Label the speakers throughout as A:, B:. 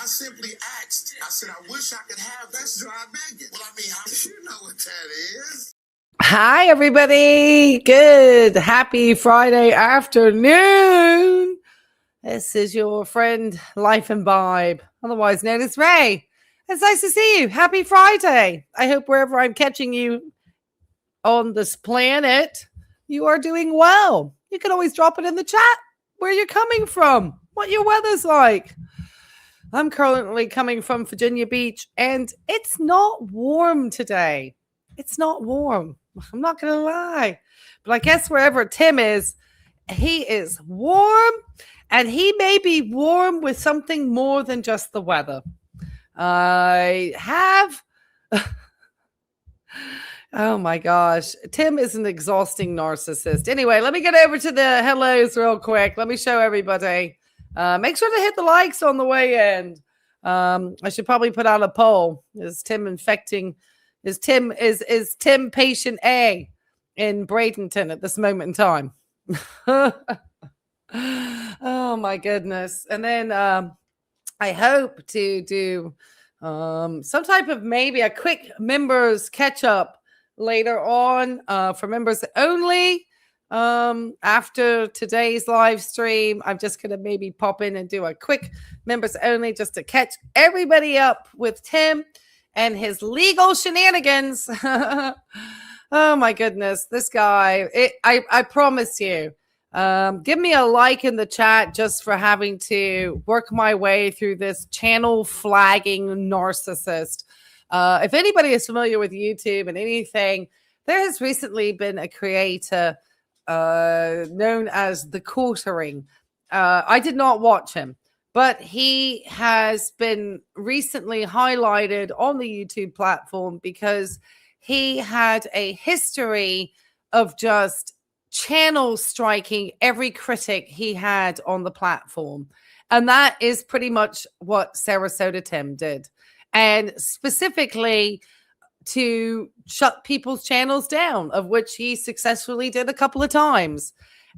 A: simply asked. I said, I wish I could have this. Dry bacon. Well, I mean, you know what that is.
B: Hi, everybody. Good. Happy Friday afternoon. This is your friend, Life and Vibe, otherwise known as Ray. It's nice to see you. Happy Friday. I hope wherever I'm catching you on this planet, you are doing well. You can always drop it in the chat where you're coming from, what your weather's like. I'm currently coming from Virginia Beach, and it's not warm today. It's not warm. I'm not going to lie. But I guess wherever Tim is, he is warm, and he may be warm with something more than just the weather. I have... Oh my gosh. Tim is an exhausting narcissist. Anyway, let me get over to the hellos real quick. Let me show everybody. Make sure to hit the likes on the way in. I should probably put out a poll. Is Tim patient A in Bradenton at this moment in time? Oh my goodness. And then I hope to do some type of maybe a quick members catch up later on for members only. After today's live stream, I'm just going to maybe pop in and do a quick members only just to catch everybody up with Tim and his legal shenanigans. Oh my goodness, this guy, I promise you, give me a like in the chat just for having to work my way through this channel flagging narcissist. If anybody is familiar with YouTube and anything, there has recently been a creator known as The Quartering. I did not watch him, but he has been recently highlighted on the YouTube platform because he had a history of just channel striking every critic he had on the platform. And that is pretty much what Sarasota Tim did. And specifically to shut people's channels down, of which he successfully did a couple of times.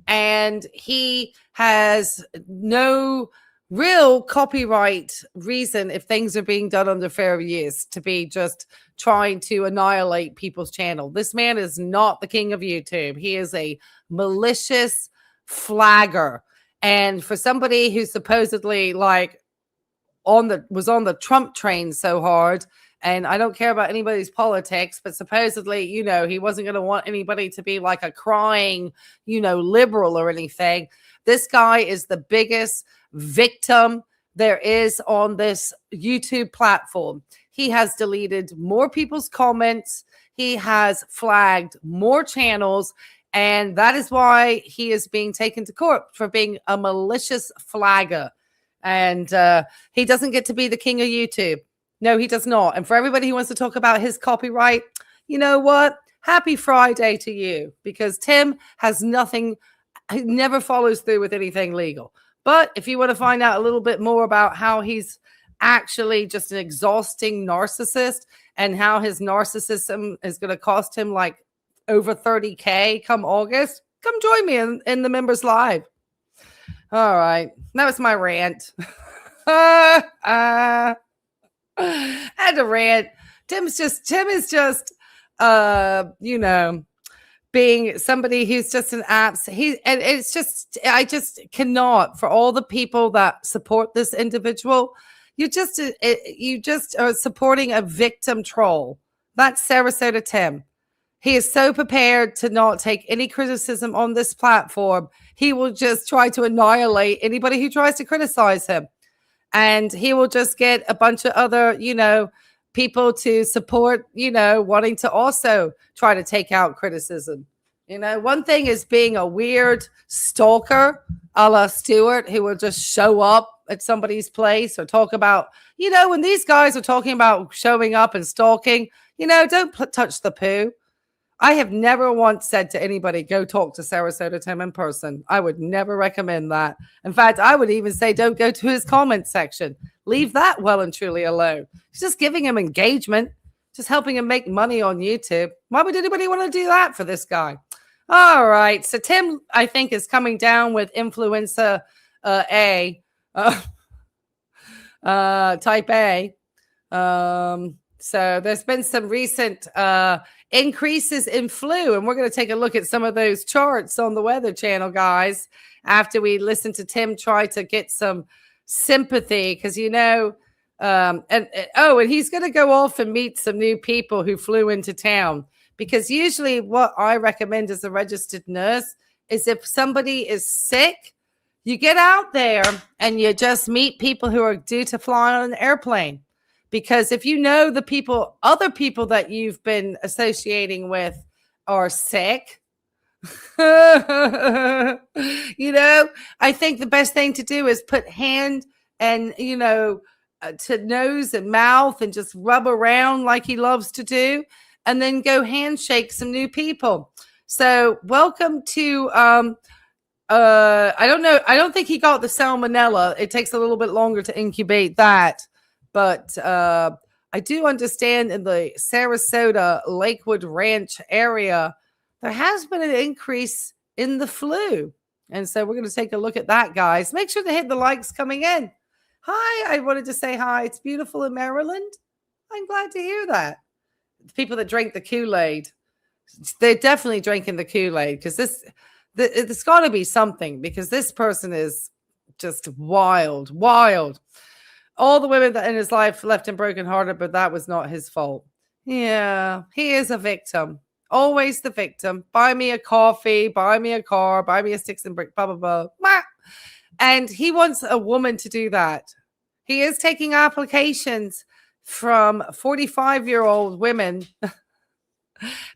B: And he has no real copyright reason, if things are being done under fair use, to be just trying to annihilate people's channel. This man is not the king of YouTube. He is a malicious flagger. And for somebody who supposedly was on the Trump train so hard, and I don't care about anybody's politics, but supposedly, he wasn't going to want anybody to be like a crying, liberal or anything. This guy is the biggest victim there is on this YouTube platform. He has deleted more people's comments. He has flagged more channels. And that is why he is being taken to court for being a malicious flagger. And he doesn't get to be the king of YouTube. No, he does not. And for everybody who wants to talk about his copyright, you know what? Happy Friday to you, because Tim has nothing, he never follows through with anything legal. But if you want to find out a little bit more about how he's actually just an exhausting narcissist and how his narcissism is going to cost him like over $30,000 come August, come join me in the members live. All right. That was my rant. I had to rant. Tim is just, being somebody who's just an apps. And it's just, I just cannot, for all the people that support this individual, you just are supporting a victim troll. That's Sarasota Tim. He is so prepared to not take any criticism on this platform. He will just try to annihilate anybody who tries to criticize him. And he will just get a bunch of other, people to support, wanting to also try to take out criticism. One thing is being a weird stalker a la Stewart, who will just show up at somebody's place or talk about, when these guys are talking about showing up and stalking, don't touch the poo. I have never once said to anybody, go talk to Sarasota Tim in person. I would never recommend that. In fact, I would even say, don't go to his comment section. Leave that well and truly alone. It's just giving him engagement, just helping him make money on YouTube. Why would anybody want to do that for this guy? All right. So Tim, I think, is coming down with influenza A. type A. So there's been some recent increases in flu, and we're going to take a look at some of those charts on the Weather Channel, guys, after we listen to Tim try to get some sympathy, because and he's going to go off and meet some new people who flew into town, because usually what I recommend as a registered nurse is if somebody is sick, you get out there and you just meet people who are due to fly on an airplane. Because if you know the other people that you've been associating with are sick, I think the best thing to do is put hand and, to nose and mouth and just rub around like he loves to do, and then go handshake some new people. So welcome to, I don't know. I don't think he got the salmonella. It takes a little bit longer to incubate that. But I do understand in the Sarasota Lakewood Ranch area, there has been an increase in the flu. And so we're going to take a look at that, guys. Make sure to hit the likes coming in. Hi, I wanted to say hi. It's beautiful in Maryland. I'm glad to hear that. The people that drink the Kool-Aid, they're definitely drinking the Kool-Aid, because there's got to be something, because this person is just wild. All the women that in his life left him brokenhearted, but that was not his fault. Yeah, he is a victim. Always the victim. Buy me a coffee, buy me a car, buy me a sticks and brick, blah, blah, blah. And he wants a woman to do that. He is taking applications from 45-year-old women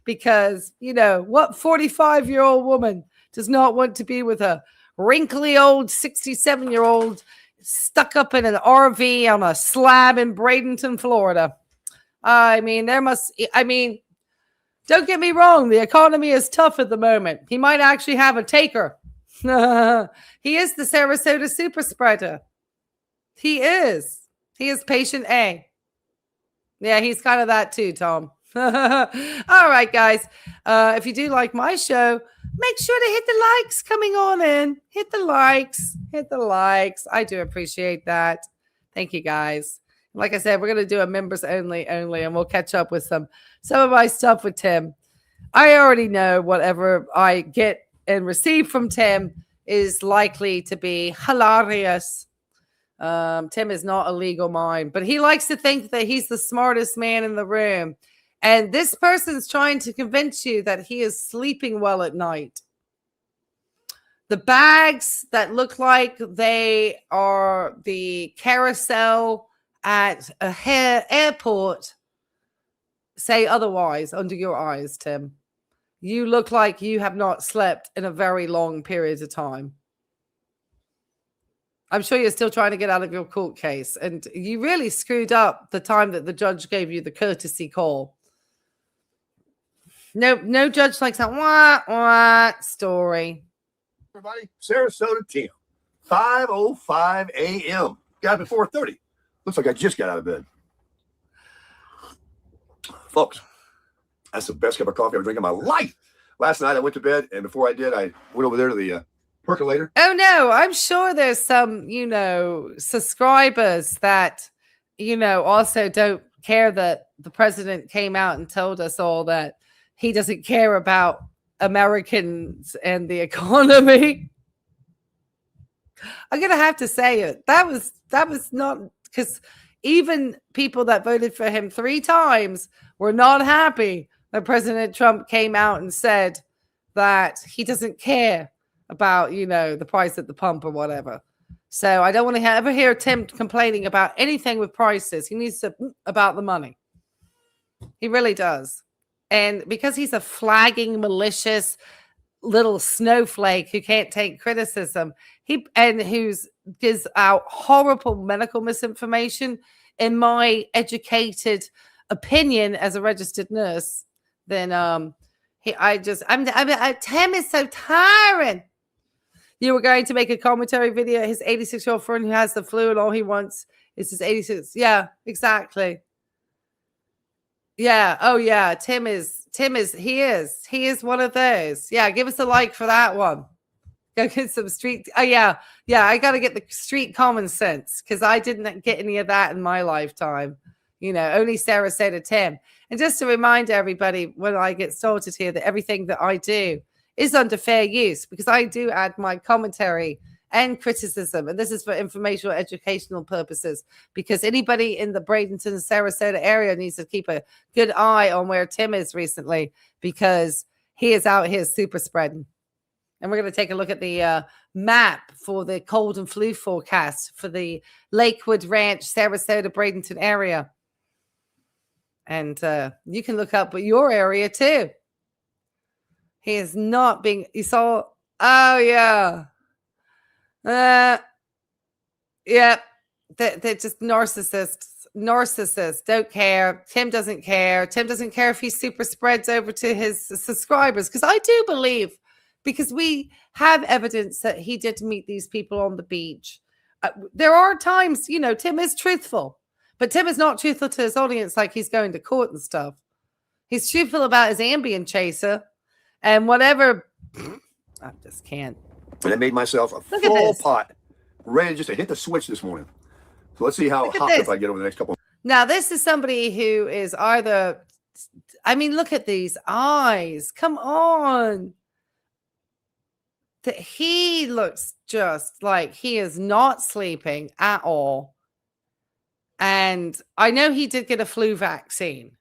B: because, what 45-year-old woman does not want to be with a wrinkly old 67-year-old stuck up in an RV on a slab in Bradenton, Florida? Don't get me wrong. The economy is tough at the moment. He might actually have a taker. He is the Sarasota super spreader. He is patient A. Yeah, he's kind of that too, Tom. All right, guys. If you do like my show, make sure to hit the likes coming on in. Hit the likes. I do appreciate that. Thank you, guys. Like I said, we're going to do a members only, and we'll catch up with some of my stuff with Tim. I already know whatever I get and receive from Tim is likely to be hilarious. Tim is not a legal mind, but he likes to think that he's the smartest man in the room. And this person's trying to convince you that he is sleeping well at night. The bags that look like they are the carousel at a airport say otherwise under your eyes, Tim. You look like you have not slept in a very long period of time. I'm sure you're still trying to get out of your court case, and you really screwed up the time that the judge gave you the courtesy call. No judge likes that what story.
C: Everybody, Sarasota Tim, 5:05 a.m. Got up at 4:30. Looks like I just got out of bed. Folks, that's the best cup of coffee I've ever drank in my life. Last night I went to bed, and before I did, I went over there to the percolator.
B: Oh, no, I'm sure there's some, subscribers that, also don't care that the president came out and told us all that he doesn't care about Americans and the economy. I'm going to have to say it. That was not, because even people that voted for him 3 times were not happy that President Trump came out and said that he doesn't care about, the price at the pump or whatever. So I don't want to ever hear Tim complaining about anything with prices. He needs to about the money. He really does. And because he's a flagging, malicious little snowflake who can't take criticism, who gives out horrible medical misinformation, in my educated opinion as a registered nurse, then Tim is so tiring. You were going to make a commentary video. His 86-year-old friend who has the flu and all he wants is his 86. Yeah, exactly. Yeah. Oh, yeah. He is one of those. Yeah. Give us a like for that one. Go get some street. Oh, yeah. Yeah, I got to get the street common sense because I didn't get any of that in my lifetime. Only Sarasota Tim. And just to remind everybody when I get started here that everything that I do is under fair use because I do add my commentary and criticism. And this is for informational, educational purposes because anybody in the Bradenton, Sarasota area needs to keep a good eye on where Tim is recently because he is out here super spreading. And we're going to take a look at the map for the cold and flu forecast for the Lakewood Ranch, Sarasota, Bradenton area. And you can look up your area too. He is not being, you saw, oh yeah. Yeah, they're just narcissists don't care. Tim doesn't care. Tim doesn't care if he super spreads over to his subscribers. Because I do believe, because we have evidence that he did meet these people on the beach. There are times, Tim is truthful. But Tim is not truthful to his audience like he's going to court and stuff. He's truthful about his Ambien chaser and whatever. I just can't.
C: And I made myself a full pot ready just to hit the switch this morning. So let's see how hot if I get over the next couple.
B: Now, this is somebody who is either, look at these eyes. Come on. That he looks just like he is not sleeping at all. And I know he did get a flu vaccine.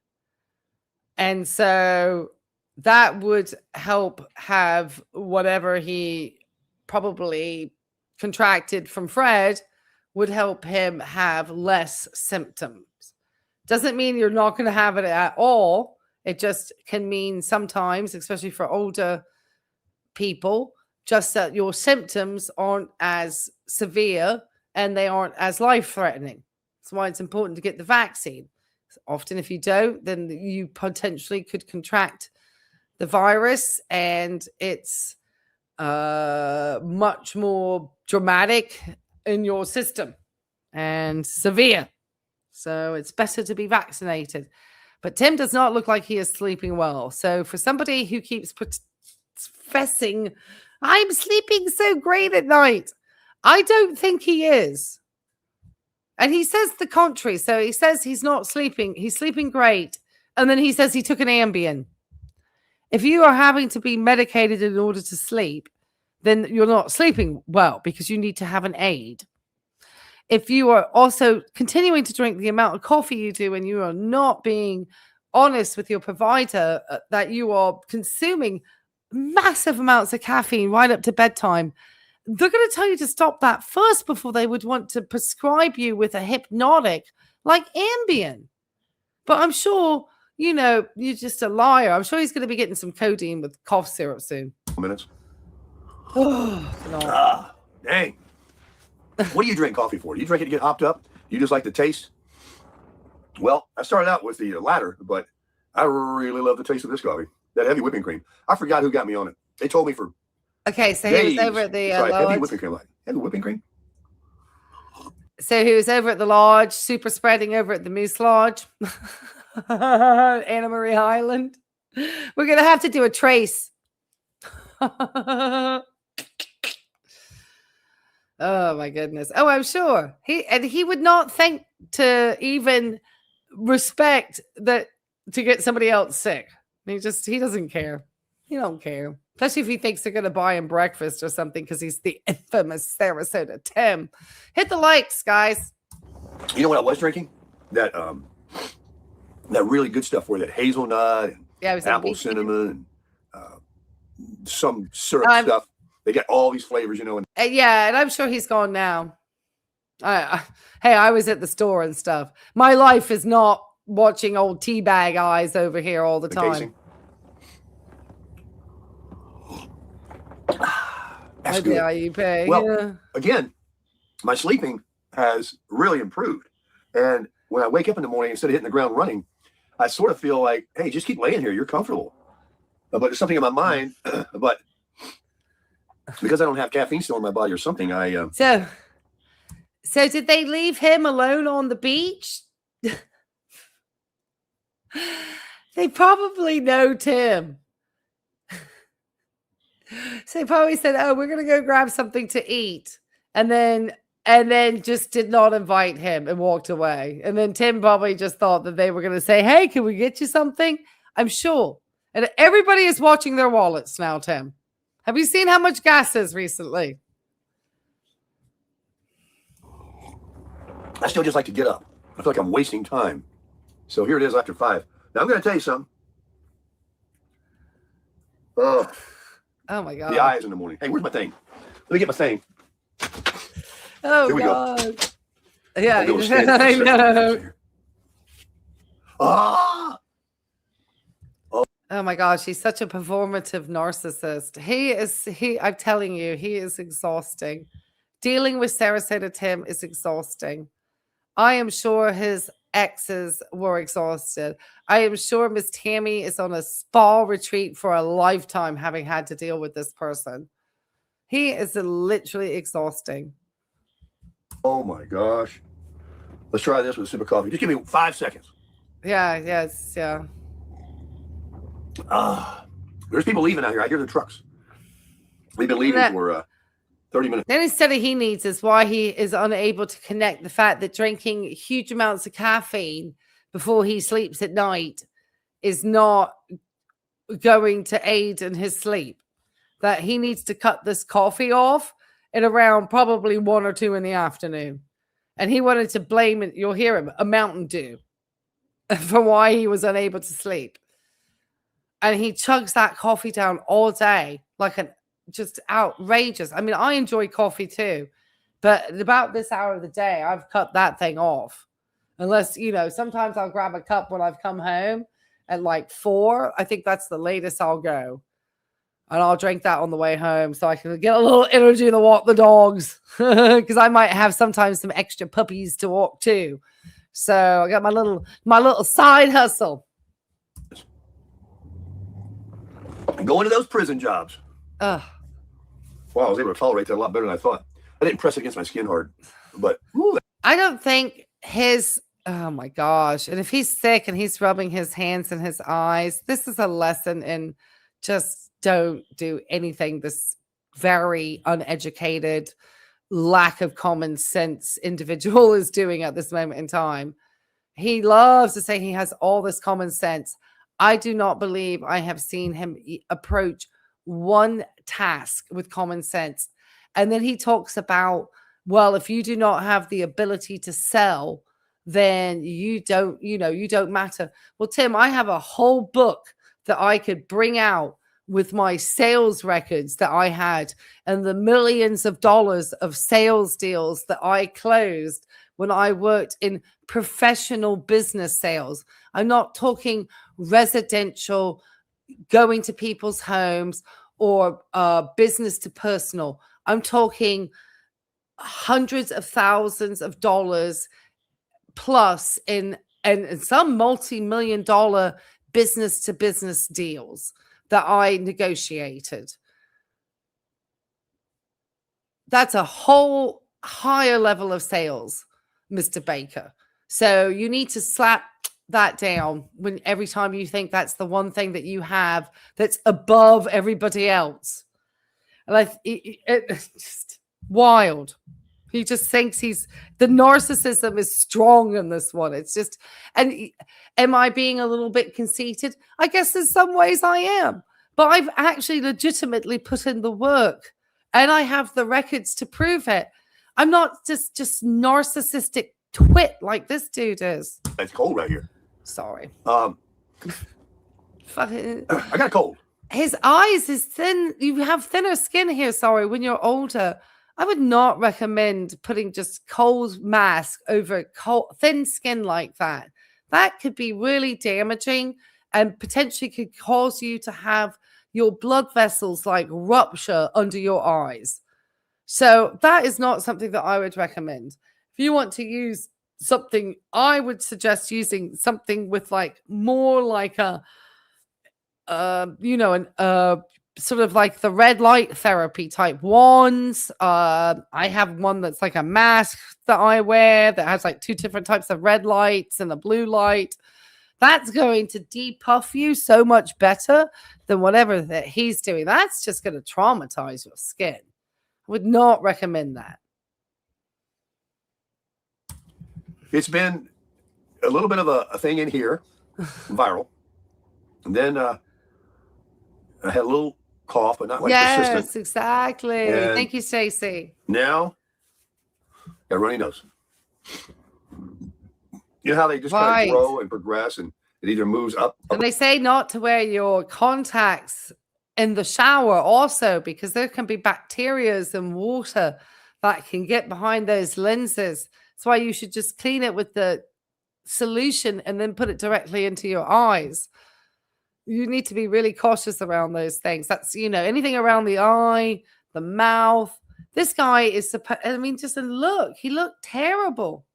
B: And so that would help have whatever he probably contracted from Fred would help him have less symptoms. Doesn't mean you're not going to have it at all. It just can mean sometimes, especially for older people, just that your symptoms aren't as severe and they aren't as life-threatening. That's why it's important to get the vaccine. Often if you don't, then you potentially could contract the virus and it's much more dramatic in your system and severe. So it's better to be vaccinated. But Tim does not look like he is sleeping well. So for somebody who keeps professing, I'm sleeping so great at night, I don't think he is. And he says the contrary. So he says he's not sleeping. He's sleeping great. And then he says he took an Ambien. If you are having to be medicated in order to sleep, then you're not sleeping well because you need to have an aid. If you are also continuing to drink the amount of coffee you do and you are not being honest with your provider that you are consuming massive amounts of caffeine right up to bedtime, they're going to tell you to stop that first before they would want to prescribe you with a hypnotic like Ambien. But I'm sure, you're just a liar. I'm sure he's going to be getting some codeine with cough syrup soon.
C: Minutes.
B: Oh, no.
C: Dang. What do you drink coffee for? Do you drink it to get hopped up? You just like the taste? Well, I started out with the latter, but I really love the taste of this coffee. That heavy whipping cream. I forgot who got me on it. They told me for
B: okay, so
C: days.
B: He was over at the
C: heavy whipping cream. Heavy whipping cream?
B: So he was over at the lodge, super spreading over at the Moose Lodge. Anna Marie Highland. We're going to have to do a trace. Oh my goodness. Oh, I'm sure. He would not think to even respect that to get somebody else sick. He doesn't care. He don't care. Especially if he thinks they're going to buy him breakfast or something because he's the infamous Sarasota Tim. Hit the likes, guys.
C: You know what I was drinking? That really good stuff for that hazelnut and apple cinnamon and some syrup stuff. They get all these flavors, and
B: yeah, and I'm sure he's gone now. Hey, I was at the store and stuff. My life is not watching old teabag eyes over here all the time.
C: That's good.
B: You pay.
C: Well, again, my sleeping has really improved. And when I wake up in the morning, instead of hitting the ground running, I sort of feel like, hey, just keep laying here. You're comfortable. But there's something in my mind. But because I don't have caffeine still in my body or something,
B: So did they leave him alone on the beach? They probably know Tim. So Phoney said, "Oh, we're gonna go grab something to eat," and then just did not invite him and walked away. And then Tim probably just thought that they were gonna say, "Hey, can we get you something?" I'm sure. And everybody is watching their wallets now. Tim, have you seen how much gas is recently?
C: I still just like to get up. I feel like I'm wasting time. So here it is after 5. Now I'm going to tell you something.
B: Oh my God.
C: The eyes in the morning. Hey, where's my thing? Let me get my thing.
B: Oh
C: Here we
B: God.
C: go.
B: Yeah,
C: I know. Ah!
B: Oh my gosh, he's such a performative narcissist. I'm telling you, he is exhausting. Dealing with Sarasota Tim is exhausting. I am sure his exes were exhausted. I am sure Miss Tammy is on a spa retreat for a lifetime having had to deal with this person. He is literally exhausting.
C: Oh my gosh. Let's try this with a sip of coffee. Just give me 5 seconds.
B: Yeah.
C: There's people leaving out here. I hear the trucks. We've been leaving for 30 minutes.
B: Then instead of he needs is why he is unable to connect the fact that drinking huge amounts of caffeine before he sleeps at night is not going to aid in his sleep. That he needs to cut this coffee off at around probably 1 or 2 in the afternoon. And he wanted to blame it, you'll hear him, a Mountain Dew for why he was unable to sleep. And he chugs that coffee down all day like just outrageous. I mean, I enjoy coffee too, but at about this hour of the day, I've cut that thing off. Unless, sometimes I'll grab a cup when I've come home at like 4. I think that's the latest I'll go. And I'll drink that on the way home so I can get a little energy to walk the dogs. Because I might have sometimes some extra puppies to walk too. So I got my little side hustle.
C: And go into those prison jobs.
B: Ugh.
C: Wow, I was able to tolerate that a lot better than I thought. I didn't press against my skin hard, but
B: I don't think oh my gosh. And if he's sick and he's rubbing his hands in his eyes, this is a lesson in just don't do anything this very uneducated, lack of common sense individual is doing at this moment in time. He loves to say he has all this common sense. I do not believe I have seen him approach one task with common sense. And then he talks about, well, if you do not have the ability to sell, then you don't matter. Well, Tim, I have a whole book that I could bring out with my sales records that I had and the millions of dollars of sales deals that I closed when I worked in professional business sales. I'm not talking residential, going to people's homes or business to personal. I'm talking hundreds of thousands of dollars plus in some multi-million dollar business to business deals that I negotiated. That's a whole higher level of sales, Mr. Baker. So you need to slap that down when every time you think that's the one thing that you have that's above everybody else. Like it's just wild. He just thinks the narcissism is strong in this one. It's just, and am I being a little bit conceited? I guess in some ways I am, but I've actually legitimately put in the work and I have the records to prove it. I'm not just narcissistic twit like this dude is.
C: It's cold right here.
B: Sorry.
C: I got a cold.
B: His eyes is thin. You have thinner skin here. Sorry, when you're older. I would not recommend putting just cold mask over thin skin like that. That could be really damaging and potentially could cause you to have your blood vessels like rupture under your eyes. So that is not something that I would recommend. If you want to use something, I would suggest using something with like more like a, sort of like the red light therapy type wands. I have one that's like a mask that I wear that has like 2 different types of red lights and a blue light. That's going to depuff you so much better than whatever that he's doing. That's just going to traumatize your skin. I would not recommend that.
C: It's been a little bit of a thing in here, viral. And then I had a little cough, but not like persistent.
B: Yes, exactly.
C: And
B: thank you, Stacey.
C: now, got a runny nose. You know how they just kind of grow and progress, and it either moves up.
B: And they say not to wear your contacts in the shower also, because there can be bacteria and water that can get behind those lenses. That's why you should just clean it with the solution and then put it directly into your eyes. You need to be really cautious around those things. That's, anything around the eye, the mouth. This guy is, just look, he looked terrible.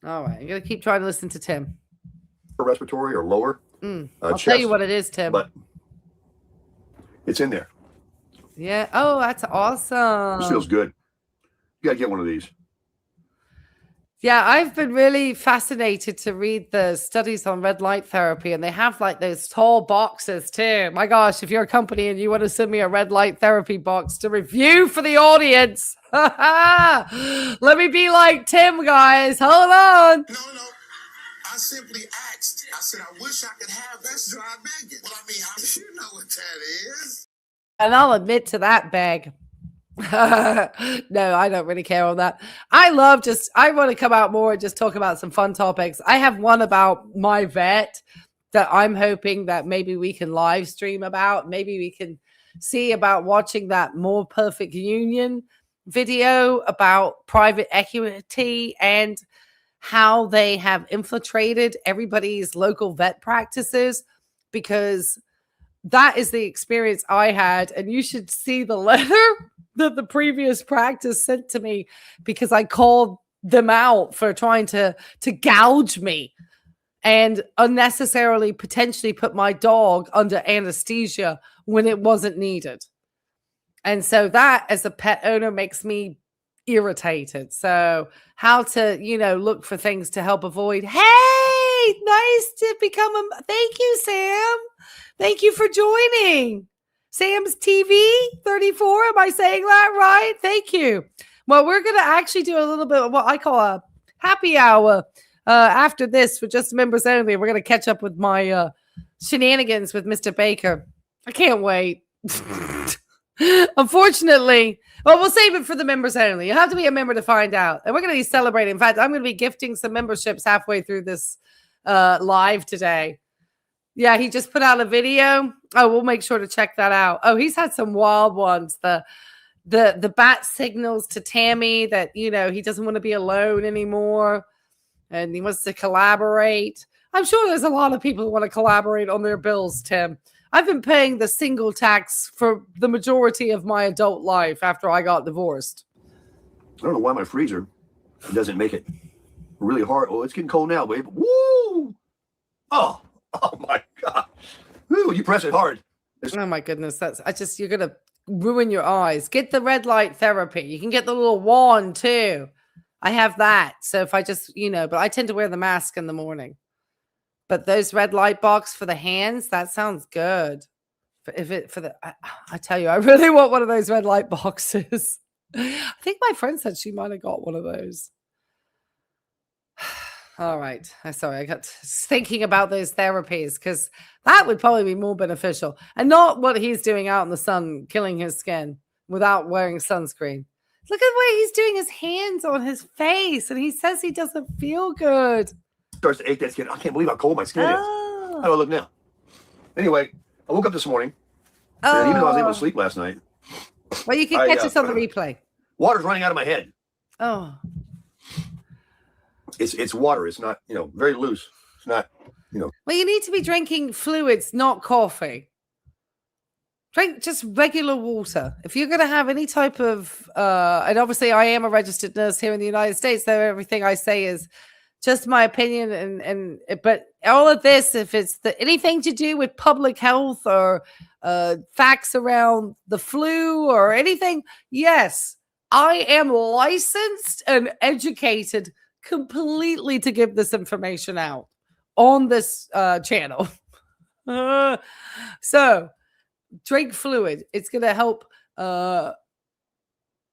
B: All right, I'm going to keep trying to listen to Tim.
C: Respiratory or lower.
B: I'll tell you what it is, Tim.
C: But it's in there.
B: Yeah. Oh, that's awesome.
C: This feels good. You got to get one of these.
B: Yeah, I've been really fascinated to read the studies on red light therapy, and they have like those tall boxes too. My gosh, if you're a company and you want to send me a red light therapy box to review for the audience, let me be like Tim, guys. Hold on.
A: No. I simply asked. I said, I wish I could have best dry begging. Well, you know what that is.
B: And I'll admit to that, beg. No, I don't really care on that. I want to come out more and just talk about some fun topics. I have one about my vet that I'm hoping that maybe we can live stream about. Maybe we can see about watching that More Perfect Union video about private equity and how they have infiltrated everybody's local vet practices, because that is the experience I had. And you should see the letter that the previous practice sent to me because I called them out for trying to gouge me and unnecessarily potentially put my dog under anesthesia when it wasn't needed. And so that, as a pet owner, makes me irritated. So how to, look for things to help avoid. Hey, nice to become thank you, Sam. Thank you for joining. Sam's TV 34. Am I saying that right? Thank you. Well, we're going to actually do a little bit of what I call a happy hour after this for just members only. We're going to catch up with my shenanigans with Mr. Baker. I can't wait. Unfortunately, we'll save it for the members only. You have to be a member to find out. And we're going to be celebrating. In fact, I'm going to be gifting some memberships halfway through this live today. Yeah, he just put out a video. Oh, we'll make sure to check that out. Oh, he's had some wild ones. The bat signals to Tammy that, he doesn't want to be alone anymore and he wants to collaborate. I'm sure there's a lot of people who want to collaborate on their bills, Tim. I've been paying the single tax for the majority of my adult life after I got divorced.
C: I don't know why my freezer doesn't make it really hard. Oh, it's getting cold now, babe. Woo! Oh my God. Woo, you press it hard.
B: Oh my goodness. You're going to ruin your eyes. Get the red light therapy. You can get the little wand too. I have that. So if I just, but I tend to wear the mask in the morning. But those red light box for the hands, that sounds good. I tell you, I really want one of those red light boxes. I think my friend said she might have got one of those. All right. Sorry, I got thinking about those therapies because that would probably be more beneficial and not what he's doing out in the sun, killing his skin without wearing sunscreen. Look at the way he's doing his hands on his face, and he says he doesn't feel good.
C: Starts to ache that skin. I can't believe how cold my skin is. How do I look now? Anyway, I woke up this morning, and even though I was able to sleep last night.
B: Well, you can catch us on the replay.
C: Water's running out of my head.
B: Oh.
C: It's water. It's not, very loose. It's not,
B: Well, you need to be drinking fluids, not coffee. Drink just regular water. If you're going to have any type of, and obviously I am a registered nurse here in the United States, so everything I say is just my opinion. But all of this, if it's anything to do with public health or facts around the flu or anything, yes, I am licensed and educated completely to give this information out on this channel. So drink fluid. It's going to help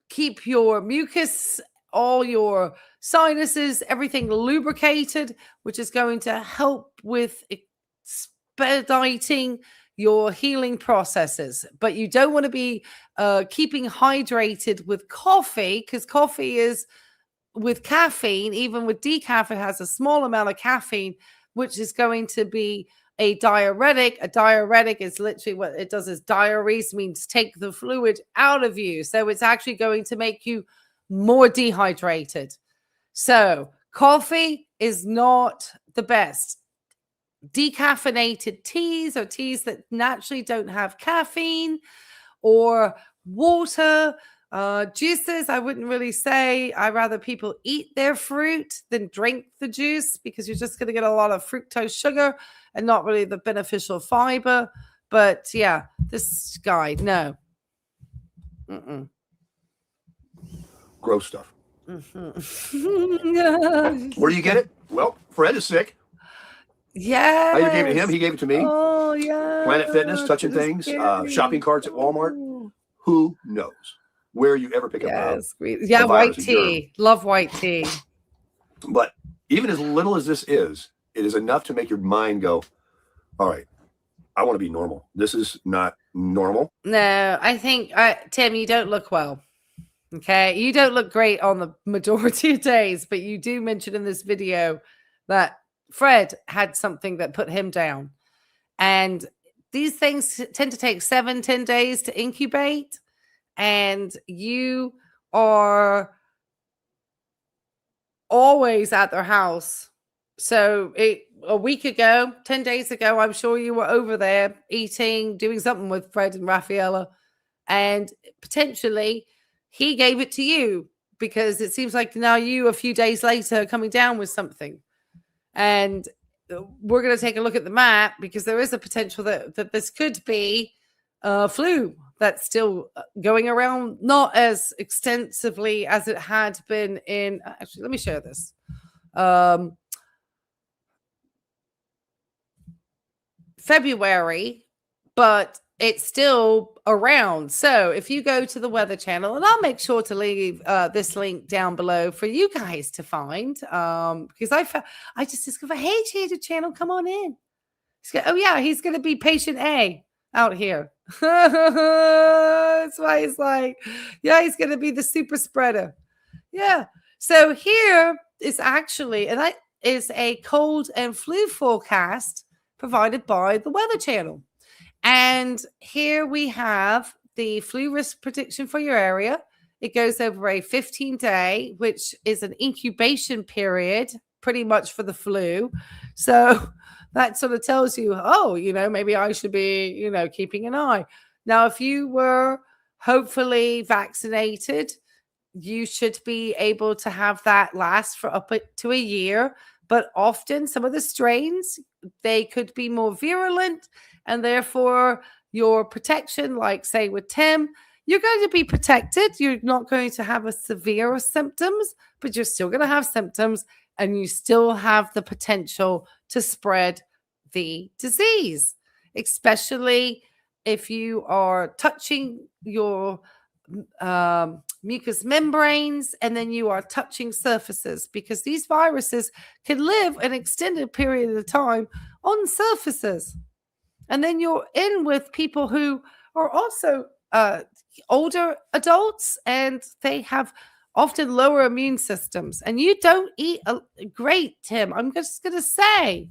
B: keep your mucus, all your sinuses, everything lubricated, which is going to help with expediting your healing processes. But you don't want to be keeping hydrated with coffee, because coffee is with caffeine, even with decaf, it has a small amount of caffeine, which is going to be a diuretic. A diuretic is literally what it does is diurese, means take the fluid out of you. So it's actually going to make you more dehydrated. So coffee is not the best. Decaffeinated teas, or teas that naturally don't have caffeine, or water, juices, I wouldn't really say. I'd rather people eat their fruit than drink the juice, because you're just going to get a lot of fructose sugar and not really the beneficial fiber. But yeah, this guy, no.
C: Gross stuff.
B: Mm-hmm.
C: Where do you get it? Well, Fred is sick.
B: Yeah.
C: I either gave it to him, he gave it to me.
B: Oh, yeah.
C: Planet Fitness, touching things, shopping carts at Walmart. Who knows where you ever pick up
B: yeah, white tea. Love white tea.
C: But even as little as this is, it is enough to make your mind go, all right, I want to be normal. This is not normal.
B: No, I think, Tim, you don't look well. Okay. You don't look great on the majority of days, but you do mention in this video that Fred had something that put him down. And these things tend to take 7-10 days to incubate. And you are always at their house. So a week ago, 10 days ago, I'm sure you were over there eating, doing something with Fred and Rafaela. And potentially he gave it to you, because it seems like now you, a few days later, are coming down with something. And we're going to take a look at the map, because there is a potential that this could be flu that's still going around, not as extensively as it had been in. Actually, let me show this. February, but it's still around. So if you go to the Weather Channel, and I'll make sure to leave this link down below for you guys to find, because I just discovered, hey, Cheetah Channel, come on in. Oh yeah, he's going to be patient A out here. That's why he's like, yeah, he's going to be the super spreader. Yeah. So here is actually, and that is a cold and flu forecast provided by the Weather Channel. And here we have the flu risk prediction for your area. It goes over a 15-day, which is an incubation period pretty much for the flu. So that sort of tells you, oh, maybe I should be, keeping an eye. Now, if you were hopefully vaccinated, you should be able to have that last for up to a year. But often some of the strains, they could be more virulent, and therefore your protection, like say with Tim, you're going to be protected. You're not going to have a severe symptoms, but you're still going to have symptoms, and you still have the potential to spread the disease, especially if you are touching your mucous membranes, and then you are touching surfaces, because these viruses can live an extended period of time on surfaces. And then you're in with people who are also older adults, and they have often lower immune systems. And you don't eat great, Tim. I'm just going to say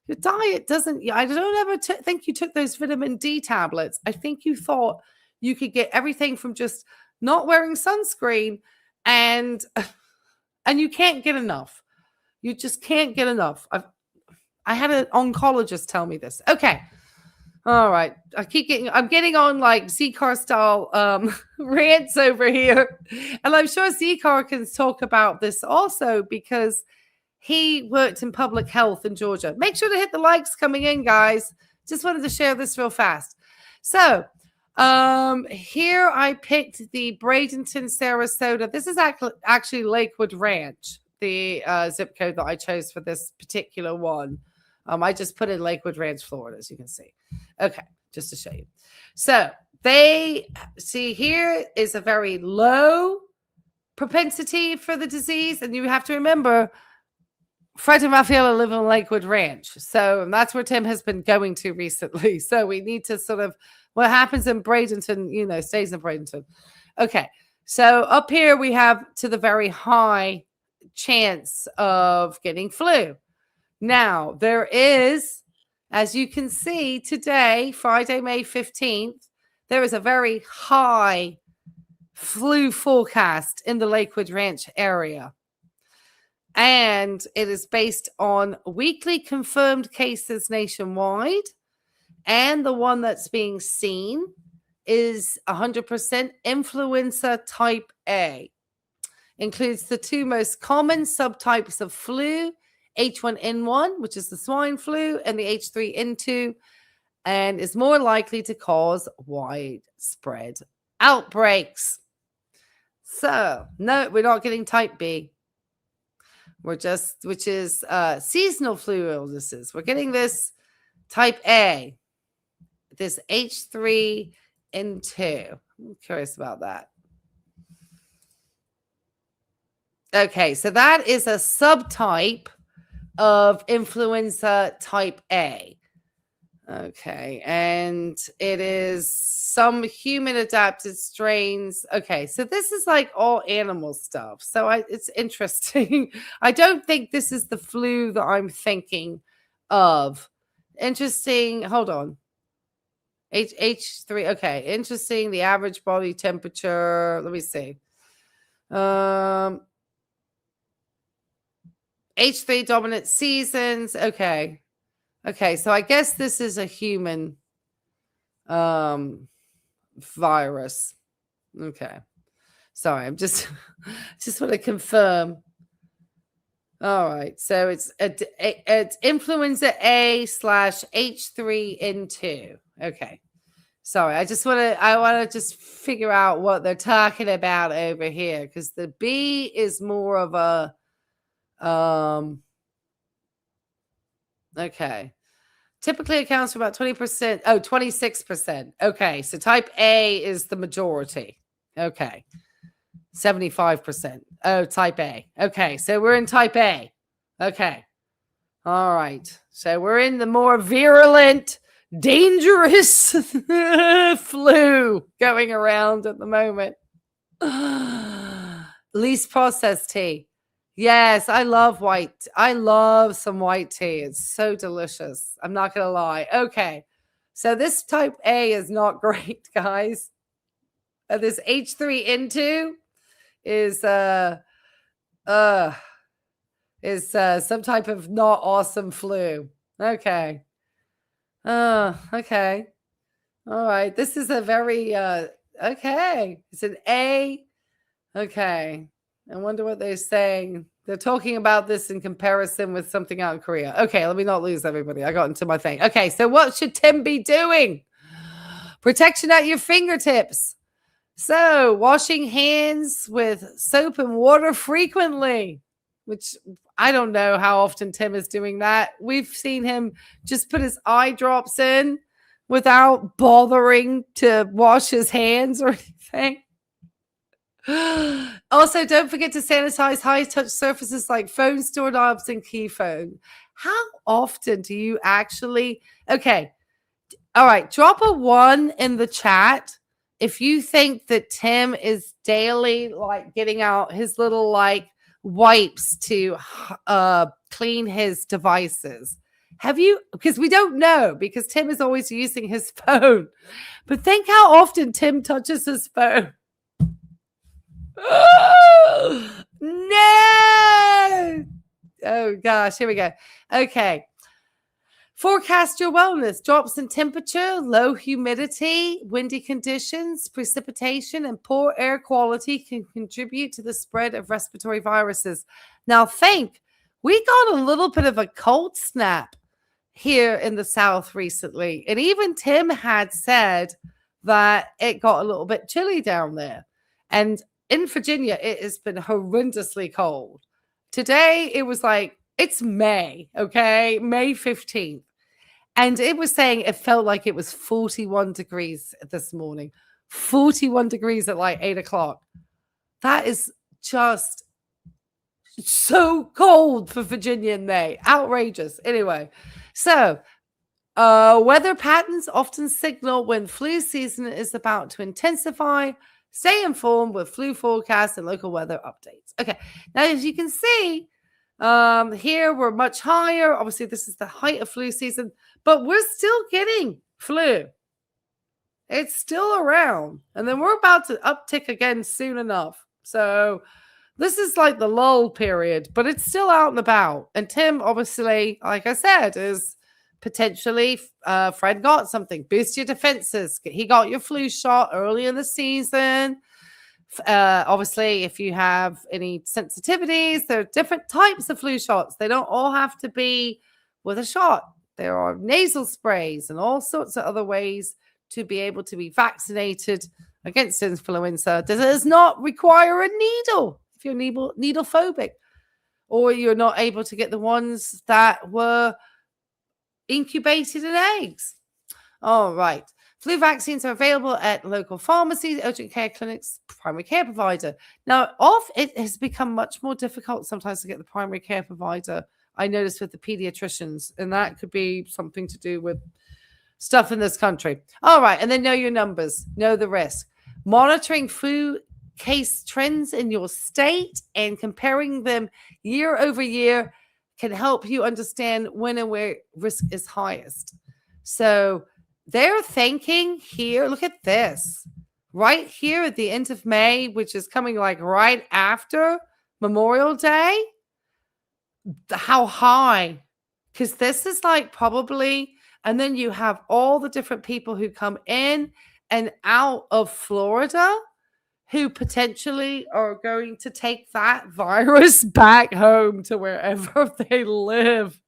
B: your diet doesn't. I don't ever think you took those vitamin D tablets. I think you thought you could get everything from just not wearing sunscreen, and you can't get enough. You just can't get enough. I had an oncologist tell me this. Okay. All right. I'm getting on like Z-Car style rants over here. And I'm sure Z-Car can talk about this also, because he worked in public health in Georgia. Make sure to hit the likes coming in, guys. Just wanted to share this real fast. So here I picked the Bradenton, Sarasota. This is actually Lakewood Ranch, the zip code that I chose for this particular one. I just put in Lakewood Ranch, Florida, as you can see. Okay, just to show you. So they see here is a very low propensity for the disease. And you have to remember, Fred and Rafaela live on Lakewood Ranch. So that's where Tim has been going to recently. So we need to sort of, what happens in Bradenton, stays in Bradenton. Okay. So up here we have to the very high chance of getting flu. Now there is, as you can see today, Friday, May 15th, there is a very high flu forecast in the Lakewood Ranch area. And it is based on weekly confirmed cases nationwide. And the one that's being seen is 100% influenza type A. Includes the two most common subtypes of flu, H1N1, which is the swine flu, and the H3N2, and is more likely to cause widespread outbreaks. So, no, we're not getting type B. Which is seasonal flu illnesses. We're getting this type A, this H3N2. I'm curious about that. Okay, so that is a subtype of influenza type A. Okay, and it is some human adapted strains. Okay, so this is like all animal stuff. So it's interesting. I don't think this is the flu that I'm thinking of. Interesting. Hold on. H3. Okay, interesting. The average body temperature. Let me see. H3 dominant seasons. Okay. Okay, so I guess this is a human virus. Okay. Sorry, I'm just want to confirm. All right, so it's influenza A/H3N2. Okay. Sorry, I want to just figure out what they're talking about over here, because the B is more of a okay. Typically accounts for about 20%. Oh, 26%. Okay. So type A is the majority. Okay. 75%. Oh, type A. Okay. So we're in type A. Okay. All right. So we're in the more virulent, dangerous flu going around at the moment. Least processed tea. Yes, I love white. I love some white tea. It's so delicious. I'm not going to lie. Okay. So this type A is not great, guys. This H3N2 is some type of not awesome flu. Okay. Okay. All right. This is a very okay. It's an A. Okay. I wonder what they're saying. They're talking about this in comparison with something out in Korea. Okay, let me not lose everybody. I got into my thing. Okay, so what should Tim be doing? Protection at your fingertips. So, washing hands with soap and water frequently, which I don't know how often Tim is doing that. We've seen him just put his eye drops in without bothering to wash his hands or anything. Also, don't forget to sanitize high-touch surfaces like phones, doorknobs, and key phone. How often do you actually... Okay. All right. Drop a 1 in the chat if you think that Tim is daily, like, getting out his little, like, wipes to clean his devices. Have you... Because we don't know, because Tim is always using his phone. But think how often Tim touches his phone. No! Oh gosh, here we go. Okay. Forecast your wellness. Drops in temperature, low humidity, windy conditions, precipitation, and poor air quality can contribute to the spread of respiratory viruses. Now we got a little bit of a cold snap here in the South recently. And even Tim had said that it got a little bit chilly down there. And in Virginia, it has been horrendously cold. Today, it was like It's May, okay? May 15th. And it was saying it felt like it was 41 degrees this morning. 41 degrees at like 8 o'clock. That is just so cold for Virginia in May. Outrageous. Anyway, so weather patterns often signal when flu season is about to intensify. Stay informed with flu forecasts and local weather updates. Okay, now as you can see, here we're much higher. Obviously, this is the height of flu season, but we're still getting flu. It's still around. And then we're about to uptick again soon enough. So this is like the lull period, but it's still out and about. And Tim, obviously, like I said, is potentially Fred got something. Boost your defenses. He got your flu shot early in the season. Obviously, if you have any sensitivities, there are different types of flu shots. They don't all have to be with a shot. There are nasal sprays and all sorts of other ways to be able to be vaccinated against influenza. Does not require a needle if you're needle phobic, or you're not able to get the ones that were incubated in eggs. All right. Flu vaccines are available at local pharmacies, urgent care clinics, primary care provider. Now, it has become much more difficult sometimes to get the primary care provider, I noticed, with the pediatricians, and that could be something to do with stuff in this country. All right. And then know your numbers, know the risk. Monitoring flu case trends in your state and comparing them year over year can help you understand when and where risk is highest. So they're thinking here, look at this, right here at the end of May, which is coming like right after Memorial Day. How high? Because this is like probably, and then you have all the different people who come in and out of Florida who potentially are going to take that virus back home to wherever they live.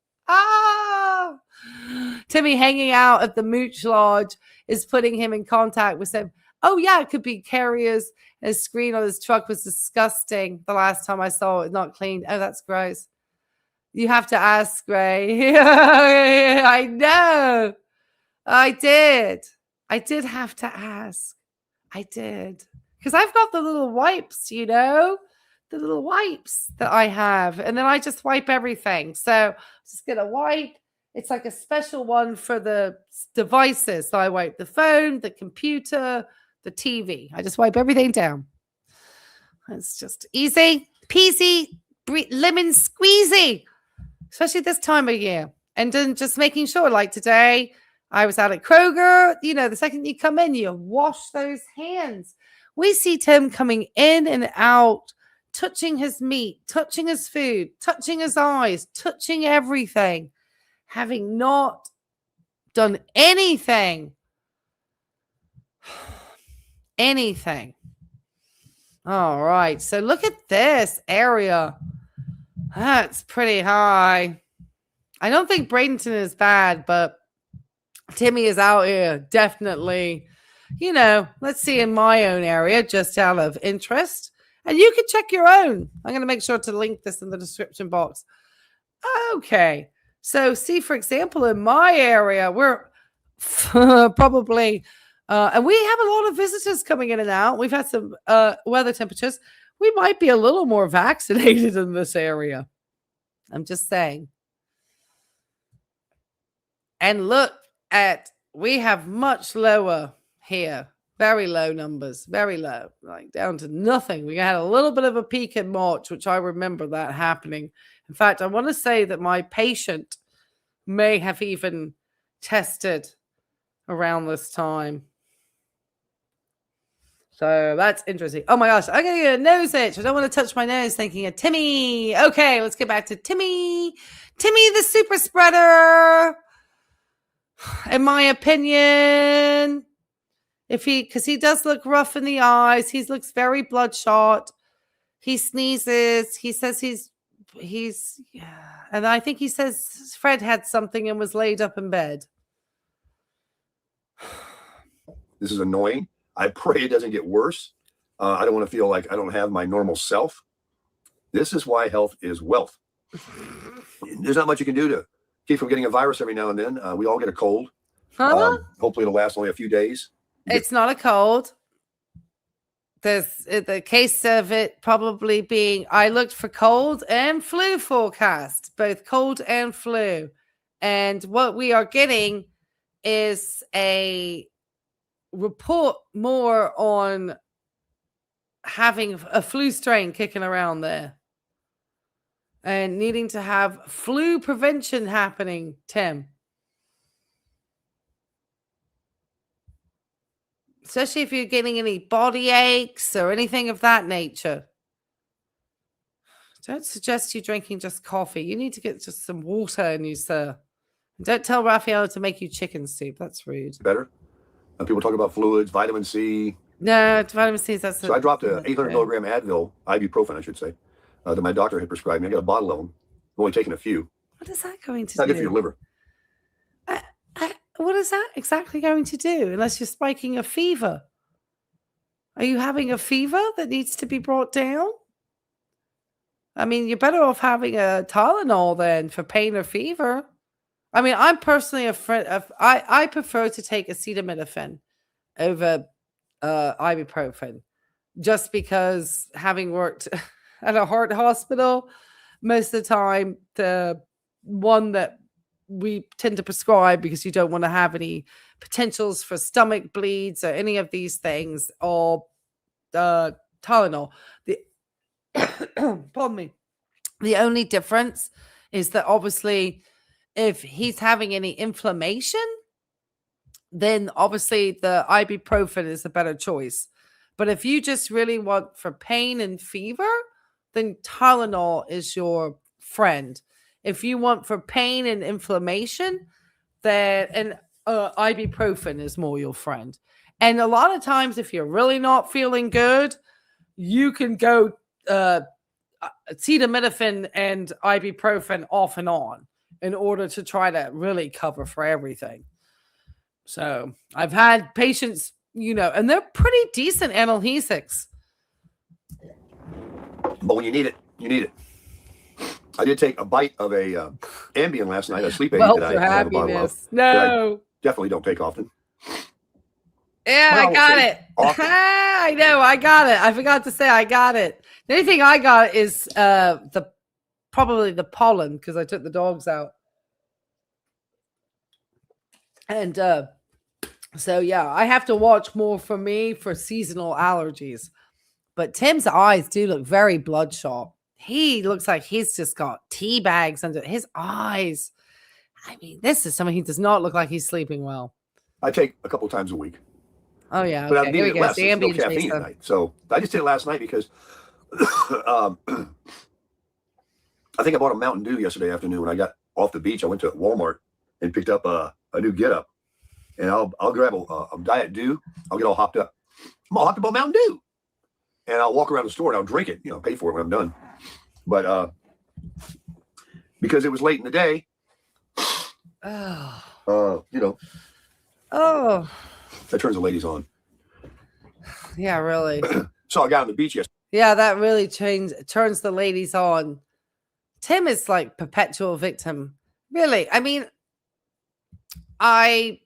B: Timmy hanging out at the Mooch Lodge is putting him in contact with him. Oh, yeah, it could be carriers. His screen on his truck was disgusting the last time I saw it, not cleaned. Oh, that's gross. You have to ask, Ray. I know. I did have to ask. I did. Because I've got the little wipes, the little wipes that I have. And then I just wipe everything. So I'm just going to wipe. It's like a special one for the devices. So I wipe the phone, the computer, the TV. I just wipe everything down. It's just easy, peasy, lemon squeezy, especially this time of year. And then just making sure, like today, I was out at Kroger. The second you come in, you wash those hands. We see Tim coming in and out, touching his meat, touching his food, touching his eyes, touching everything, having not done anything. Anything. All right. So look at this area. That's pretty high. I don't think Bradenton is bad, but Timmy is out here definitely, let's see in my own area, just out of interest. And you can check your own. I'm going to make sure to link this in the description box. Okay. So see, for example, in my area, we're probably, and we have a lot of visitors coming in and out. We've had some weather temperatures. We might be a little more vaccinated in this area. I'm just saying. And look we have much lower here. Very low numbers, very low, like down to nothing. We had a little bit of a peak in March, which I remember that happening. In fact, I want to say that my patient may have even tested around this time. So that's interesting. Oh my gosh, I'm going to get a nose itch. I don't want to touch my nose thinking of Timmy. Okay, let's get back to Timmy. Timmy, the super spreader. In my opinion, because he does look rough in the eyes. He looks very bloodshot. He sneezes. He says and I think he says Fred had something and was laid up in bed.
C: This is annoying. I pray it doesn't get worse. I don't want to feel like I don't have my normal self. This is why health is wealth. There's not much you can do to keep from getting a virus every now and then. We all get a cold.
B: Huh?
C: Hopefully it'll last only a few days.
B: It's not a cold. There's the case of it probably being, I looked for cold and flu forecast, both cold and flu. And what we are getting is a report more on having a flu strain kicking around there and needing to have flu prevention happening, Tim. Especially if you're getting any body aches or anything of that nature. Don't suggest you drinking just coffee. You need to get just some water in you, sir. Don't tell Raphael to make you chicken soup. That's rude.
C: Better. People talk about fluids, vitamin C.
B: No, vitamin C.
C: So I dropped a 800 milligram Advil, ibuprofen, I should say, that my doctor had prescribed me. I got a bottle of them. I've only taken a few.
B: What is that going to
C: It's not
B: do?
C: good for your liver.
B: What is that exactly going to do? Unless you're spiking a fever. Are you having a fever that needs to be brought down? I mean, you're better off having a Tylenol then for pain or fever. I mean, I'm personally a friend of, I prefer to take acetaminophen over ibuprofen, just because having worked at a heart hospital, most of the time, the one that we tend to prescribe because you don't want to have any potentials for stomach bleeds or any of these things, or Tylenol. Pardon me. The only difference is that obviously if he's having any inflammation, then obviously the ibuprofen is a better choice. But if you just really want for pain and fever, then Tylenol is your friend. If you want for pain and inflammation, then ibuprofen is more your friend. And a lot of times, if you're really not feeling good, you can go acetaminophen and ibuprofen off and on in order to try to really cover for everything. So I've had patients, and they're pretty decent analgesics.
C: But when you need it, you need it. I did take a bite of a Ambien last night, a sleep aid that I have a bottle of.
B: No.
C: I definitely don't take often.
B: Yeah, well, I got it. I know, I got it. I forgot to say I got it. The only thing I got is probably the pollen, because I took the dogs out. And so, yeah, I have to watch more for me for seasonal allergies. But Tim's eyes do look very bloodshot. He looks like he's just got tea bags under his eyes. I mean, this is someone, he does not look like he's sleeping well.
C: I take a couple times a week.
B: Oh, yeah.
C: But
B: okay.
C: I'm needing it less. There's no caffeine at night. So I just did it last night because I think I bought a Mountain Dew yesterday afternoon when I got off the beach. I went to Walmart and picked up a new Get Up. And I'll grab a Diet Dew. I'll get all hopped up. I'm all hopped up on Mountain Dew. And I'll walk around the store and I'll drink it, pay for it when I'm done. But because it was late in the day,
B: Oh,
C: that turns the ladies on.
B: Yeah, really.
C: So I got on the beach yesterday.
B: Yeah, that really turns the ladies on. Tim is like perpetual victim. Really. I mean, I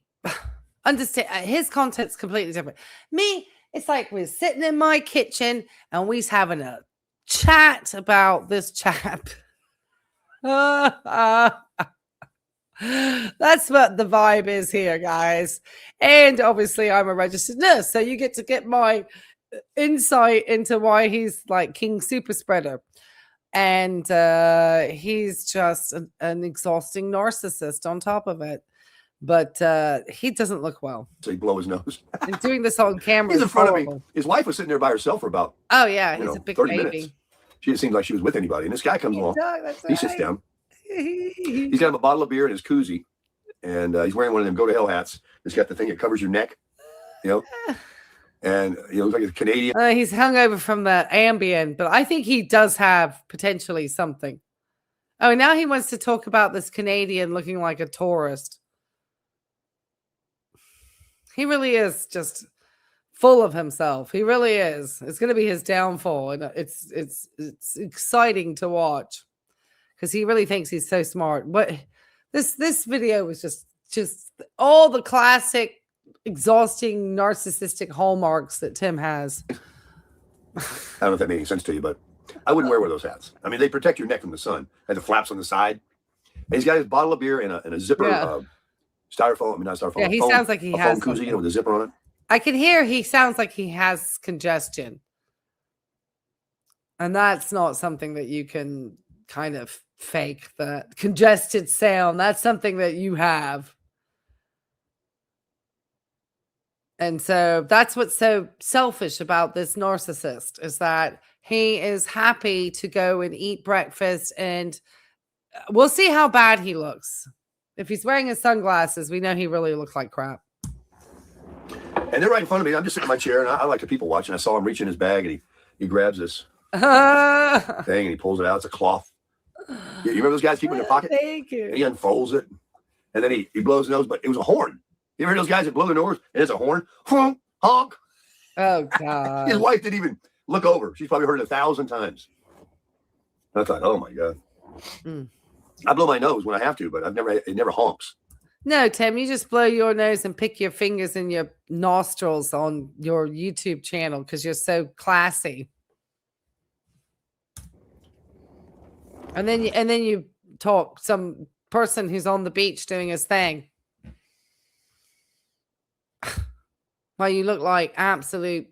B: understand his content's completely different. Me, it's like we're sitting in my kitchen and we're having a chat about this chap. That's what the vibe is here, guys. And obviously I'm a registered nurse, so you get to get my insight into why he's like king super spreader. And he's just an exhausting narcissist on top of it. But he doesn't look well.
C: So he blow his nose.
B: And doing this on camera.
C: He's in front of me. His wife was sitting there by herself for about
B: he's a big
C: 30
B: baby.
C: minutes. She didn't seem like she was with anybody. And this guy comes along. He sits down. He's got a bottle of beer in his koozie. And he's wearing one of them go to hell hats. It's got the thing that covers your neck. And he looks like a Canadian.
B: He's hungover from the Ambien, but I think he does have potentially something. Oh, and now he wants to talk about this Canadian looking like a tourist. He really is just full of himself. He really is. It's going to be his downfall, and it's exciting to watch because he really thinks he's so smart. But this video was just all the classic exhausting narcissistic hallmarks that Tim has.
C: I don't know if that made any sense to you, but I wouldn't wear one of those hats. I mean, they protect your neck from the sun. And the flaps on the side. And he's got his bottle of beer in a zipper, styrofoam. I mean, not styrofoam.
B: Yeah, he sounds like he has
C: a foam koozie, with a zipper on it.
B: I can hear he sounds like he has congestion. And that's not something that you can kind of fake, the congested sound. That's something that you have. And so that's what's so selfish about this narcissist, is that he is happy to go and eat breakfast, and we'll see how bad he looks. If he's wearing his sunglasses, we know he really looks like crap.
C: And they're right in front of me. I'm just sitting in my chair, and I like to people watch, and I saw him reach in his bag, and he grabs this thing, and he pulls it out. It's a cloth. You remember those guys keep in their pocket?
B: Thank you.
C: And he unfolds it, and then he blows his nose, but it was a horn. You ever heard those guys that blow their nose, and it's a horn? Honk, honk.
B: Oh, God.
C: His wife didn't even look over. She's probably heard it 1,000 times. And I thought, oh, my God. I blow my nose when I have to, but it never honks.
B: No, Tim, you just blow your nose and pick your fingers in your nostrils on your YouTube channel because you're so classy. And then you talk some person who's on the beach doing his thing. Well, you look like absolute,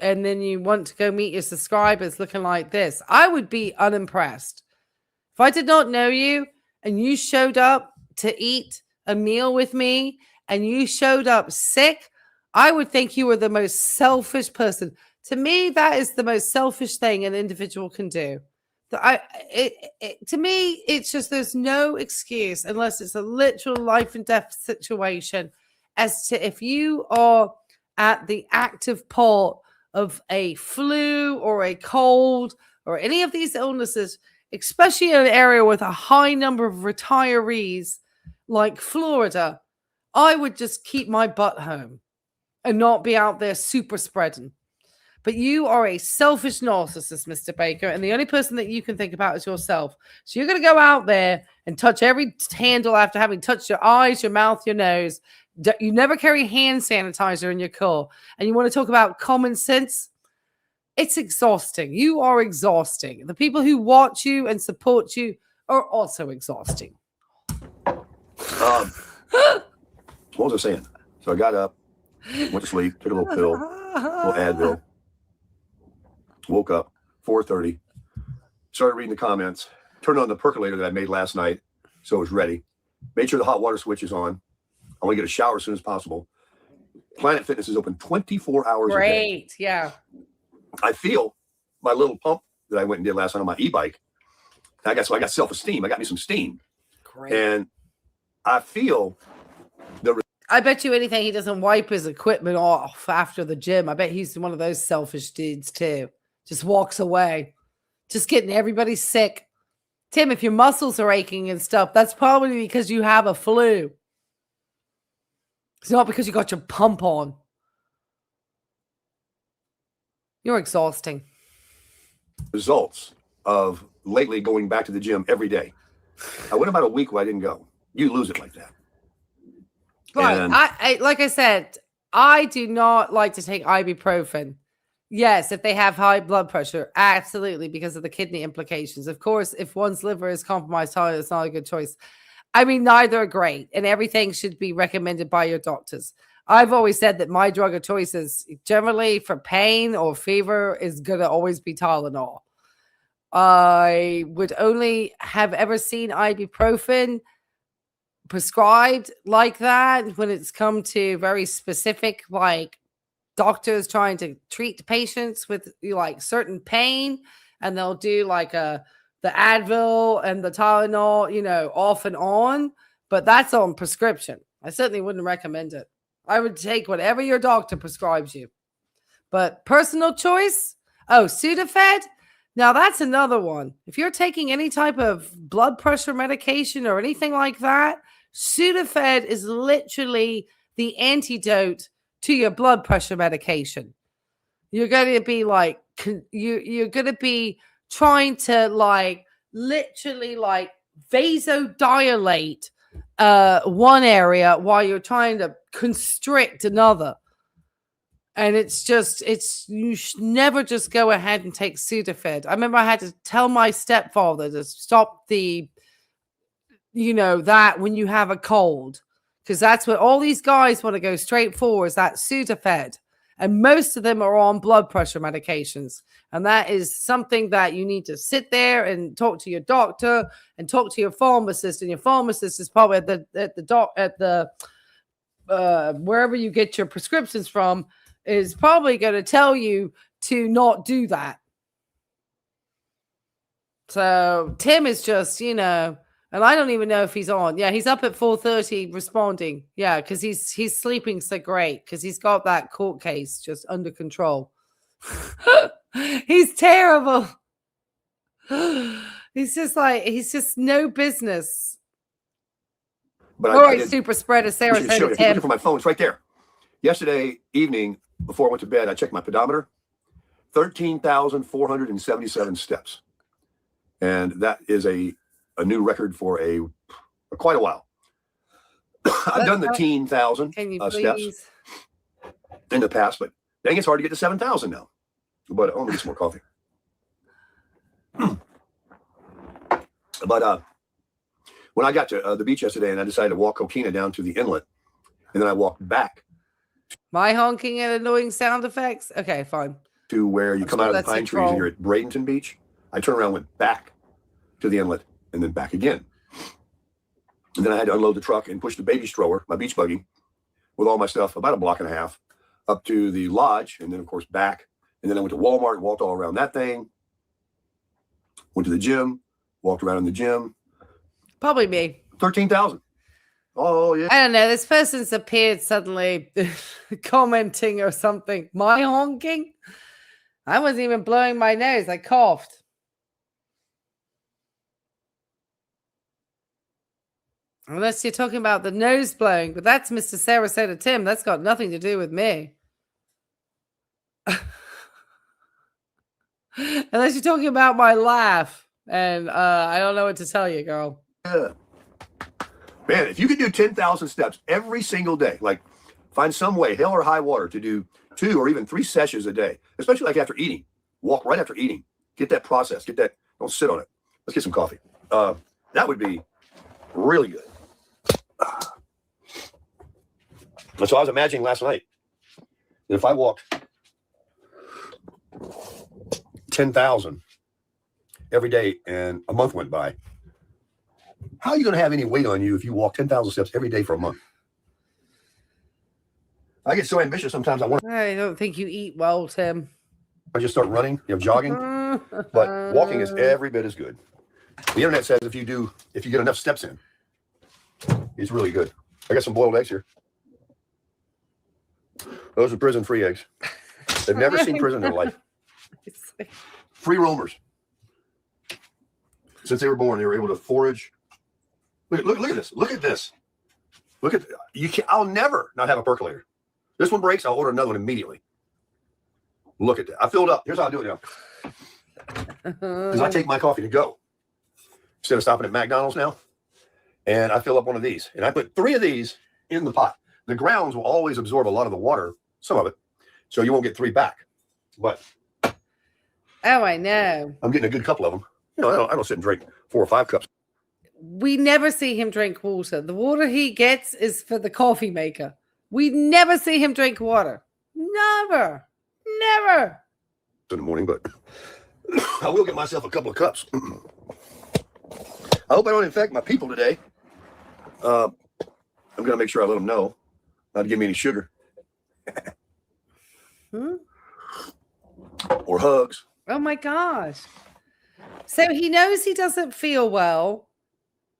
B: and then you want to go meet your subscribers looking like this. I would be unimpressed. If I did not know you and you showed up to eat a meal with me and you showed up sick, I would think you were the most selfish person. To me, that is the most selfish thing an individual can do. To me, it's just there's no excuse unless it's a literal life and death situation as to if you are at the active part of a flu or a cold or any of these illnesses, especially in an area with a high number of retirees like Florida, I would just keep my butt home and not be out there super spreading. But you are a selfish narcissist, Mr. Baker, and the only person that you can think about is yourself. So you're going to go out there and touch every handle after having touched your eyes, your mouth, your nose. You never carry hand sanitizer in your car. And you want to talk about common sense? It's exhausting. You are exhausting. The people who watch you and support you are also exhausting.
C: What was I saying? So I got up, went to sleep, took a little pill, a little Advil, woke up, 4:30, started reading the comments, turned on the percolator that I made last night so it was ready, made sure the hot water switch is on. I want to get a shower as soon as possible. Planet Fitness is open 24 hours a day.
B: Great, yeah. I
C: feel my little pump that I went and did last night on my e-bike. I got self-esteem. I got me some steam.
B: Great.
C: And I feel
B: I bet you anything he doesn't wipe his equipment off after the gym. I bet he's one of those selfish dudes too. Just walks away. Just getting everybody sick. Tim, if your muscles are aching and stuff, that's probably because you have a flu. It's not because you got your pump on. You're exhausting.
C: Results of lately going back to the gym every day. I went about a week where I didn't go. You lose it like that.
B: Right.
C: And
B: I like I said, I do not like to take ibuprofen. Yes, if they have high blood pressure, absolutely, because of the kidney implications. Of course, if one's liver is compromised, it's not a good choice. I mean, neither are great, and everything should be recommended by your doctors. I've always said that my drug of choice is generally for pain or fever is going to always be Tylenol. I would only have ever seen ibuprofen prescribed like that when it's come to very specific, like doctors trying to treat patients with like certain pain, and they'll do like the Advil and the Tylenol, off and on, but that's on prescription. I certainly wouldn't recommend it. I would take whatever your doctor prescribes you. But personal choice, Sudafed. Now that's another one. If you're taking any type of blood pressure medication or anything like that, Sudafed is literally the antidote to your blood pressure medication. You're going to be like, you're going to be trying to like literally like vasodilate one area while you're trying to constrict another. And it's you should never just go ahead and take Sudafed. I remember I had to tell my stepfather to stop that when you have a cold, because that's what all these guys want to go straight for, is that Sudafed. And most of them are on blood pressure medications. And that is something that you need to sit there and talk to your doctor and talk to your pharmacist. And your pharmacist is probably at the wherever you get your prescriptions from, is probably going to tell you to not do that. So Tim is just, and I don't even know if he's on. Yeah, he's up at 4:30 responding. Yeah, because he's sleeping so great because he's got that court case just under control. He's terrible. He's just no business.
C: But
B: all right, super spreader Sarah said
C: it's him. Looking for my phone. It's right there. Yesterday evening, before I went to bed, I checked my pedometer. 13,477 steps, and that is a new record for quite a while. I've done the 10,000 steps in the past, but dang, it's hard to get to 7,000 now. But I want to get some more coffee. But when I got to the beach yesterday, and I decided to walk Coquina down to the inlet, and then I walked back.
B: My honking and annoying sound effects? Okay, fine.
C: To where you come out of the pine trees and you're at Bradenton Beach. I turned around, went back to the inlet, and then back again. And then I had to unload the truck and push the baby stroller, my beach buggy, with all my stuff, about a block and a half, up to the lodge, and then, of course, back. And then I went to Walmart and walked all around that thing. Went to the gym, walked around in the gym.
B: Probably me.
C: 13,000. Oh, yeah.
B: I don't know. This person's appeared suddenly commenting or something. My honking? I wasn't even blowing my nose. I coughed. Unless you're talking about the nose blowing, but that's Mr. Sarasota Tim. That's got nothing to do with me. Unless you're talking about my laugh. And I don't know what to tell you, girl.
C: Yeah. Man, if you could do 10,000 steps every single day, like find some way, hell or high water, to do 2 or even 3 sessions a day, especially like after eating. Walk right after eating. Get that process. Don't sit on it. Let's get some coffee. That would be really good. So I was imagining last night that if I walked 10,000 every day and a month went by, how are you going to have any weight on you if you walk 10,000 steps every day for a month? I get so ambitious sometimes.
B: I don't think you eat well, Tim.
C: I just start running, jogging. But walking is every bit as good. The internet says if you get enough steps in, it's really good. I got some boiled eggs here. Those are prison-free eggs. They've never seen prison in their life. Free roamers. Since they were born, they were able to forage. Look at this. Look at this. I'll never not have a percolator. This one breaks, I'll order another one immediately. Look at that. I filled up. Here's how I do it now. Because I take my coffee to go. Instead of stopping at McDonald's now. And I fill up one of these. And I put 3 of these in the pot. The grounds will always absorb a lot of the water, some of it. So you won't get 3 back. But
B: oh, I know.
C: I'm getting a good couple of them. I don't sit and drink 4 or 5 cups.
B: We never see him drink water. The water he gets is for the coffee maker. We never see him drink water. Never. In the morning, but I will get myself a couple of cups. I hope I don't infect my people today. I'm going to make sure I let them know not to give me any sugar. Or hugs. Oh, my gosh. So he knows he doesn't feel well.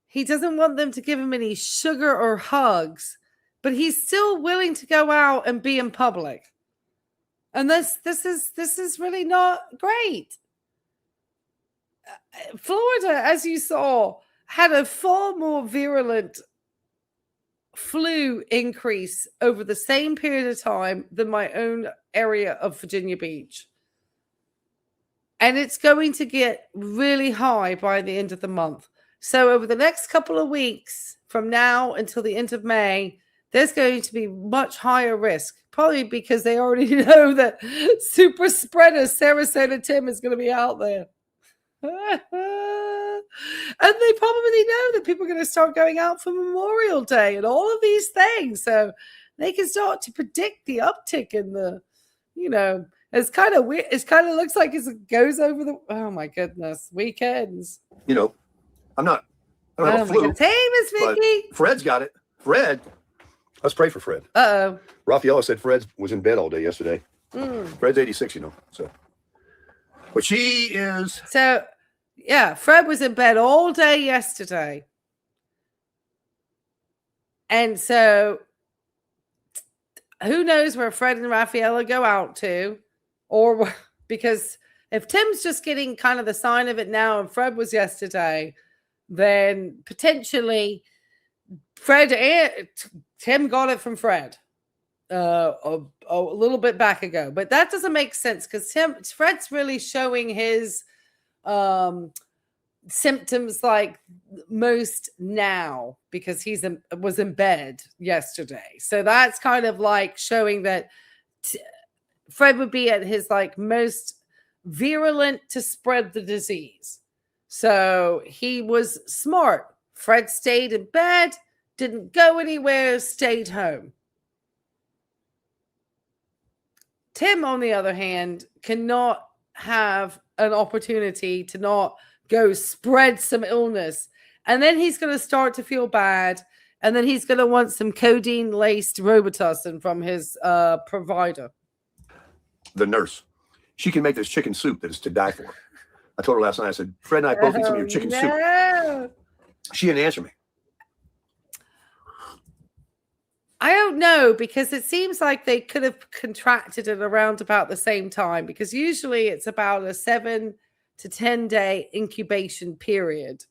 B: He doesn't want them to give him any sugar or hugs, but he's still willing to go out and be in public. And this is really not great. Florida, as you saw, had a far more virulent flu increase over the same period of time than my own area of Virginia Beach. And it's going to get really high by the end of the month. So over the next couple of weeks from now until the end of May, there's going to be much higher risk, probably because they already know that super spreader Sarasota Tim is going to be out there. And they probably know that people are going to start going out for Memorial Day and all of these things. So they can start to predict the uptick in the, it's kind of weird. It kind of looks like it goes over the, oh my goodness, weekends.
C: I don't have a flu.
B: Hey, Miss Vicky.
C: Fred's got it. Fred. Let's pray for Fred.
B: Uh-oh.
C: Raffaella said Fred was in bed all day yesterday. Fred's 86, so. But she is.
B: So, yeah, Fred was in bed all day yesterday. And so, who knows where Fred and Raffaella go out to? Or because if Tim's just getting kind of the sign of it now and Fred was yesterday, then potentially Fred and Tim got it from Fred a little bit back ago. But that doesn't make sense because Fred's really showing his symptoms like most now because was in bed yesterday. So that's kind of like showing that Fred would be at his like most virulent to spread the disease. So he was smart. Fred stayed in bed, didn't go anywhere, stayed home. Tim, on the other hand, cannot have an opportunity to not go spread some illness. And then he's going to start to feel bad. And then he's going to want some codeine-laced Robitussin from his provider.
C: The nurse. She can make this chicken soup that is to die for. I told her last night, I said, Fred and I both eat some of your chicken soup. She didn't answer me.
B: I don't know, because it seems like they could have contracted it around about the same time, because usually it's about a 7 to 10 day incubation period.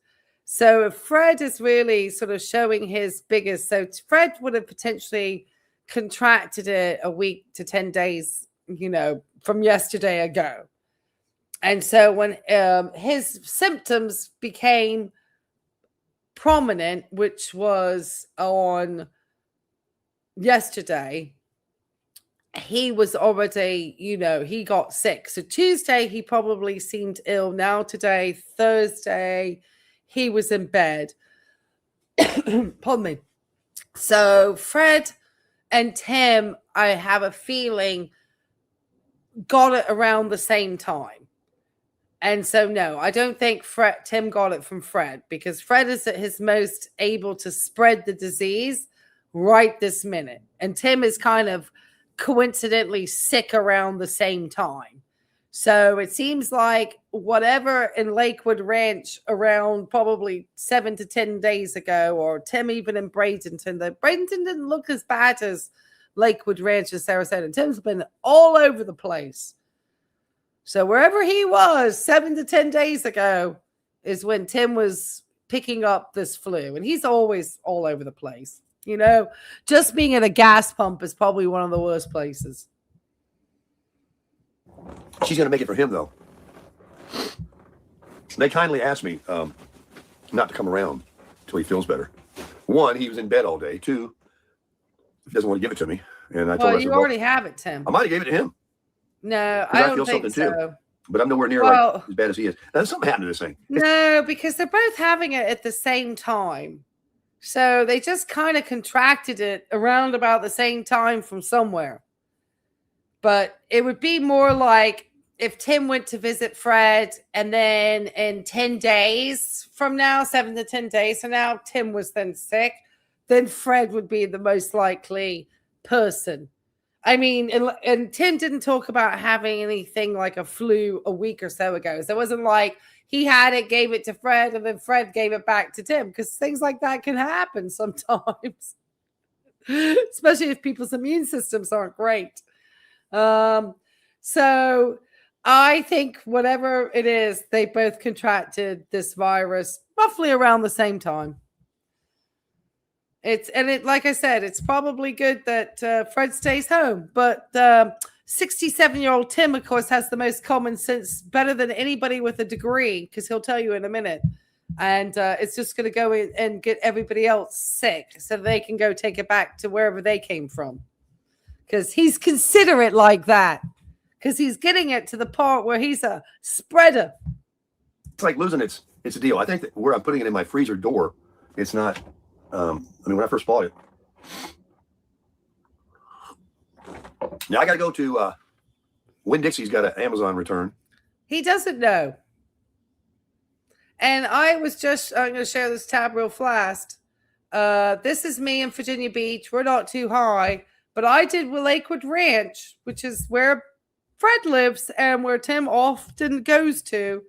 B: So if Fred is really sort of showing his biggest, so Fred would have potentially contracted it a week to 10 days, from yesterday ago. And so when his symptoms became prominent, which was on yesterday, he was already, he got sick. So Tuesday, he probably seemed ill. Now today, Thursday, he was in bed. Pardon me. So Fred and Tim, I have a feeling, got it around the same time. And so, no, I don't think Tim got it from Fred, because Fred is at his most able to spread the disease right this minute. And Tim is kind of coincidentally sick around the same time. So it seems like whatever in Lakewood Ranch around probably 7 to 10 days ago, or Tim even in Bradenton, that Bradenton didn't look as bad as Lakewood Ranch and Sarasota. Tim's been all over the place. So wherever he was 7 to 10 days ago is when Tim was picking up this flu. And he's always all over the place. Just being at a gas pump is probably one of the worst places.
C: She's going to make it for him, though. They kindly asked me not to come around until he feels better. 1, he was in bed all day. 2, he doesn't want to give it to me. And I told her,
B: you already have it, Tim.
C: I might have gave it to him.
B: No, I don't think so.
C: Too. But I'm nowhere near like as bad as he is. Now, something happened to this thing.
B: No, because they're both having it at the same time. So they just kind of contracted it around about the same time from somewhere. But it would be more like if Tim went to visit Fred, and then in 10 days from now, 7 to 10 days from now, Tim was then sick, then Fred would be the most likely person. I mean, and Tim didn't talk about having anything like a flu a week or so ago. So it wasn't like he had it, gave it to Fred, and then Fred gave it back to Tim, because things like that can happen sometimes, especially if people's immune systems aren't great. So I think whatever it is, they both contracted this virus roughly around the same time. Like I said, it's probably good that Fred stays home, but 67-year-old Tim, of course, has the most common sense, better than anybody with a degree, because he'll tell you in a minute. And it's just going to go in and get everybody else sick so they can go take it back to wherever they came from. Because he's considerate like that. Because he's getting it to the part where he's a spreader.
C: It's like losing its deal. I think that where I'm putting it in my freezer door, it's not, when I first bought it. Now I got to go to Winn-Dixie's got an Amazon return.
B: He doesn't know. And I'm going to share this tab real fast. This is me in Virginia Beach. We're not too high, but I did Lakewood Ranch, which is where Fred lives and where Tim often goes to.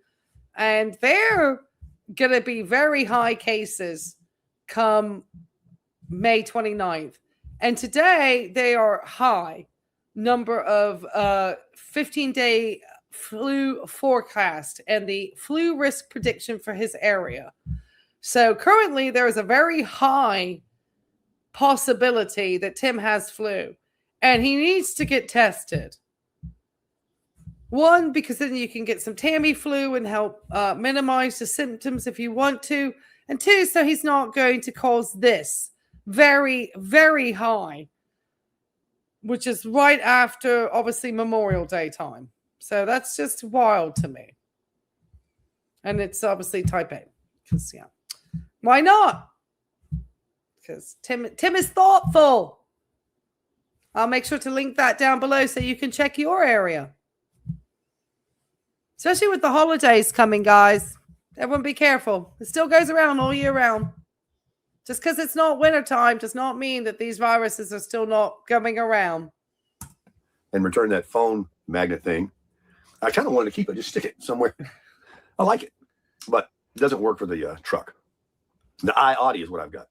B: And they're going to be very high cases come May 29th. And today they are high number of 15-day flu forecast and the flu risk prediction for his area. So currently there is a very high possibility that Tim has flu and he needs to get tested. One, because then you can get some Tamiflu and help minimize the symptoms if you want to. And two, so he's not going to cause this very, very high, which is right after, obviously, Memorial Day time. So that's just wild to me. And it's obviously type A. Because, yeah. Why not? Because Tim is thoughtful. I'll make sure to link that down below so you can check your area. Especially with the holidays coming, guys. Everyone be careful. It still goes around all year round. Just because it's not wintertime does not mean that these viruses are still not coming around.
C: And return that phone magnet thing. I kind of wanted to keep it, just stick it somewhere. I like it, but it doesn't work for the truck. The iAudi is what I've got.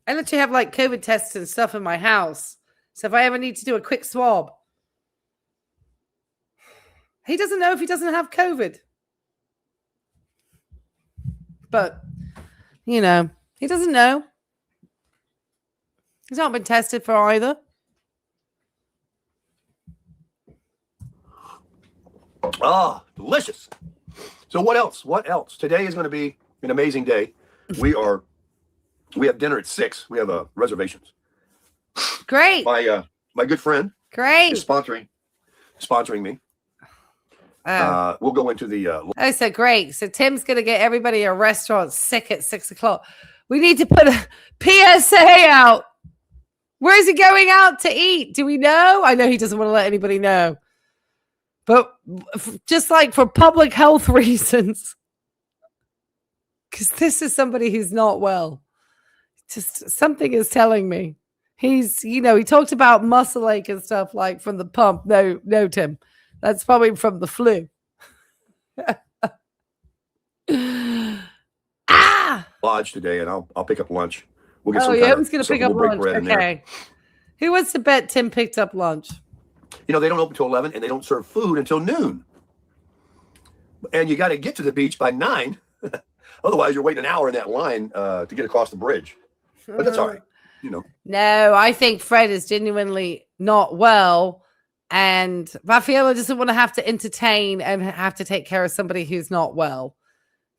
B: I literally have like COVID tests and stuff in my house. So if I ever need to do a quick swab, he doesn't know if he doesn't have COVID. But, you know, he doesn't know. He's not been tested for either.
C: Ah, delicious. So what else? What else? Today is going to be an amazing day. We have dinner at 6. We have reservations.
B: Great.
C: My good friend is sponsoring me. We'll go into the
B: so great. So Tim's gonna get everybody at a restaurant sick at 6 o'clock. We need to put a PSA out. Where is he going out to eat? Do we know? I know he doesn't want to let anybody know. But just like for public health reasons, because this is somebody who's not well. Just something is telling me. He's, he talked about muscle ache and stuff like from the pump. No, Tim. That's probably from the flu.
C: Lodge today, and I'll pick up lunch. We'll get
B: who's going to pick up lunch? Okay. Who wants to bet Tim picked up lunch?
C: They don't open until 11, and they don't serve food until noon. And you got to get to the beach by 9. Otherwise, you're waiting an hour in that line to get across the bridge. But that's all right.
B: No, I think Fred is genuinely not well. And Rafaela doesn't want to have to entertain and have to take care of somebody who's not well.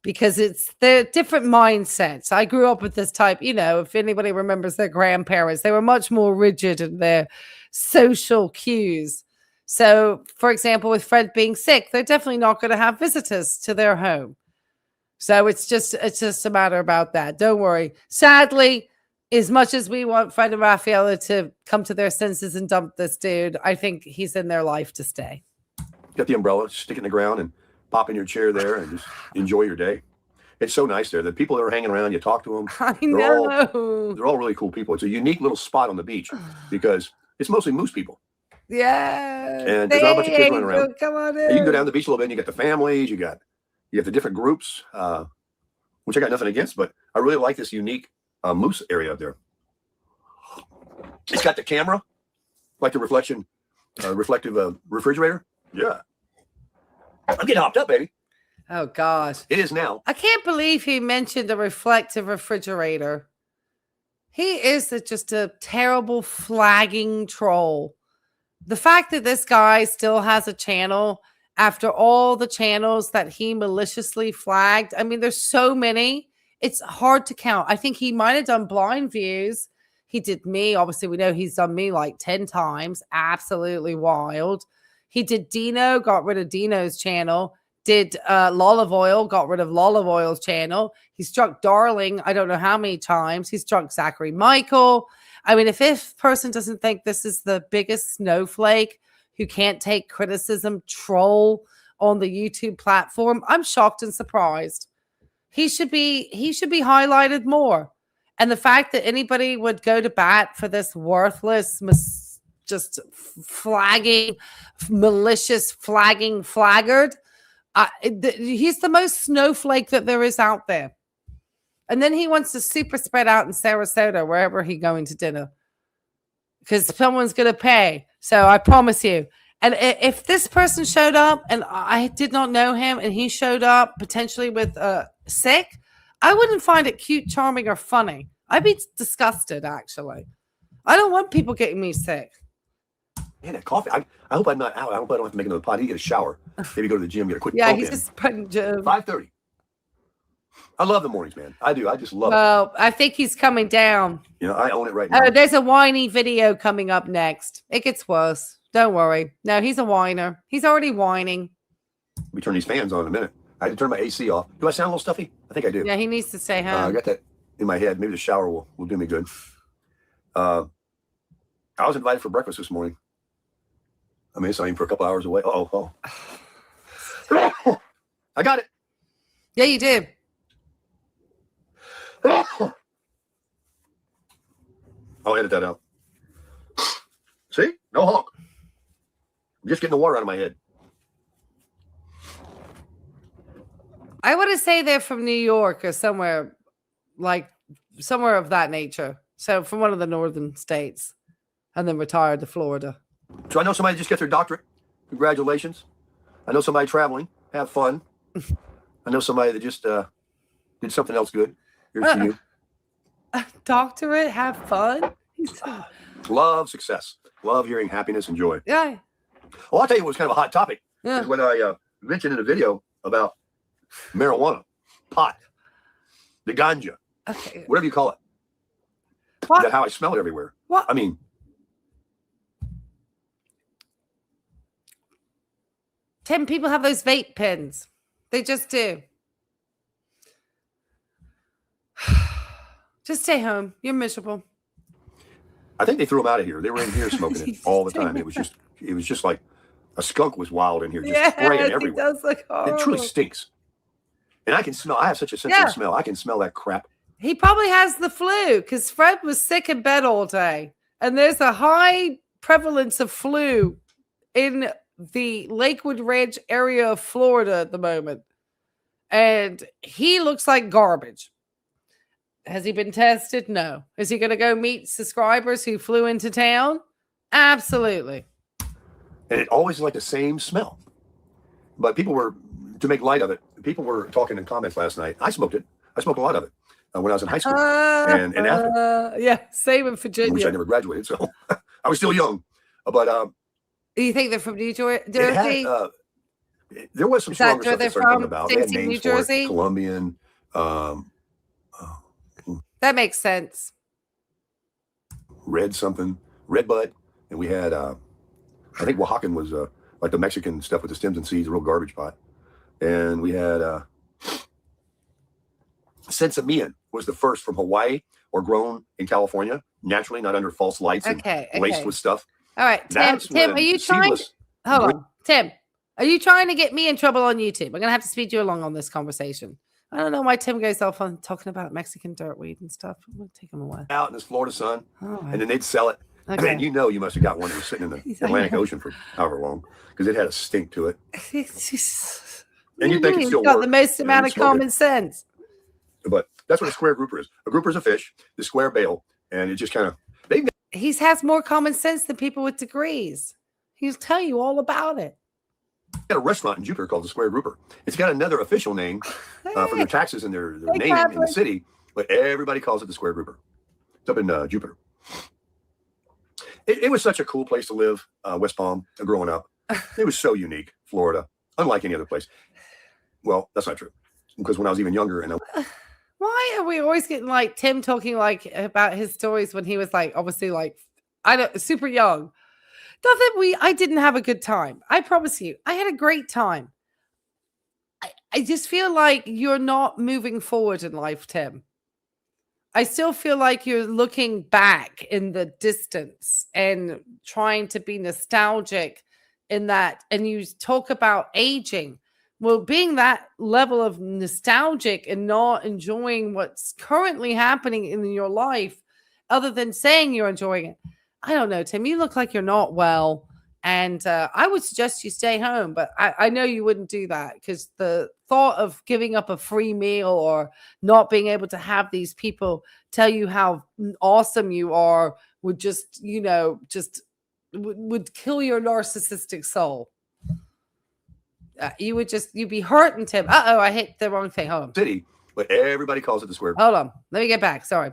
B: Because they're different mindsets. I grew up with this type, if anybody remembers their grandparents, they were much more rigid in their social cues. So, for example, with Fred being sick, they're definitely not going to have visitors to their home. So it's just a matter about that. Don't worry. Sadly, as much as we want Fred and Rafaela to come to their senses and dump this dude, I think he's in their life to stay.
C: Get the umbrella, stick it in the ground, and pop in your chair there and just enjoy your day. It's so nice there. The people that are hanging around, you talk to them.
B: I know.
C: They're all really cool people. It's a unique little spot on the beach because it's mostly moose people.
B: Yeah.
C: And there's not a bunch of kids running around.
B: Come on in.
C: And you can go down the beach a little bit and you got the families, you have the different groups, which I got nothing against, but I really like this unique moose area up there. It's got the camera, like the reflective refrigerator. Yeah. I'm getting hopped up, baby.
B: Oh, gosh.
C: It is now.
B: I can't believe he mentioned a reflective refrigerator. He is just a terrible flagging troll. the fact that this guy still has a channel after all the channels that he maliciously flagged. I mean, there's so many. It's hard to count. I think he might have done blind views. He did me. Obviously, we know he's done me like 10 times. Absolutely wild. He did Dino, got rid of Dino's channel. Did Lolive Oil, got rid of Lolive Oil's channel. He struck Darling, I don't know how many times. He struck Zachary Michael. I mean, if this person doesn't think this is the biggest snowflake who can't take criticism, troll on the YouTube platform, I'm shocked and surprised. He should be highlighted more. And the fact that anybody would go to bat for this worthless, just flagging, malicious flagging flaggard, he's the most snowflake that there is out there. And then he wants to super spread out in Sarasota, wherever he's going to dinner, because someone's going to pay. So I promise you. And if this person showed up and I did not know him and he showed up potentially with sick, I wouldn't find it cute, charming, or funny. I'd be disgusted, actually. I don't want people getting me sick.
C: Man, that coffee. I hope I'm not out. I hope I don't have to make another pot. He get a shower. Maybe go to the gym, get a quick
B: He's just putting
C: 5:30. I love the mornings, man. I do. I just love it.
B: Well, I think he's coming down.
C: You know, I own it right now.
B: Oh, there's a whiny video coming up next. It gets worse. Don't worry. No, he's a whiner. He's already whining.
C: We turn these fans on in a minute. I had to turn my AC off. Do I sound a little stuffy? I think I do.
B: Yeah, he needs to stay home.
C: I got that in my head. Maybe the shower will do me good. I was invited for breakfast this morning. I mean, it's not even for a couple hours away. Oh. I got it.
B: Yeah, you did.
C: I'll edit that out. See? No honk. I'm just getting the water out of my head.
B: I want to say they're from New York or somewhere of that nature. So from one of the northern states, and then retired to Florida.
C: So I know somebody just got their doctorate. Congratulations. I know somebody traveling. Have fun. I know somebody that just did something else good. Here's to you.
B: Doctorate, have fun.
C: Love success. Love hearing happiness and joy.
B: Yeah.
C: Well, I'll tell you what was kind of a hot topic.
B: Yeah.
C: Is when I mentioned in a video about marijuana, pot, the ganja,
B: okay,
C: whatever you call it.
B: What?
C: That how I smell it everywhere.
B: What?
C: I mean,
B: Tim, people have those vape pens. They just do. Just stay home. You're miserable.
C: I think they threw them out of here. They were in here smoking it all the time. It was just like a skunk was wild in here, just spraying everywhere.
B: It does look horrible.
C: It truly stinks. And I can smell. I have such a sensitive smell. I can smell that crap.
B: He probably has the flu because Fred was sick in bed all day. And there's a high prevalence of flu in the Lakewood Ranch area of Florida at the moment. And he looks like garbage. Has he been tested? No. Is he going to go meet subscribers who flew into town? Absolutely.
C: And it always is like the same smell. But people were, to make light of it, people were talking in comments last night. I smoked it. I smoked a lot of it when I was in high school. And after.
B: Yeah, same in Virginia.
C: Which I never graduated, so I was still young. But
B: you think they're from New Jersey?
C: There was some stronger stuff that started coming about. They had names
B: New
C: for
B: Jersey?
C: it. Colombian.
B: That makes sense.
C: Red bud. And we had, I think Oaxacan was like the Mexican stuff with the stems and seeds, a real garbage pot. And we had Sensamian was the first from Hawaii or grown in California, naturally, not under false lights and laced with stuff.
B: All right, Tim, are you trying? Hold on, Tim. Are you trying to get me in trouble on YouTube? I'm going to have to speed you along on this conversation. I don't know why Tim goes off on talking about Mexican dirtweed and stuff. I'm going to take him away.
C: Out in this Florida sun,
B: right.
C: And then they'd sell it.
B: Okay.
C: Man, you must have got one that was sitting in the Atlantic Ocean for however long because it had a stink to it. And you think it still
B: got
C: works.
B: The most amount of common sense.
C: But that's what a square grouper is. A grouper is a fish, the square bale, and it just kind of...
B: He has more common sense than people with degrees. He'll tell you all about it.
C: Got a restaurant in Jupiter called the Square Grouper. It's got another official name for their taxes and their name in the city, but everybody calls it the Square Grouper. It's up in Jupiter. It was such a cool place to live, West Palm, growing up. It was so unique, Florida, unlike any other place. Well, that's not true, because when I was even younger, and
B: why are we always getting like Tim talking like about his stories when he was like obviously like I don't super young? Not that I didn't have a good time. I promise you, I had a great time. I just feel like you're not moving forward in life, Tim. I still feel like you're looking back in the distance and trying to be nostalgic in that. And you talk about aging. Well, being that level of nostalgic and not enjoying what's currently happening in your life, other than saying you're enjoying it. I don't know, Tim. You look like you're not well. And I would suggest you stay home, but I know you wouldn't do that because the thought of giving up a free meal or not being able to have these people tell you how awesome you are would just, would kill your narcissistic soul. You'd be hurting, Tim. Uh-oh, I hit the wrong thing. Hold on.
C: City, but everybody calls it the square.
B: Hold on. Let me get back. Sorry.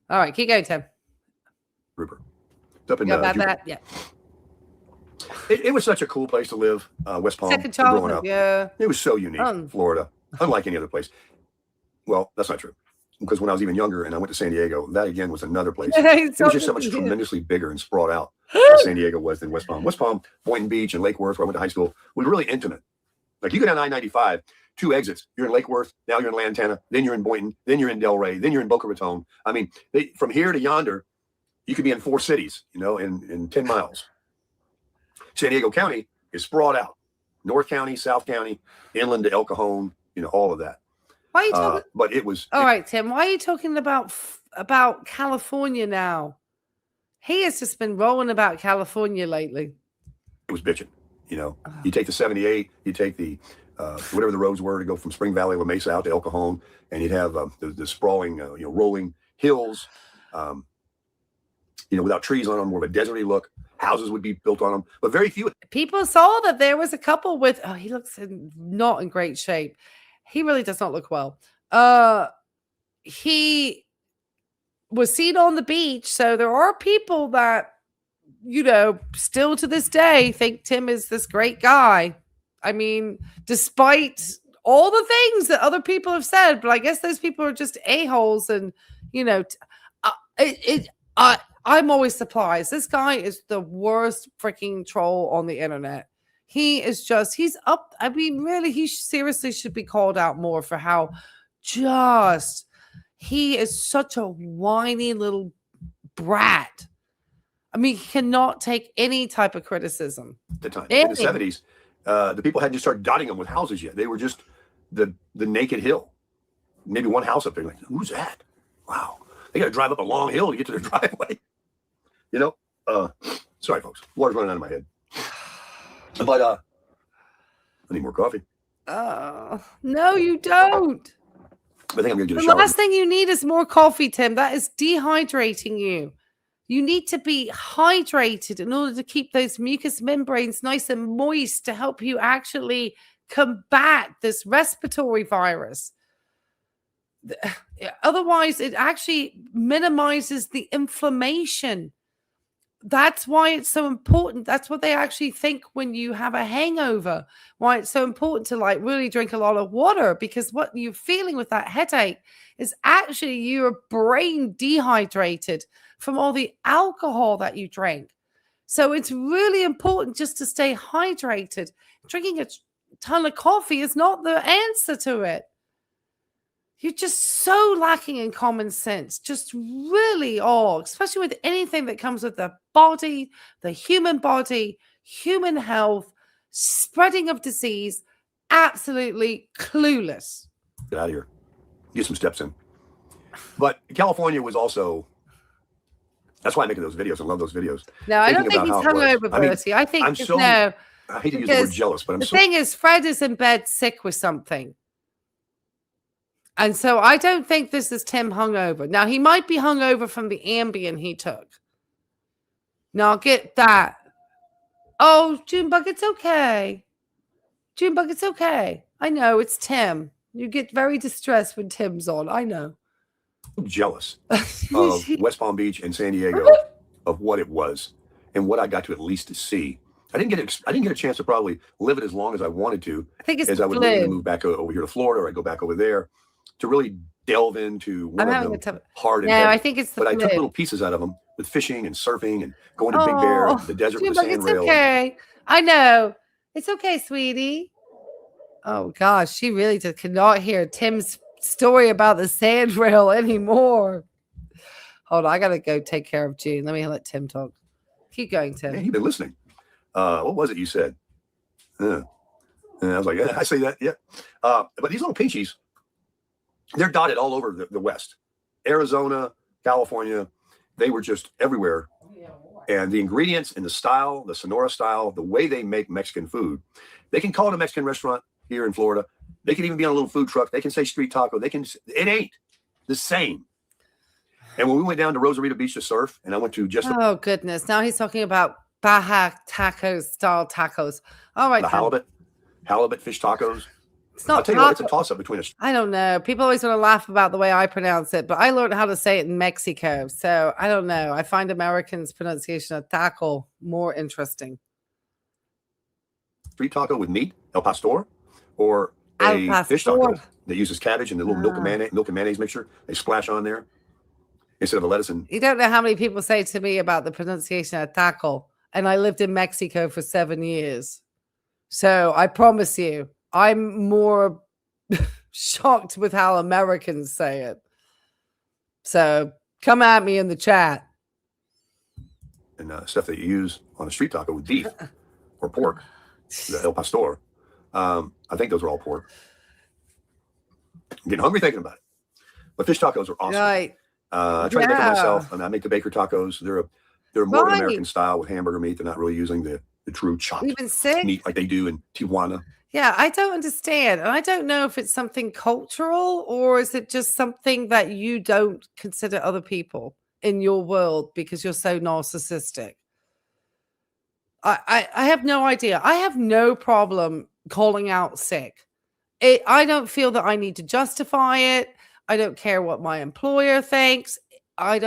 B: All right, keep going, Tim.
C: Rupert. It's up in
B: about that? Yeah.
C: It was such a cool place to live, West Palm.
B: Second childhood,
C: growing up.
B: Yeah.
C: It was so unique, Florida, unlike any other place. Well, that's not true, because when I was even younger and I went to San Diego, that again was another place. It was just so much tremendously bigger and sprawled out than San Diego was than West Palm. West Palm, Boynton Beach, and Lake Worth, where I went to high school, was really intimate. Like you go down I-95, 2 exits. You're in Lake Worth, now you're in Lantana, then you're in Boynton, then you're in Delray, then you're in Boca Raton. I mean, from here to yonder, you could be in 4 cities, in 10 miles. San Diego County is sprawled out. North County, South County, inland to El Cajon, all of that.
B: Why are you talking?
C: But it was...
B: All right, Tim, why are you talking about California now? He has just been rolling about California lately.
C: It was bitching, You take the 78, you take the... whatever the roads were to go from Spring Valley, La Mesa out to El Cajon, and you'd have the sprawling, rolling hills, without trees on them, more of a deserty look. Houses would be built on them, but very few.
B: People saw that there was a couple with, he looks not in great shape. He really does not look well. He was seen on the beach. So there are people that, still to this day think Tim is this great guy. I mean, despite all the things that other people have said, but I guess those people are just a-holes and, I'm always surprised. This guy is the worst freaking troll on the internet. He's up. I mean, really, he seriously should be called out more for how he is such a whiny little brat. I mean, he cannot take any type of criticism.
C: At the time, in the 70s, the people hadn't just started dotting them with houses yet. They were just the naked hill. Maybe one house up there. Like, who's that? Wow. They got to drive up a long hill to get to their driveway. Sorry, folks. Water's running out of my head. But I need more coffee.
B: No, you don't.
C: I think I'm going to get a
B: The
C: shower.
B: last thing you need is more coffee, Tim. That is dehydrating you. You need to be hydrated in order to keep those mucous membranes nice and moist to help you actually combat this respiratory virus. Otherwise, it actually minimizes the inflammation. That's why it's so important. That's what they actually think when you have a hangover. Why it's so important to really drink a lot of water, because what you're feeling with that headache is actually your brain dehydrated from all the alcohol that you drank. So it's really important just to stay hydrated. Drinking a ton of coffee is not the answer to it. You're just so lacking in common sense, just really all, especially with anything that comes with the body, the human body, human health, spreading of disease, absolutely clueless.
C: Get out of here. Get some steps in. But California was also, that's why I make those videos. I love those videos.
B: No, I don't think he's hungover, Bertie. I think, no.
C: I hate to use the word jealous, but
B: the thing is, Fred is in bed sick with something. And so I don't think this is Tim hungover. Now, he might be hungover from the Ambien he took. Now, get that. Oh, Junebug, it's okay. Junebug, it's okay. I know, it's Tim. You get very distressed when Tim's on. I know.
C: I'm jealous of West Palm Beach and San Diego of what it was and what I got to at least to see. I didn't get a chance to probably live it as long as I wanted to.
B: I think it's
C: as I would really move back over here to Florida, or I go back over there to really delve into one of them hard and heavy.
B: I think it's the
C: But
B: flu.
C: I took little pieces out of them with fishing and surfing and going to Big Bear, and the desert with the sand rail.
B: Okay. I know. It's okay, sweetie. Oh gosh, she really just cannot hear Tim's story about the sand rail anymore. Hold on, I gotta go take care of June. Let me let Tim talk. Keep going, Tim.
C: Yeah, you've been listening. What was it you said? And I was like, yeah, I say that, yeah. But these little peaches, they're dotted all over the West. Arizona, California, they were just everywhere. And the ingredients and the style, the Sonora style, the way they make Mexican food, they can call it a Mexican restaurant here in Florida. They can even be on a little food truck. They can say street taco. It ain't the same. And when we went down to Rosarito Beach to surf, and I went to
B: oh goodness, now he's talking about Baja tacos style tacos. All right,
C: the halibut fish tacos.
B: It's not.
C: I'll tell you what, it's a toss up between us.
B: I don't know. People always want to laugh about the way I pronounce it, but I learned how to say it in Mexico, so I don't know. I find Americans' pronunciation of taco more interesting.
C: Street taco with meat, El Pastor, or a fish taco that uses cabbage and the little milk and mayonnaise mixture they splash on there instead of a lettuce. And
B: you don't know how many people say to me about the pronunciation of taco, and I lived in Mexico for 7 years, so I promise you, I'm more shocked with how Americans say it. So come at me in the chat.
C: And stuff that you use on a street taco with beef or pork, the El Pastor. I think those are all pork. I'm getting hungry thinking about it. But fish tacos are awesome.
B: Right.
C: I try to make them myself, and I make the Baker tacos. They're more of an American style with hamburger meat. They're not really using the true chopped meat like they do in Tijuana.
B: Yeah, I don't understand. And I don't know if it's something cultural or is it just something that you don't consider other people in your world because you're so narcissistic. I have no idea. I have no problem calling out sick. I don't feel that I need to justify it. I don't care what my employer thinks. I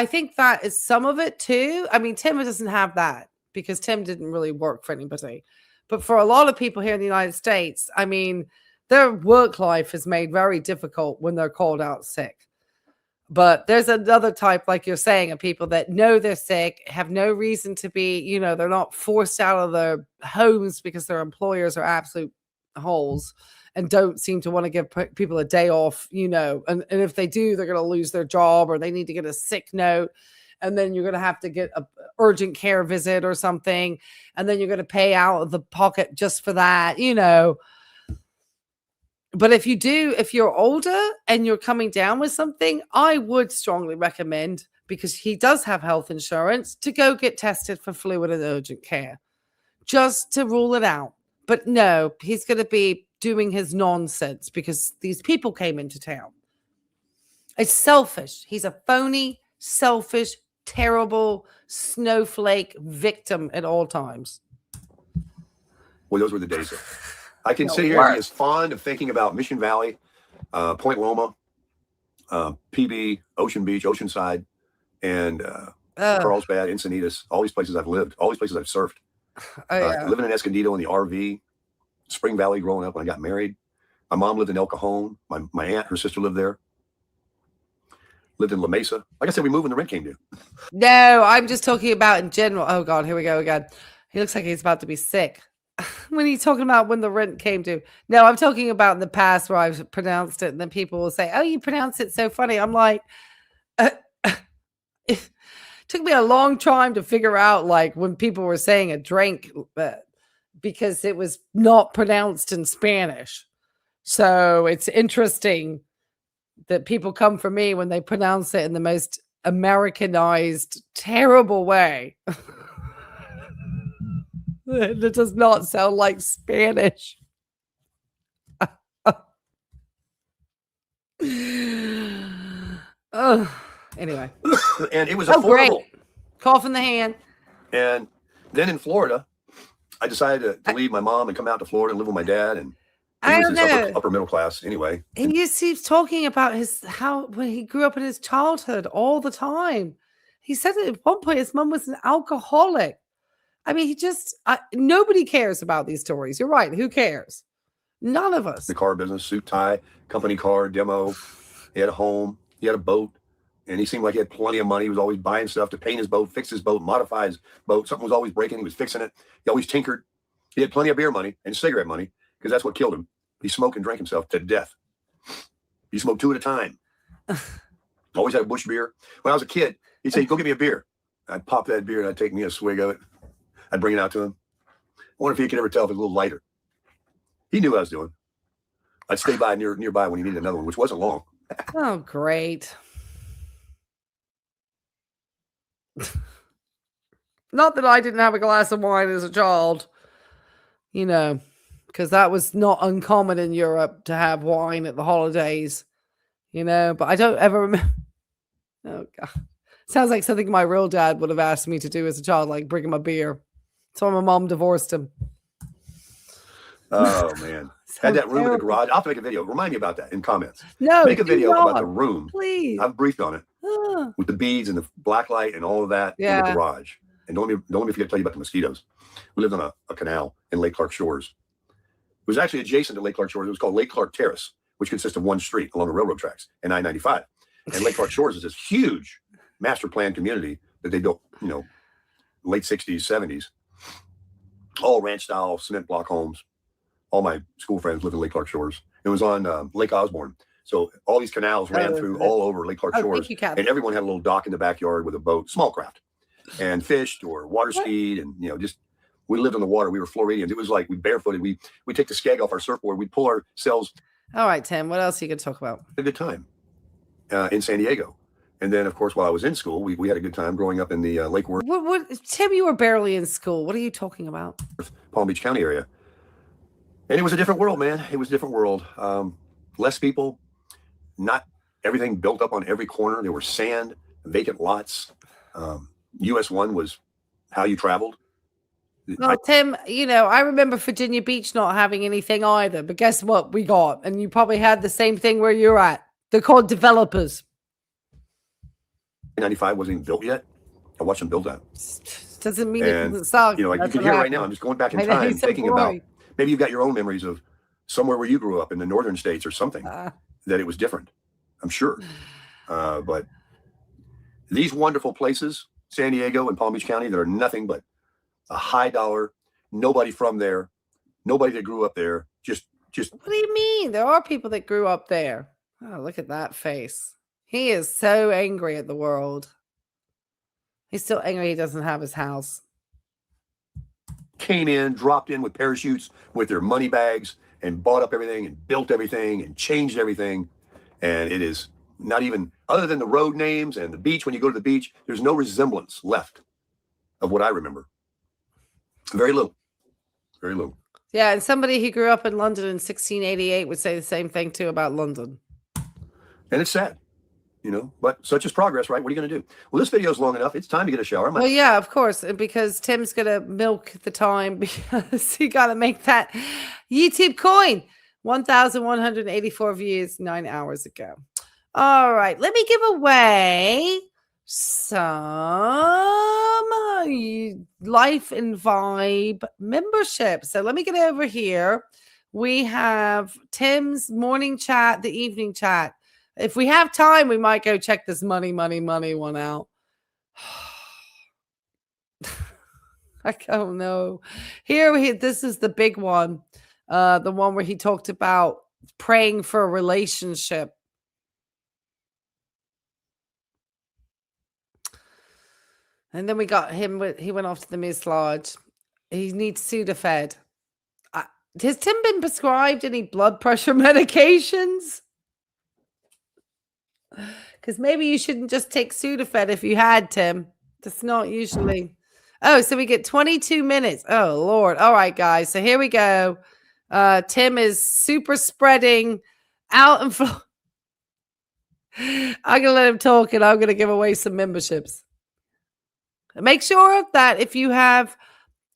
B: think that is some of it too. I mean, Tim doesn't have that, because Tim didn't really work for anybody. But for a lot of people here in the United States, I mean, their work life is made very difficult when they're called out sick. But there's another type, like you're saying, of people that know they're sick, have no reason to be, they're not forced out of their homes because their employers are absolute holes and don't seem to want to give people a day off, and if they do, they're going to lose their job or they need to get a sick note. And then you're going to have to get an urgent care visit or something. And then you're going to pay out of the pocket just for that, But if you're older and you're coming down with something, I would strongly recommend, because he does have health insurance, to go get tested for flu and urgent care just to rule it out. But no, he's going to be doing his nonsense because these people came into town. It's selfish. He's a phony, selfish, terrible snowflake victim at all times.
C: Well, those were the days. I can sit here and be as fond of thinking about Mission Valley, Point Loma, PB, Ocean Beach, Oceanside, and Carlsbad, Encinitas, all these places I've lived, all these places I've surfed. Living in Escondido in the RV, Spring Valley growing up when I got married. My mom lived in El Cajon. My aunt, her sister lived there. Lived in La Mesa. Like I said, we moved when the rent came due.
B: No, I'm just talking about in general. Oh, God, here we go again. He looks like he's about to be sick. When he's talking about when the rent came due. No, I'm talking about in the past where I've pronounced it, and then people will say, oh, you pronounce it so funny. I'm like, it took me a long time to figure out, like, when people were saying a drink, because it was not pronounced in Spanish. So it's interesting that people come for me when they pronounce it in the most Americanized, terrible way. It does not sound like Spanish. Anyway.
C: And it was affordable.
B: Great. Cough in the hand.
C: And then in Florida, I decided to leave my mom and come out to Florida and live with my dad. And
B: I don't know.
C: Upper middle class anyway.
B: He just keeps talking about when he grew up in his childhood all the time. He said that at one point his mom was an alcoholic. I mean, nobody cares about these stories. You're right. Who cares? None of us.
C: The car business, suit, tie, company car, demo. He had a home. He had a boat. And he seemed like he had plenty of money. He was always buying stuff to paint his boat, fix his boat, modify his boat. Something was always breaking. He was fixing it. He always tinkered. He had plenty of beer money and cigarette money because that's what killed him. He smoked and drank himself to death. He smoked 2 at a time. Always had a bush beer. When I was a kid, he'd say, go get me a beer. I'd pop that beer and I'd take me a swig of it. I'd bring it out to him. I wonder if he could ever tell if it was a little lighter. He knew what I was doing. I'd stay by nearby when he needed another one, which wasn't long.
B: Oh, great. Not that I didn't have a glass of wine as a child, because that was not uncommon in Europe to have wine at the holidays, but I don't ever remember. Oh, God. Sounds like something my real dad would have asked me to do as a child, like bring him a beer. So my mom divorced him.
C: Oh, man. Had that room in the garage. I'll have to make a video. Remind me about that in comments.
B: No,
C: make a video about the room.
B: Please.
C: I've briefed on it with the beads and the black light and all of that in the garage. And don't let me forget to tell you about the mosquitoes. We lived on a canal in Lake Clark Shores. It was actually adjacent to Lake Clark Shores. It was called Lake Clark Terrace, which consists of one street along the railroad tracks and I-95. And Lake Clark Shores is this huge master plan community that they built, late 60s, 70s. All ranch style cement block homes. All my school friends lived in Lake Clark Shores. It was on Lake Osborne. So all these canals ran through all over Lake Clark Shores. And everyone had a little dock in the backyard with a boat, small craft, and fished or water skied. And, we lived on the water. We were Floridians. It was like we barefooted. We take the skeg off our surfboard. We'd pull ourselves.
B: All right, Tim, what else are you going to talk about?
C: A good time in San Diego. And then, of course, while I was in school, we had a good time growing up in the Lake Worth.
B: Tim, you were barely in school. What are you talking about?
C: Palm Beach County area. And it was a different world, man. It was a different world. Less people, not everything built up on every corner. There were sand, vacant lots. US 1 was how you traveled.
B: No, Tim, I remember Virginia Beach not having anything either. But guess what we got? And you probably had the same thing where you're at. They're called developers.
C: 95 wasn't even built yet. I watched them build that.
B: Doesn't mean it doesn't suck.
C: Like you can hear right now. I'm just going back in time, thinking about maybe you've got your own memories of somewhere where you grew up in the northern states or something that it was different. I'm sure. But these wonderful places, San Diego and Palm Beach County, that are nothing but a high dollar, nobody from there, nobody that grew up there. Just.
B: What do you mean? There are people that grew up there. Oh, look at that face. He is so angry at the world. He's still angry he doesn't have his house.
C: Came in, dropped in with parachutes with their money bags and bought up everything and built everything and changed everything. And it is not even, other than the road names and the beach, when you go to the beach, there's no resemblance left of what I remember. Very little. Very little.
B: Yeah, and somebody who grew up in London in 1688 would say the same thing too about London.
C: And it's sad. But such is progress, right? What are you going to do? Well, this video is long enough. It's time to get a shower.
B: Well, yeah, of course, because Tim's going to milk the time because he got to make that YouTube coin. 1,184 views 9 hours ago. All right, let me give away some Life and Vibe membership. So let me get over here. We have Tim's morning chat, the evening chat. If we have time, we might go check this money one out. I don't know. This is the big one. The one where he talked about praying for a relationship. And then we got him. He went off to the Miss Lodge. He needs Sudafed. Has Tim been prescribed any blood pressure medications? Because maybe you shouldn't just take Sudafed if you had, Tim. That's not usually. Oh, so we get 22 minutes. Oh, Lord. All right, guys. So here we go. Tim is super spreading out and flow. I'm going to let him talk and I'm going to give away some memberships. Make sure that if you have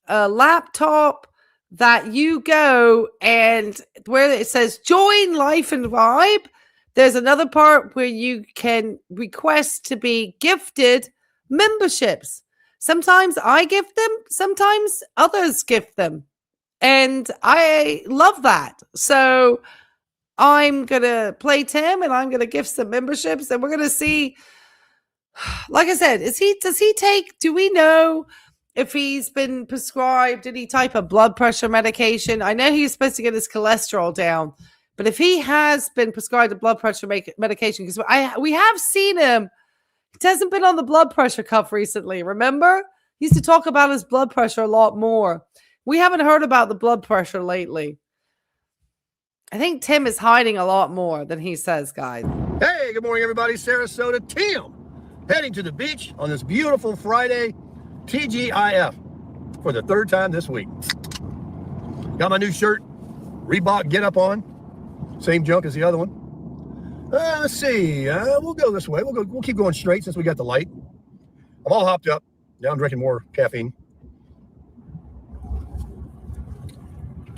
B: a laptop, that you go and where it says join Life and Vibe, there's another part where you can request to be gifted memberships. Sometimes I gift them, sometimes others gift them. And I love that. So I'm going to play Tim and I'm going to gift some memberships and we're going to see, like I said, do we know if he's been prescribed any type of blood pressure medication? I know he's supposed to get his cholesterol down, but if he has been prescribed a blood pressure medication, because we have seen him, he hasn't been on the blood pressure cuff recently. Remember? He used to talk about his blood pressure a lot more. We haven't heard about the blood pressure lately. I think Tim is hiding a lot more than he says, guys.
C: Hey, good morning, everybody. Sarasota, Tim, heading to the beach on this beautiful Friday, TGIF, for the third time this week. Got my new shirt, Reebok Get Up on. Same junk as the other one. Let's see. We'll go this way. We'll keep going straight since we got the light. I'm all hopped up. Now I'm drinking more caffeine.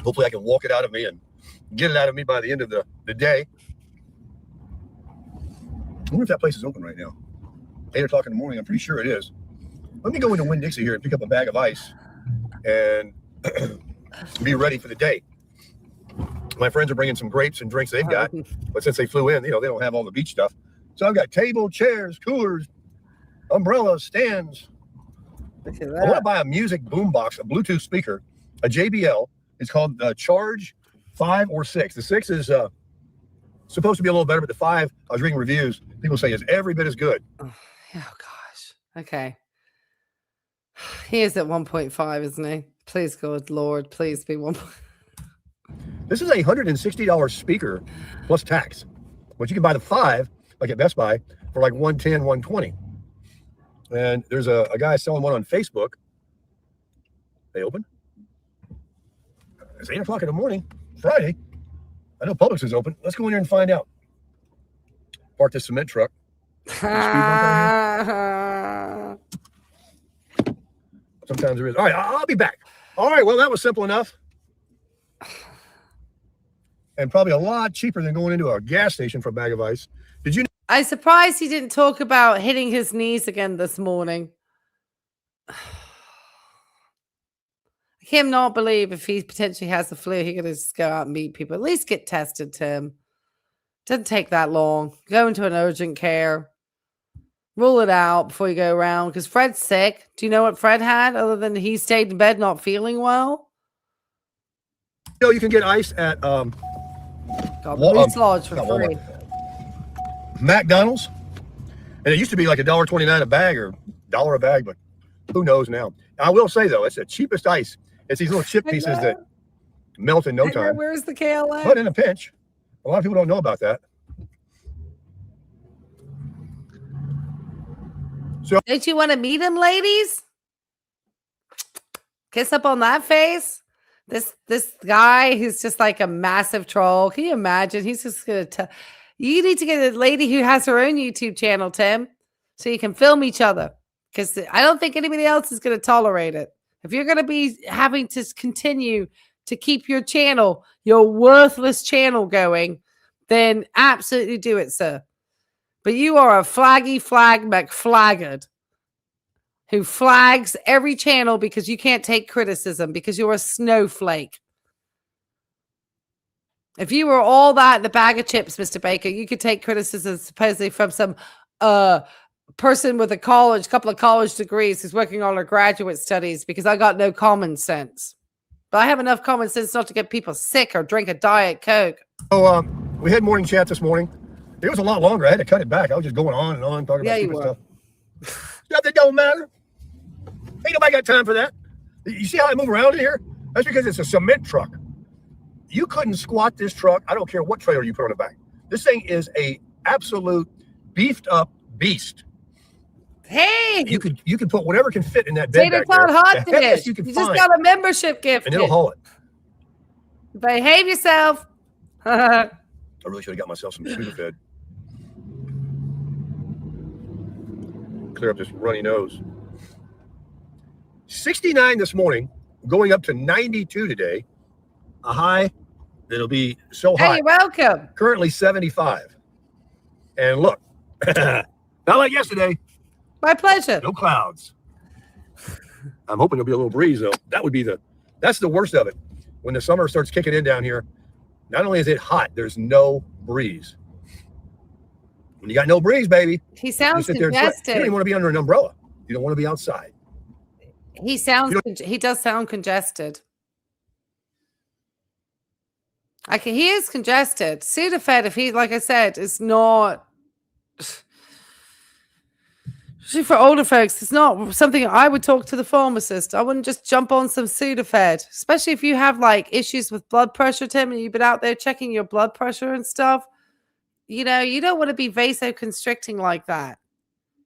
C: Hopefully I can walk it out of me and get it out of me by the end of the day. I wonder if that place is open right now. 8 o'clock in the morning. I'm pretty sure it is. Let me go into Winn-Dixie here and pick up a bag of ice and be ready for the day. My friends are bringing some grapes and drinks they've got, but since they flew in, they don't have all the beach stuff. So I've got table, chairs, coolers, umbrellas, stands.
B: Look at that.
C: I want to buy a music boombox, a Bluetooth speaker, a JBL. It's called Charge 5 or 6. The 6 is supposed to be a little better, but the 5, I was reading reviews, people say is every bit as good.
B: Oh gosh. Okay. He is at 1.5, isn't he? Please, God, Lord, please be 1.
C: This is a $160 speaker plus tax. But you can buy the 5, like at Best Buy, for like $110, $120. And there's a guy selling one on Facebook. They open? It's 8 o'clock in the morning, Friday. I know Publix is open. Let's go in here and find out. Park this cement truck. Sometimes there is. All right, I'll be back. All right, well, that was simple enough. And probably a lot cheaper than going into a gas station for a bag of ice. Did you know?
B: I'm surprised he didn't talk about hitting his knees again this morning. I cannot believe if he potentially has the flu, he could just go out and meet people. At least get tested, Tim. Doesn't take that long. Go into an urgent care. Rule it out before you go around. Because Fred's sick. Do you know what Fred had other than he stayed in bed not feeling well?
C: You can get ice at
B: Lodge for free.
C: McDonald's. And it used to be like $1.29 a bag or $1 a bag, but who knows now. I will say, though, it's the cheapest ice. It's these little chip pieces that melt in no time.
B: Where's the KLA?
C: But in a pinch. A lot of people don't know about that. So,
B: don't you want to meet him, ladies? Kiss up on that face. This guy who's just like a massive troll. Can you imagine? He's just going to tell. You need to get a lady who has her own YouTube channel, Tim, so you can film each other. Because I don't think anybody else is going to tolerate it. If you're going to be having to continue to keep your channel, your worthless channel going, then absolutely do it, sir. But you are a flaggy flag McFlaggard who flags every channel because you can't take criticism because you're a snowflake. If you were all that in a bag of chips, Mr. Baker, you could take criticism supposedly from some person with a couple of college degrees who's working on her graduate studies because I got no common sense. But I have enough common sense not to get people sick or drink a Diet Coke.
C: So we had morning chat this morning. It was a lot longer. I had to cut it back. I was just going on and on talking about stupid stuff. Stuff that don't matter. Ain't nobody got time for that. You see how I move around in here? That's because it's a cement truck. You couldn't squat this truck. I don't care what trailer you put on the back. This thing is a absolute beefed up beast.
B: Hey,
C: you could put whatever can fit in that bed
B: Tater
C: back
B: Tot
C: there.
B: Hot
C: The
B: Dish.
C: heaviest
B: You
C: can
B: just
C: find,
B: got a membership gift.
C: and it'll haul it.
B: Behave yourself.
C: I really should have got myself some Sudafed. Clear up this runny nose. 69 this morning. going up to 92 today. A high that'll be so hot.
B: Hey, you're welcome.
C: Currently 75. And look, not like yesterday.
B: My pleasure.
C: No clouds. I'm hoping there'll be a little breeze, though. That's the worst of it. When the summer starts kicking in down here, not only is it hot, there's no breeze. When you got no breeze, baby,
B: he sounds
C: you
B: congested.
C: You don't even want to be under an umbrella. You don't want to be outside.
B: He does sound congested. He is congested. Sudafed, if he, like I said, is not, especially for older folks, it's not something I would talk to the pharmacist. I wouldn't just jump on some Sudafed, especially if you have like issues with blood pressure, Tim, and you've been out there checking your blood pressure and stuff. You know, you don't want to be vasoconstricting like that.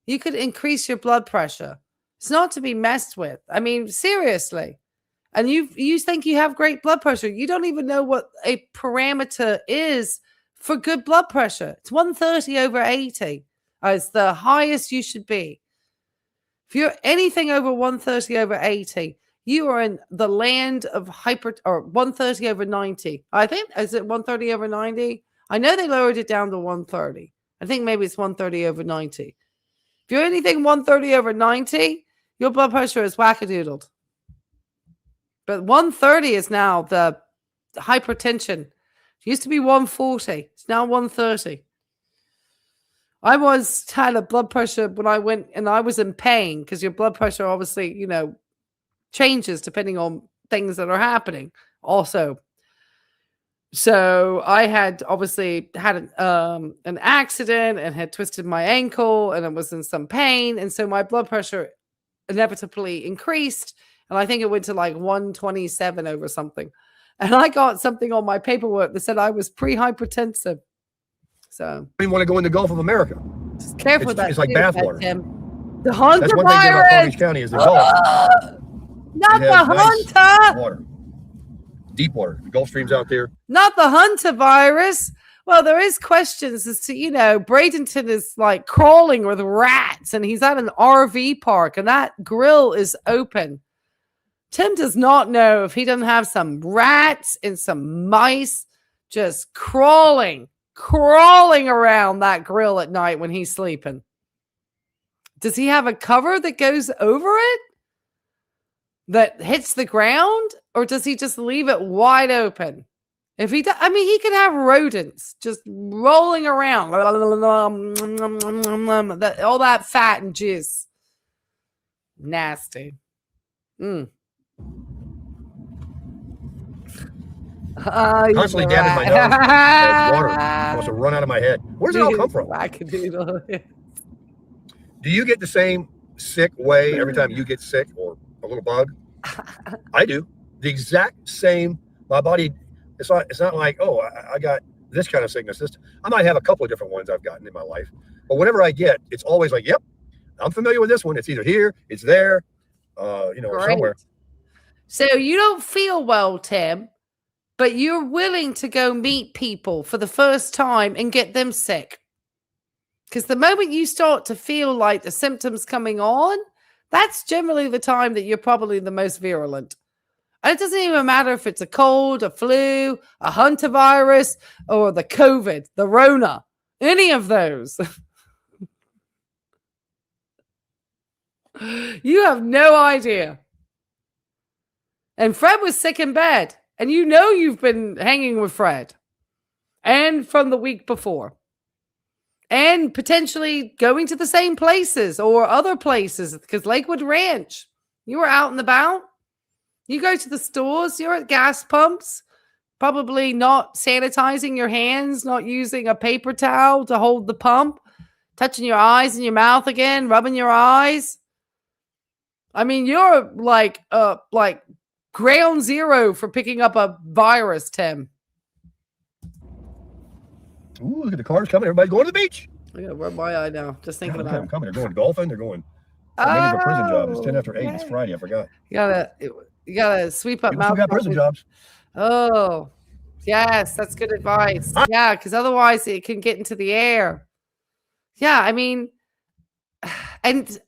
B: You could increase your blood pressure. It's not to be messed with. I mean, seriously. And you think you have great blood pressure. You don't even know what a parameter is for good blood pressure. It's 130 over 80 is the highest you should be. If you're anything over 130 over 80, you are in the land of or 130 over 90. I think, is it 130 over 90? I know they lowered it down to 130. I think maybe it's 130 over 90. If you're anything 130 over 90, your blood pressure is wackadoodled. But 130 is now the hypertension. It used to be 140. It's now 130. I had a blood pressure when I went, and I was in pain because your blood pressure obviously, you know, changes depending on things that are happening also. So I had obviously had an accident and had twisted my ankle and I was in some pain. And so my blood pressure inevitably increased. And I think it went to like 127 over something. And I got something on my paperwork that said I was pre-hypertensive. So
C: I didn't want to go in the Gulf of America.
B: Just careful with that.
C: It's like bathwater.
B: The Hunter
C: That's one
B: virus.
C: thing about Palm Beach County is the Gulf.
B: Not the
C: nice
B: Hunter.
C: Water. Deep water. The Gulf Stream's out there.
B: Not the Hunter virus. Well, there is questions as to, you know, Bradenton is like crawling with rats and he's at an RV park and that grill is open. Tim does not know if he doesn't have some rats and some mice just crawling around that grill at night when he's sleeping. Does he have a cover that goes over it that hits the ground, or does he just leave it wide open? If he does, I mean, he could have rodents just rolling around, all that fat and juice. Nasty.
C: Constantly dabbing my nose. Water wants to run out of my head. Where's it all come from? Do you get the same sick way every time you get sick or a little bug? I do. The exact same. My body, it's not like, oh, I got this kind of sickness. I might have a couple of different ones I've gotten in my life. But whenever I get, it's always like, yep, I'm familiar with this one. It's either here, it's there, somewhere.
B: So you don't feel well, Tim, but you're willing to go meet people for the first time and get them sick. Because the moment you start to feel like the symptoms coming on, that's generally the time that you're probably the most virulent. And it doesn't even matter if it's a cold, a flu, a Hunter virus, or the COVID, the Rona, any of those. You have no idea. And Fred was sick in bed. And you know you've been hanging with Fred. And from the week before. And potentially going to the same places or other places. Because Lakewood Ranch, you were out and about. You go to the stores, you're at gas pumps. Probably not sanitizing your hands, not using a paper towel to hold the pump. Touching your eyes and your mouth again, rubbing your eyes. I mean, you're like ground zero for picking up a virus, Tim.
C: Ooh, look at the cars coming. Everybody's going to the beach.
B: I gotta rub my eye now. Just thinking about
C: them coming. They're going golfing. They're going. Maybe for prison job. It's 10 after 8. It's Friday. I forgot.
B: You gotta sweep up.
C: People got prison jobs.
B: Oh, yes, that's good advice. Yeah, because otherwise it can get into the air. Yeah, I mean, and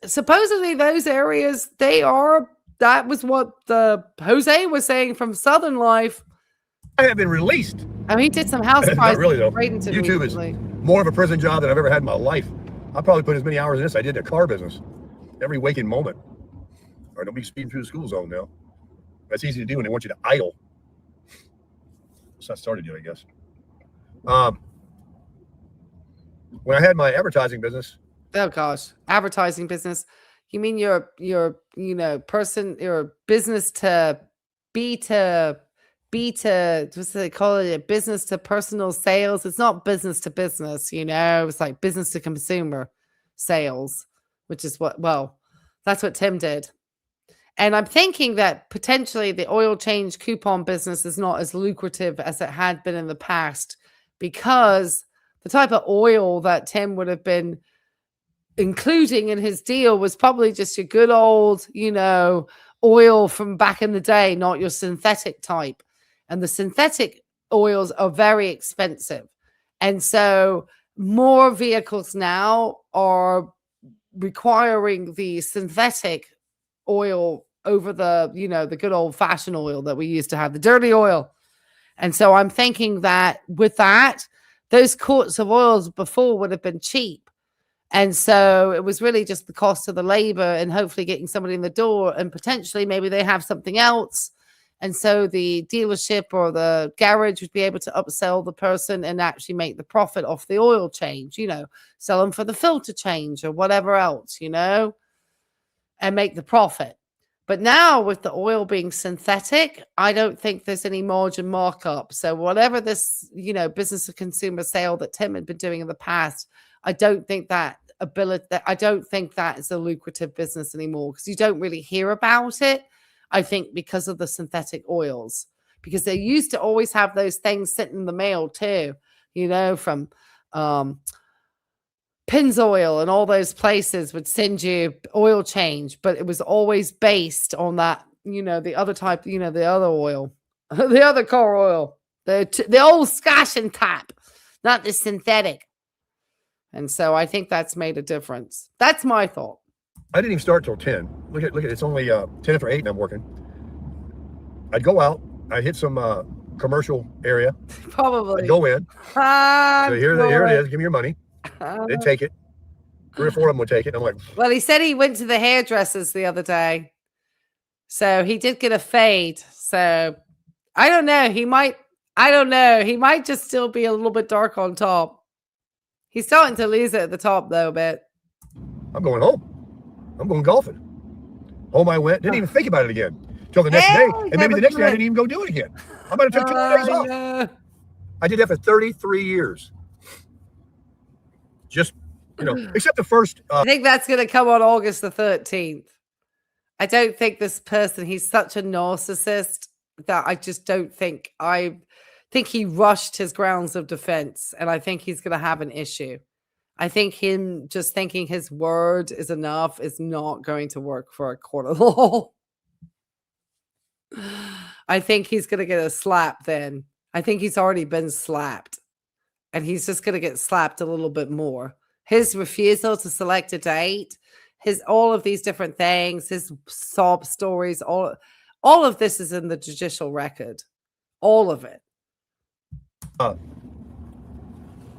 B: supposedly those areas, they are that was what the Jose was saying from Southern Life.
C: I have been released.
B: Oh, he did some house
C: Not
B: prices.
C: really, though.
B: Bradenton
C: YouTube
B: recently.
C: is more of a prison job than I've ever had in my life. I probably put as many hours in this I did in a car business. Every waking moment. All right, don't be speeding through the school zone now. That's easy to do when they want you to idle. So I started to, I guess. When I had my advertising business.
B: Oh gosh, advertising business. You mean your person, your business to B to what's they call it? Business to personal sales. It's not business to business, it's like business to consumer sales, which is that's what Tim did. And I'm thinking that potentially the oil change coupon business is not as lucrative as it had been in the past, because the type of oil that Tim would have been including in his deal was probably just your good old, oil from back in the day, not your synthetic type. And the synthetic oils are very expensive. And so more vehicles now are requiring the synthetic oil over the, the good old fashioned oil that we used to have, the dirty oil. And so I'm thinking that with that, those quarts of oils before would have been cheap. And so it was really just the cost of the labor and hopefully getting somebody in the door, and potentially maybe they have something else. And so the dealership or the garage would be able to upsell the person and actually make the profit off the oil change, sell them for the filter change or whatever else, and make the profit. But now with the oil being synthetic, I don't think there's any margin markup. So whatever this, business to consumer sale that Tim had been doing in the past, I don't think that is a lucrative business anymore, because you don't really hear about it. I think because of the synthetic oils, because they used to always have those things sitting in the mail too, from Pennzoil and all those places would send you oil change, but it was always based on that, the other type, the other oil, the other car oil, the old Scotch tap, not the synthetic. And so I think that's made a difference. That's my thought.
C: I didn't even start till 10. Look at it's only 10 after 8 and I'm working. I'd go out, I'd hit some commercial area.
B: Probably.
C: I'd go in. So here it is, give me your money. They'd take it. 3 or 4 of them would take it. I'm like,
B: well, he said he went to the hairdressers the other day. So he did get a fade. So I don't know. He might just still be a little bit dark on top. He's starting to lose it at the top though a bit.
C: I'm going home. I'm going golfing. Home I went. Didn't even think about it again till the next day. And maybe the next day I didn't even go do it again. I'm about to take 2 days off. Yeah. I did that for 33 years. Just, except the first.
B: I think that's going to come on August the 13th. I don't think this person, he's such a narcissist that I just don't think, I think he rushed his grounds of defense, and I think he's going to have an issue. I think him just thinking his word is enough is not going to work for a court of law. I think he's going to get a slap then. I think he's already been slapped. And he's just going to get slapped a little bit more. His refusal to select a date, all of these different things, his sob stories, all of this is in the judicial record. All of it.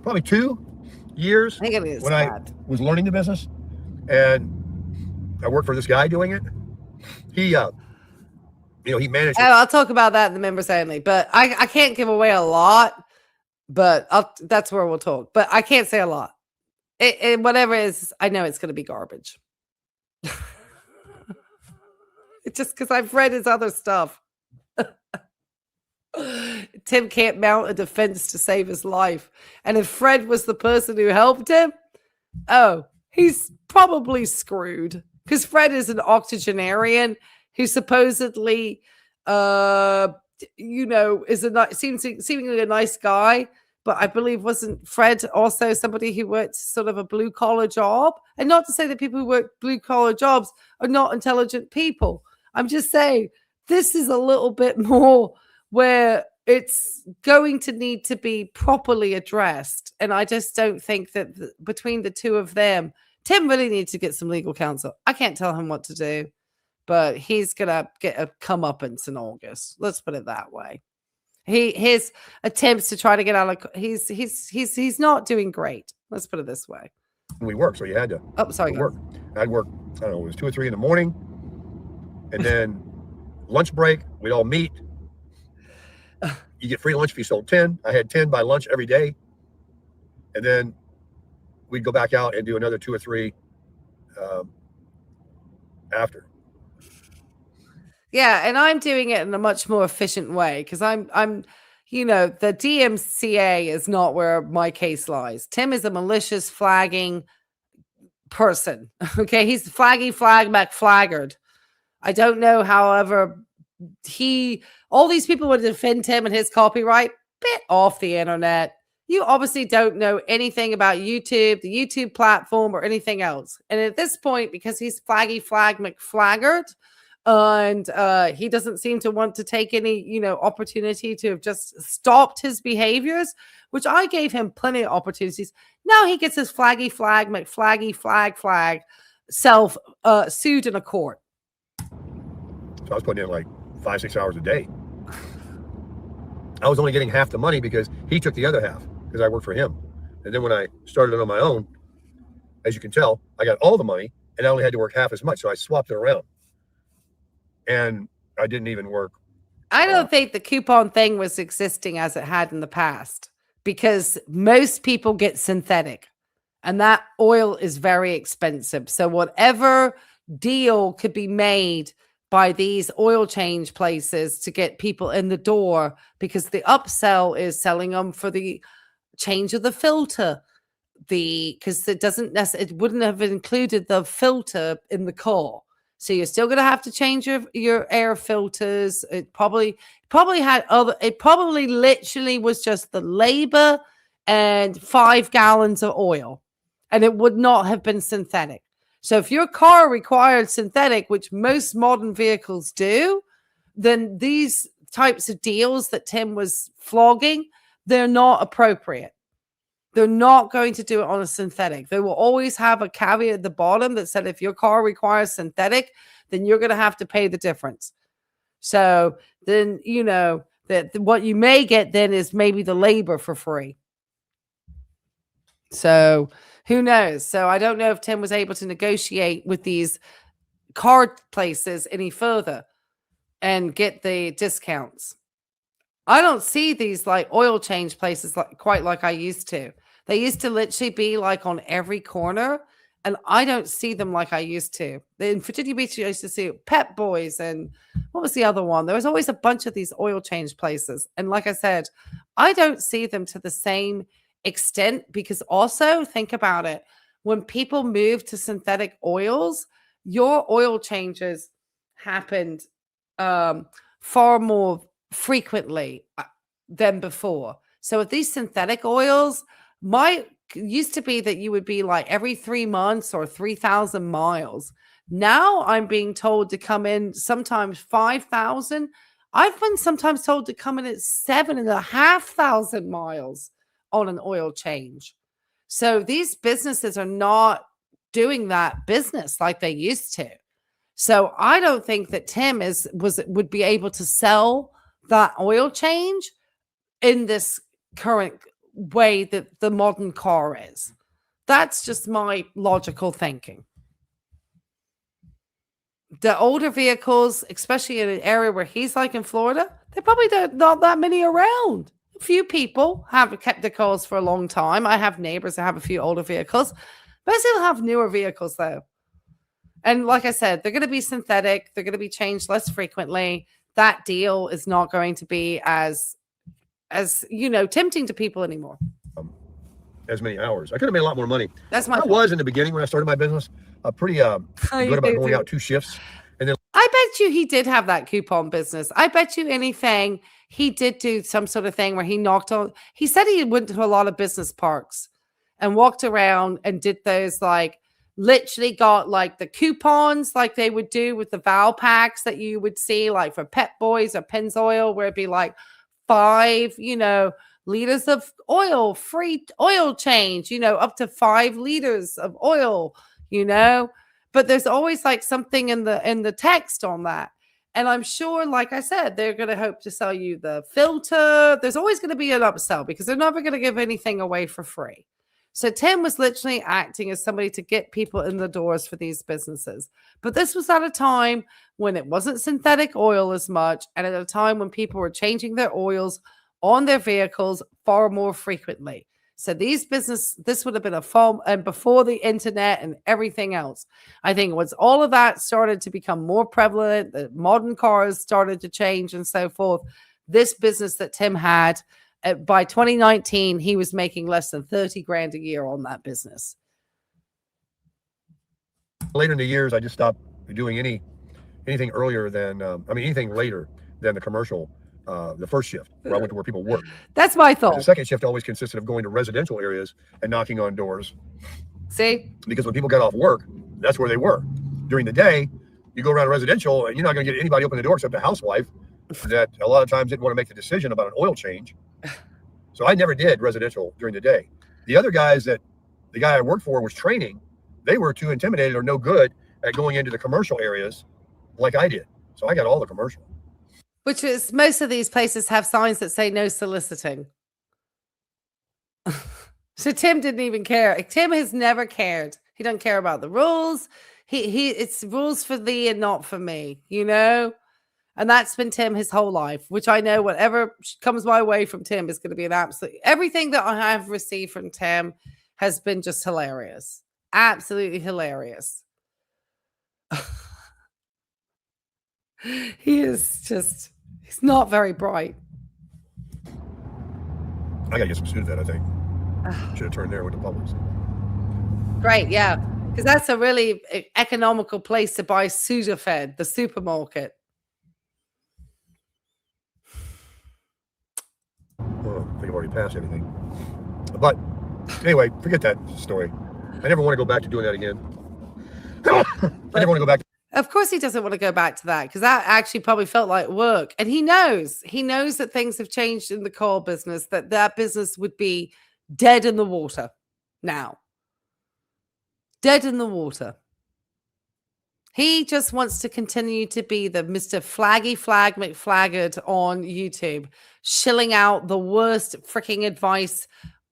C: Probably 2 years when I was learning the business, and I worked for this guy doing it. He managed.
B: I'll talk about that in the members only, but I can't give away a lot. But that's where we'll talk. But I can't say a lot. Whatever it is, I know it's going to be garbage. It's just because I've read his other stuff. Tim can't mount a defense to save his life. And if Fred was the person who helped him, he's probably screwed. Because Fred is an octogenarian who supposedly is seemingly a nice guy, but I believe wasn't Fred also somebody who worked sort of a blue collar job? And not to say that people who work blue collar jobs are not intelligent people. I'm just saying this is a little bit more where it's going to need to be properly addressed. And I just don't think that between the two of them, Tim really needs to get some legal counsel. I can't tell him what to do. but he's gonna get a comeuppance in August. Let's put it that way. His attempts to try to get out of he's not doing great. Let's put it this way.
C: We work, so you had to.
B: Oh, sorry.
C: Work. I'd work. I don't know. It was 2 or 3 in the morning, and then lunch break. We'd all meet. You get free lunch if you sold 10. I had 10 by lunch every day, and then we'd go back out and do another 2 or 3 after.
B: Yeah, and I'm doing it in a much more efficient way because I'm the DMCA is not where my case lies. Tim is a malicious flagging person. Okay, he's flag McFlaggard. I don't know, however, all these people would defend him and his copyright. Bit off the internet. You obviously don't know anything about YouTube, the YouTube platform, or anything else. And at this point, because he's flag McFlaggard, and he doesn't seem to want to take any, opportunity to have just stopped his behaviors, which I gave him plenty of opportunities. Now he gets his flag self sued in a court.
C: So I was putting in like 5-6 hours a day. I was only getting half the money because he took the other half because I worked for him. And then when I started it on my own, as you can tell, I got all the money and I only had to work half as much. So I swapped it around. And I didn't even work.
B: I don't think the coupon thing was existing as it had in the past because most people get synthetic and that oil is very expensive. So whatever deal could be made by these oil change places to get people in the door, because the upsell is selling them for the change of the filter, because it wouldn't have included the filter in the car. So you're still going to have to change your air filters. It probably literally was just the labor and 5 gallons of oil, and it would not have been synthetic. So if your car required synthetic, which most modern vehicles do, then these types of deals that Tim was flogging, they're not appropriate. They're not going to do it on a synthetic. They will always have a caveat at the bottom that said if your car requires synthetic, then you're going to have to pay the difference. So then, that what you may get then is maybe the labor for free. So who knows? So I don't know if Tim was able to negotiate with these car places any further and get the discounts. I don't see these like oil change places quite like I used to. They used to literally be like on every corner, and I don't see them like I used to. In Virginia Beach, I used to see Pep Boys, and what was the other one? There was always a bunch of these oil change places. And like I said, I don't see them to the same extent because also think about it. When people move to synthetic oils, your oil changes happened far more frequently than before. So with these synthetic oils, used to be that you would be like every 3 months or 3,000 miles. Now I'm being told to come in sometimes 5,000. I've been sometimes told to come in at 7,500 miles on an oil change. So these businesses are not doing that business like they used to. So I don't think that Tim would be able to sell that oil change in this current way that the modern car is. That's just my logical thinking. The older vehicles, especially in an area where he's like in Florida, they probably not that many around. A few people have kept their cars for a long time. I have neighbors that have a few older vehicles, but I still have newer vehicles though. And like I said, they're going to be synthetic. They're going to be changed less frequently. That deal is not going to be as tempting to people anymore.
C: As many hours. I could have made a lot more money.
B: That's my
C: I
B: point.
C: was in the beginning when I started my business, pretty good about going out 2 shifts. And then
B: I bet you he did have that coupon business. I bet you anything he did do some sort of thing where he said he went to a lot of business parks and walked around and did those like literally got like the coupons like they would do with the Val packs that you would see like for Pep Boys or Pennzoil, where it'd be like 5, liters of oil, free oil change, up to 5 liters of oil, but there's always like something in the text on that. And I'm sure, like I said, they're going to hope to sell you the filter. There's always going to be an upsell because they're never going to give anything away for free. So Tim was literally acting as somebody to get people in the doors for these businesses. But this was at a time when it wasn't synthetic oil as much, and at a time when people were changing their oils on their vehicles far more frequently. So this would have been a fall, and before the internet and everything else. I think once all of that started to become more prevalent, the modern cars started to change and so forth, this business that Tim had, by 2019, he was making less than 30 grand a year on that business.
C: Later in the years, I just stopped doing anything earlier than, anything later than the commercial, the first shift, where I went to where people work.
B: That's my thought.
C: The second shift always consisted of going to residential areas and knocking on doors.
B: See?
C: Because when people got off work, that's where they were. During the day, you go around residential and you're not going to get anybody open the door except a housewife that a lot of times didn't want to make the decision about an oil change. So I never did residential during the day. The other guys the guy I worked for was training, they were too intimidated or no good at going into the commercial areas like I did. So I got all the commercial.
B: Which is, most of these places have signs that say no soliciting. So Tim didn't even care. Tim has never cared. He doesn't care about the rules. It's rules for thee and not for me, you know? And that's been Tim his whole life, which I know whatever comes my way from Tim is going to be an absolute, everything that I have received from Tim has been just hilarious. Absolutely hilarious. He's not very bright.
C: I got to get some Sudafed, I think. Should have turned there with the Publix.
B: Great, yeah. Because that's a really economical place to buy Sudafed, the supermarket.
C: Well, I think I've already passed everything. But anyway, forget that story. I never want to go back to doing that again. I never want to go back.
B: Of course he doesn't want to go back to that, because that actually probably felt like work. And he knows that things have changed in the coal business, that business would be dead in the water now. Dead in the water. He just wants to continue to be the Mr. Flaggy Flag McFlaggard on YouTube, shilling out the worst freaking advice,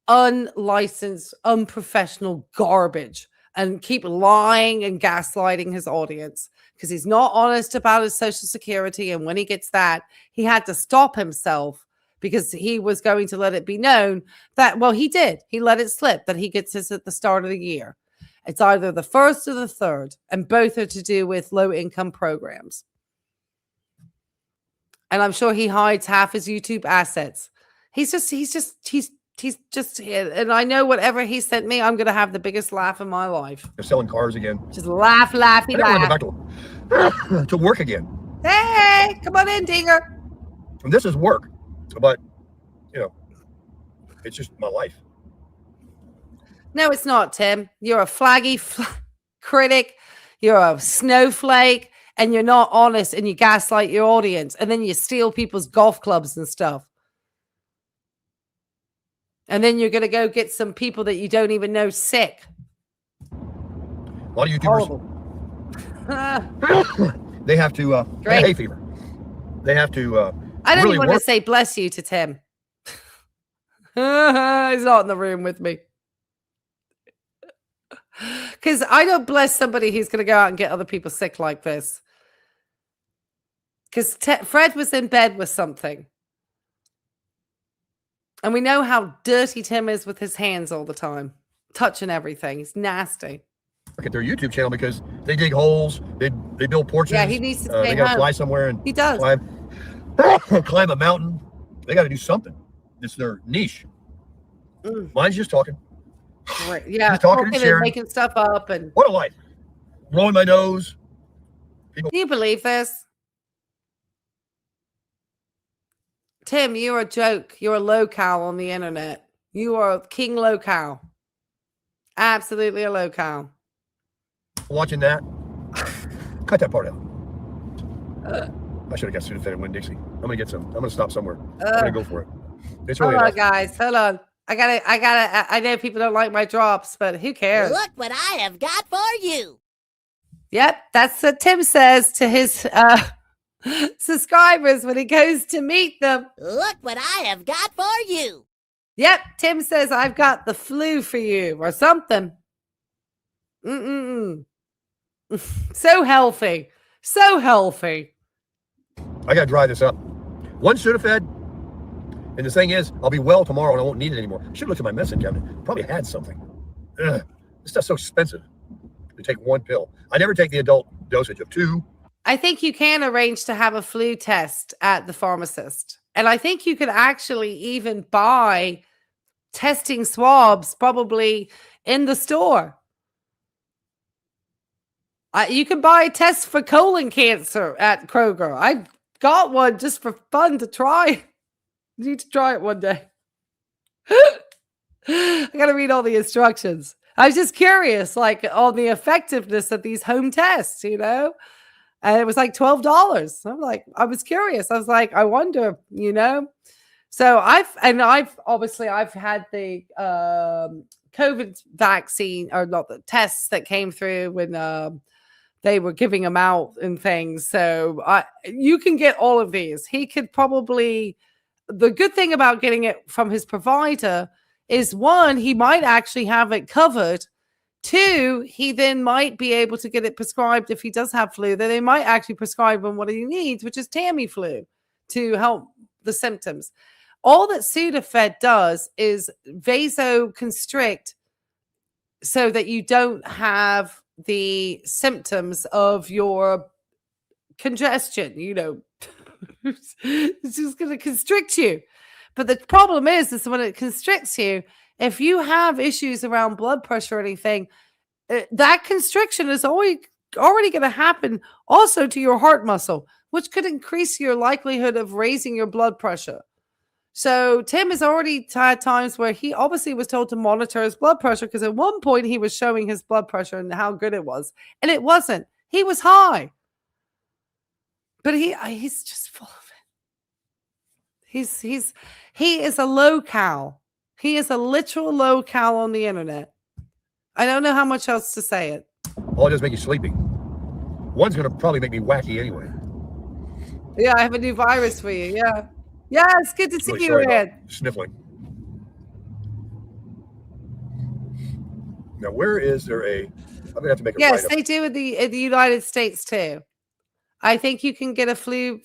B: unlicensed, unprofessional garbage, and keep lying and gaslighting his audience because he's not honest about his Social Security. And when he gets that, he had to stop himself because he was going to let it be known that, well, he did. He let it slip that he gets his at the start of the year. It's either the first or the third, and both are to do with low-income programs. And I'm sure he hides half his YouTube assets. He's just, and I know whatever he sent me, I'm going to have the biggest laugh in my life.
C: They're selling cars again.
B: Just laugh.
C: I never want to go back to work again.
B: Hey, come on in, Dinger.
C: And this is work, but, it's just my life.
B: No, it's not, Tim. You're a flaggy critic. You're a snowflake, and you're not honest, and you gaslight your audience, and then you steal people's golf clubs and stuff. And then you're going to go get some people that you don't even know sick.
C: A lot of YouTubers, they have to, they have hay fever. They have to,
B: I don't
C: really
B: even want to say bless you to Tim. He's not in the room with me. Because I don't bless somebody who's going to go out and get other people sick like this. Because Fred was in bed with something. And we know how dirty Tim is with his hands all the time. Touching everything. He's nasty.
C: Look at their YouTube channel because they dig holes. They build porches.
B: Yeah, he needs to stay
C: They got to
B: home.
C: fly somewhere and
B: He does.
C: climb a mountain. They got to do something. It's their niche. Mine's just talking.
B: Right. Yeah,
C: Just talking and sharing.
B: making stuff up. And
C: What a life. Blowing my nose.
B: Can you believe this? Tim, you're a joke. You're a low-cow on the internet. You are king low-cow. Absolutely a low-cow.
C: Watching that. Cut that part out. I should have got Sudafed and Winn-Dixie. I'm going to get some. I'm going to stop somewhere. I'm going to go for it. It's really
B: Hold on,
C: enough.
B: guys. Hold on. I know people don't like my drops, but who cares?
D: Look what I have got for you.
B: Yep, that's what Tim says to his subscribers when he goes to meet them.
D: Look what I have got for you.
B: Yep, Tim says, I've got the flu for you or something. So healthy. So healthy.
C: I got to dry this up. One Sudafed, and the thing is, I'll be well tomorrow and I won't need it anymore. I should look at my medicine cabinet. Probably had something. Ugh, this stuff's so expensive to take one pill. I never take the adult dosage of 2.
B: I think you can arrange to have a flu test at the pharmacist. And I think you could actually even buy testing swabs probably in the store. You can buy tests for colon cancer at Kroger. I got one just for fun to try. Need to try it one day. I got to read all the instructions. I was just curious, like, on the effectiveness of these home tests, you know? And it was like $12. I'm like, I was curious. I was like, I wonder, you know? So I've had the COVID vaccine, or not, the tests that came through when they were giving them out and things. So you can get all of these. He could probably, the good thing about getting it from his provider is, one, he might actually have it covered. 2, he then might be able to get it prescribed if he does have flu. Then they might actually prescribe him what he needs, which is Tamiflu, to help the symptoms. All that Sudafed does is vasoconstrict so that you don't have the symptoms of your congestion, you know. It's just going to constrict you. But the problem is when it constricts you, if you have issues around blood pressure or anything, that constriction is already going to happen also to your heart muscle, which could increase your likelihood of raising your blood pressure. So Tim has already had times where he obviously was told to monitor his blood pressure, because at one point he was showing his blood pressure and how good it was. And it wasn't. He was high. But he's just full of it. He is a low-cal. He is a literal low-cal on the internet. I don't know how much else to say it.
C: All it does make you sleepy. One's going to probably make me wacky anyway.
B: Yeah, I have a new virus for you. Yeah. Yeah, it's good to see
C: Really
B: you, Ed.
C: Sniffling. Now, where is there I'm going to have to make a
B: Yes,
C: write-up.
B: they do in the United States too. I think you can get a flu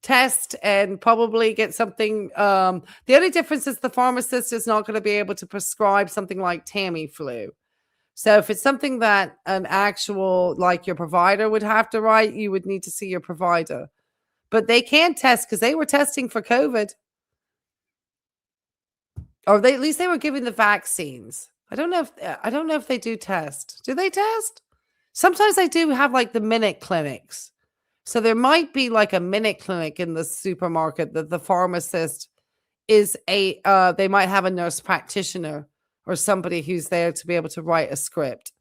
B: test and probably get something. The only difference is the pharmacist is not going to be able to prescribe something like Tamiflu. So if it's something that an actual, like, your provider would have to write, you would need to see your provider. But they can test, because they were testing for COVID. Or at least they were giving the vaccines. I don't know if they do test. Do they test? Sometimes they do have like the minute clinics. So there might be like a minute clinic in the supermarket that the pharmacist is they might have a nurse practitioner or somebody who's there to be able to write a script.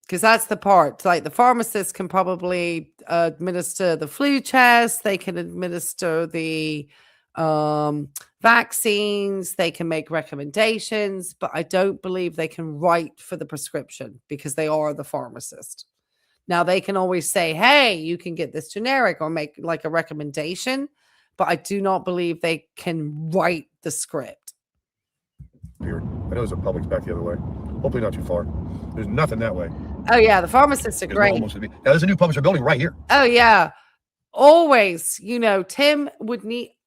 B: Because that's the part. Like, the pharmacist can probably administer the flu test. They can administer the vaccines. They can make recommendations. But I don't believe they can write for the prescription, because they are the pharmacist. Now, they can always say, hey, you can get this generic, or make like a recommendation. But I do not believe they can write the script.
C: Weird. I know there's a Publix back the other way. Hopefully not too far. There's nothing that way.
B: Oh, yeah. The pharmacists are great.
C: Now, there's a new Publix building right here.
B: Oh, yeah. Always, Tim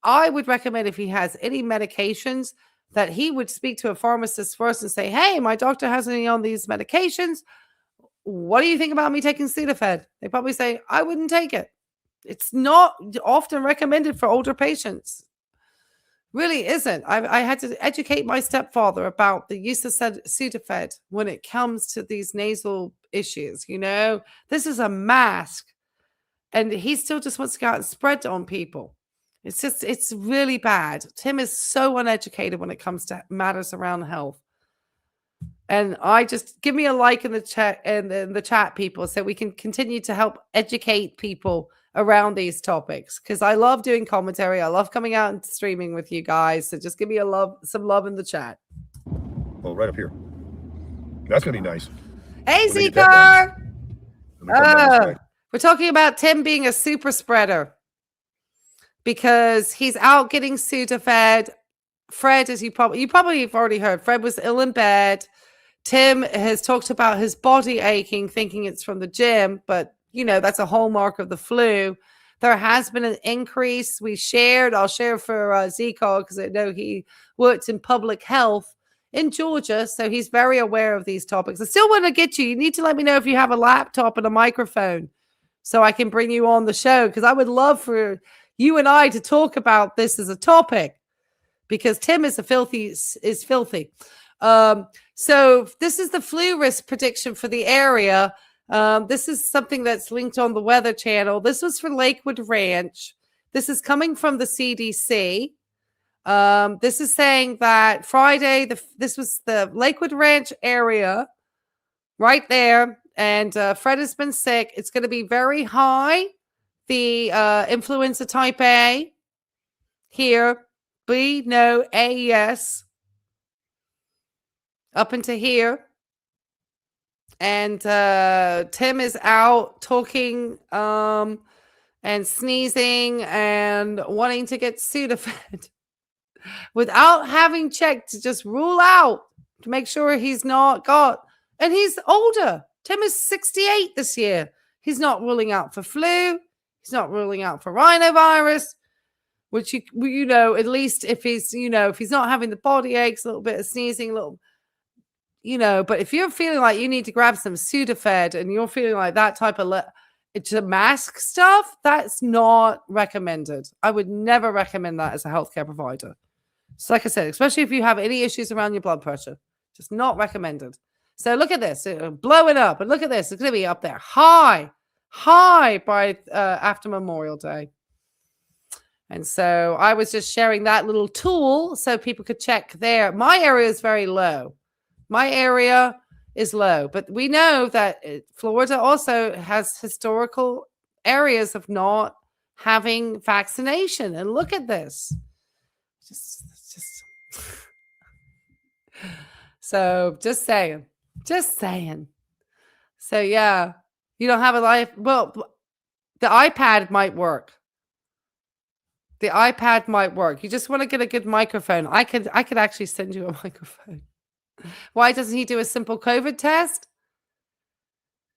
B: I would recommend, if he has any medications, that he would speak to a pharmacist first and say, hey, my doctor has any on these medications. What do you think about me taking Sudafed? They probably say, I wouldn't take it. It's not often recommended for older patients. Really isn't. I had to educate my stepfather about the use of Sudafed when it comes to these nasal issues. This is a mask, and he still just wants to go out and spread it on people. It's really bad. Tim is so uneducated when it comes to matters around health. And I just give me a like in the chat, and in the chat, people, so we can continue to help educate people around these topics, because I love doing commentary. I love coming out and streaming with you guys. So just give me some love in the chat.
C: Oh, right up here. That's gonna be nice.
B: Hey,
C: Let me get that done.
B: Z-Car.
C: Let me come down this way.
B: We're talking about Tim being a super spreader because he's out getting Sudafed. Fred, as you probably have already heard, Fred was ill in bed. Tim has talked about his body aching, thinking it's from the gym, but that's a hallmark of the flu. There has been an increase. I'll share for Z-Car because I know he works in public health in Georgia, so he's very aware of these topics. I still want to get you. You need to let me know if you have a laptop and a microphone so I can bring you on the show, because I would love for you and I to talk about this as a topic, because Tim is filthy. So this is the flu risk prediction for the area. This is something that's linked on the Weather Channel. This was for Lakewood Ranch. This is coming from the CDC. This is saying that Friday, this was the Lakewood Ranch area right there. And Fred has been sick. It's going to be very high. The influenza type A here. B, no, A, yes. Up into here. And Tim is out talking and sneezing and wanting to get Sudafed without having checked to just rule out to make sure he's not got. And he's older. Tim is 68 this year. He's not ruling out for flu. He's not ruling out for rhinovirus, which at least if he's not having the body aches, a little bit of sneezing, but if you're feeling like you need to grab some Sudafed and you're feeling like that type of it's a mask stuff, that's not recommended. I would never recommend that as a healthcare provider. So like I said, especially if you have any issues around your blood pressure, just not recommended. So look at this, blowing up, and look at this. It's going to be up there high by after Memorial Day. And so I was just sharing that little tool so people could check there. My area is very low. My area is low, but we know that Florida also has historical areas of not having vaccination. And look at this. So just saying. So yeah, you don't have a life. Well, the iPad might work. You just want to get a good microphone. I could actually send you a microphone. Why doesn't he do a simple COVID test?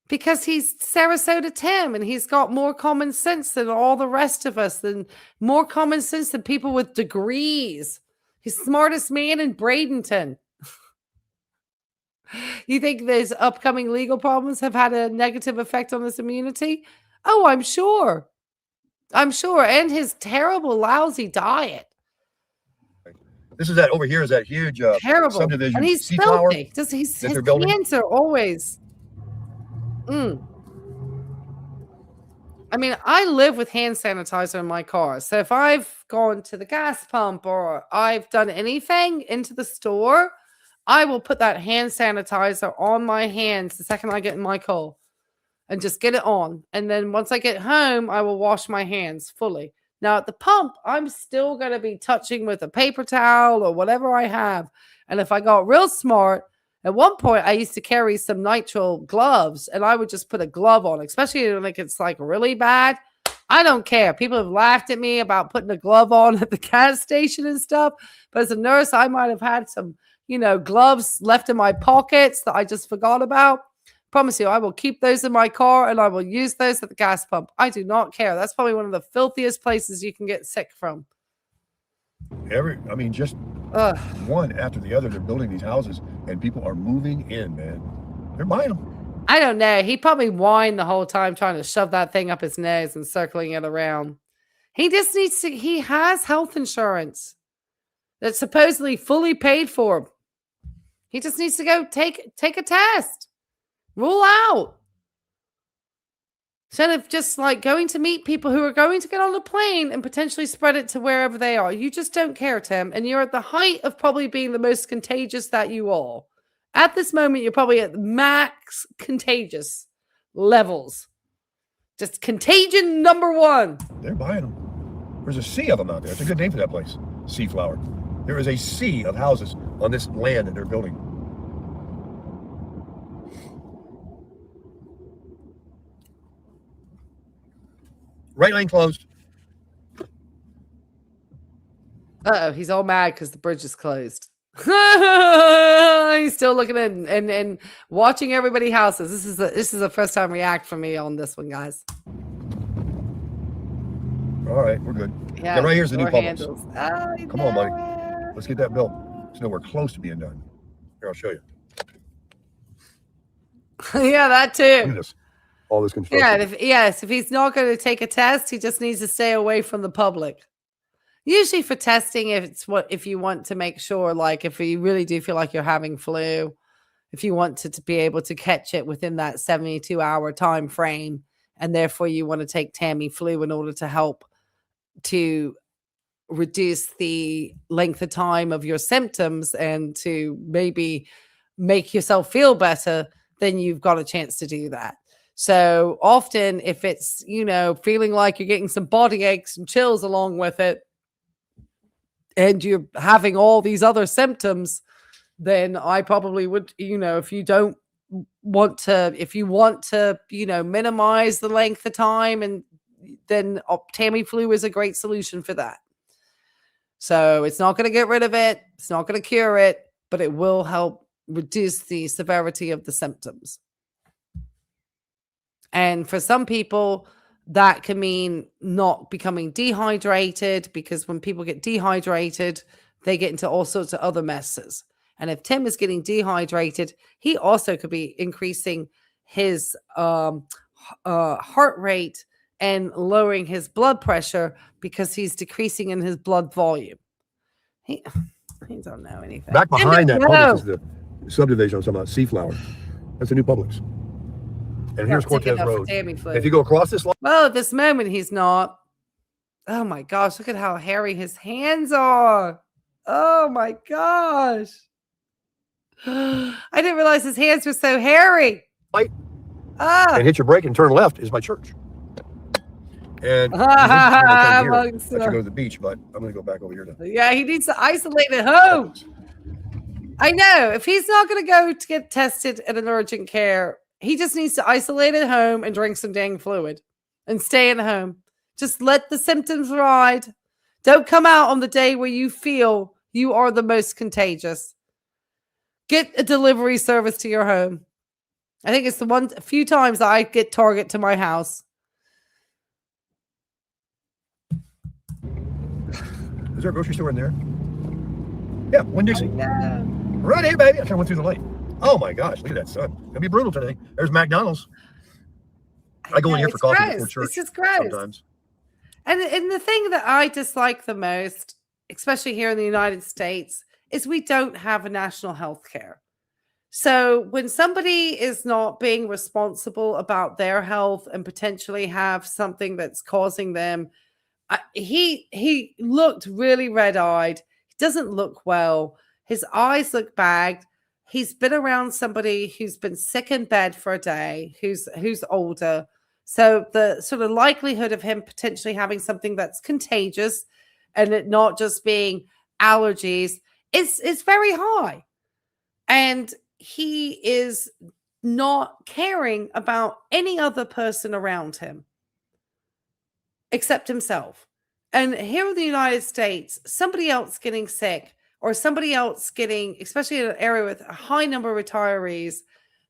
B: Because he's Sarasota Tim and he's got more common sense than all the rest of us, more common sense than people with degrees. He's the smartest man in Bradenton. You think these upcoming legal problems have had a negative effect on his immunity? Oh, I'm sure. And his terrible, lousy diet.
C: This is over here is that huge
B: terrible
C: subdivision.
B: And he's
C: filthy.
B: His hands are always. I mean, I live with hand sanitizer in my car. So if I've gone to the gas pump or I've done anything into the store, I will put that hand sanitizer on my hands the second I get in my car and just get it on. And then once I get home, I will wash my hands fully. Now at the pump, I'm still going to be touching with a paper towel or whatever I have. And if I got real smart, at one point I used to carry some nitrile gloves and I would just put a glove on, especially when it's like really bad. I don't care. People have laughed at me about putting a glove on at the gas station and stuff. But as a nurse, I might have had some, gloves left in my pockets that I just forgot about. Promise you, I will keep those in my car and I will use those at the gas pump. I do not care. That's probably one of the filthiest places you can get sick from.
C: Just one after the other, they're building these houses and people are moving in, man. They're buying them.
B: I don't know. He probably whined the whole time trying to shove that thing up his nose and circling it around. He just needs to, he has health insurance that's supposedly fully paid for. He just needs to go take a test. Rule out. Instead of just like going to meet people who are going to get on the plane and potentially spread it to wherever they are. You just don't care, Tim. And you're at the height of probably being the most contagious that you are. At this moment, you're probably at max contagious levels. Just contagion number one.
C: They're buying them. There's a sea of them out there. It's a good name for that place. Sea flower. There is a sea of houses on this land that they're building. Right lane closed.
B: Uh-oh, he's all mad because the bridge is closed. He's still looking in and watching everybody houses. This is a first time react for me on this one, guys.
C: All right, we're good.
B: Yeah,
C: right here's the new Publix.
B: handles. Oh,
C: Come on, buddy. Let's get that built. It's nowhere close to being done. Here, I'll show you.
B: Yeah, that too.
C: Look at this. All this construction.
B: Yeah, if he's not going to take a test, he just needs to stay away from the public. Usually for testing, if you want to make sure, like if you really do feel like you're having flu, if you want to be able to catch it within that 72-hour time frame, and therefore you want to take Tamiflu in order to help to reduce the length of time of your symptoms and to maybe make yourself feel better, then you've got a chance to do that. So often if it's, feeling like you're getting some body aches and chills along with it, and you're having all these other symptoms, then I probably would, if you want to, minimize the length of time, and then Tamiflu is a great solution for that. So it's not going to get rid of it. It's not going to cure it, but it will help reduce the severity of the symptoms. And for some people, that can mean not becoming dehydrated, because when people get dehydrated, they get into all sorts of other messes. And if Tim is getting dehydrated, he also could be increasing his heart rate and lowering his blood pressure because he's decreasing in his blood volume. He don't know anything.
C: Back behind that Publix is the subdivision I'm talking about, Seaflower. That's the new Publix. And here's Cortez Road. If you go across this line.
B: Well, at this moment, he's not. Oh my gosh, look at how hairy his hands are. Oh my gosh. I didn't realize his hands were so hairy.
C: And hit your brake and turn left is my church. And
B: I
C: should go to the beach, but I'm going to go back over here.
B: Yeah, he needs to isolate at home. I know. If he's not going to go to get tested at an urgent care, he just needs to isolate at home and drink some dang fluid and stay at home. Just let the symptoms ride. Don't come out on the day where you feel you are the most contagious. Get a delivery service to your home. I think it's a few times I get Target to my house.
C: Is there a grocery store in there? Yeah, Winn-Dixie.
B: Yeah.
C: Right here, baby. I'm trying to went through the lane. Oh my gosh, look at that sun. It's gonna be brutal today. There's McDonald's. I go in here for coffee before church.
B: It's just gross.
C: Sometimes.
B: And the thing that I dislike the most, especially here in the United States, is we don't have a national health care. So when somebody is not being responsible about their health and potentially have something that's causing them, he looked really red-eyed. He doesn't look well. His eyes look bagged. He's been around somebody who's been sick in bed for a day, who's older. So the sort of likelihood of him potentially having something that's contagious and it not just being allergies is very high. And he is not caring about any other person around him except himself. And here in the United States, somebody else getting sick or somebody else getting, especially in an area with a high number of retirees,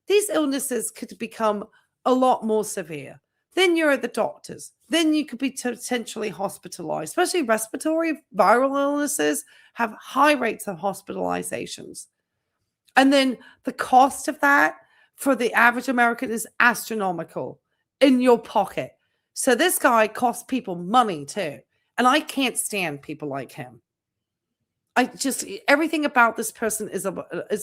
B: these illnesses could become a lot more severe. Then you're at the doctors. Then you could be potentially hospitalized, especially respiratory viral illnesses have high rates of hospitalizations. And then the cost of that for the average American is astronomical in your pocket. So this guy costs people money too. And I can't stand people like him. Everything about this person is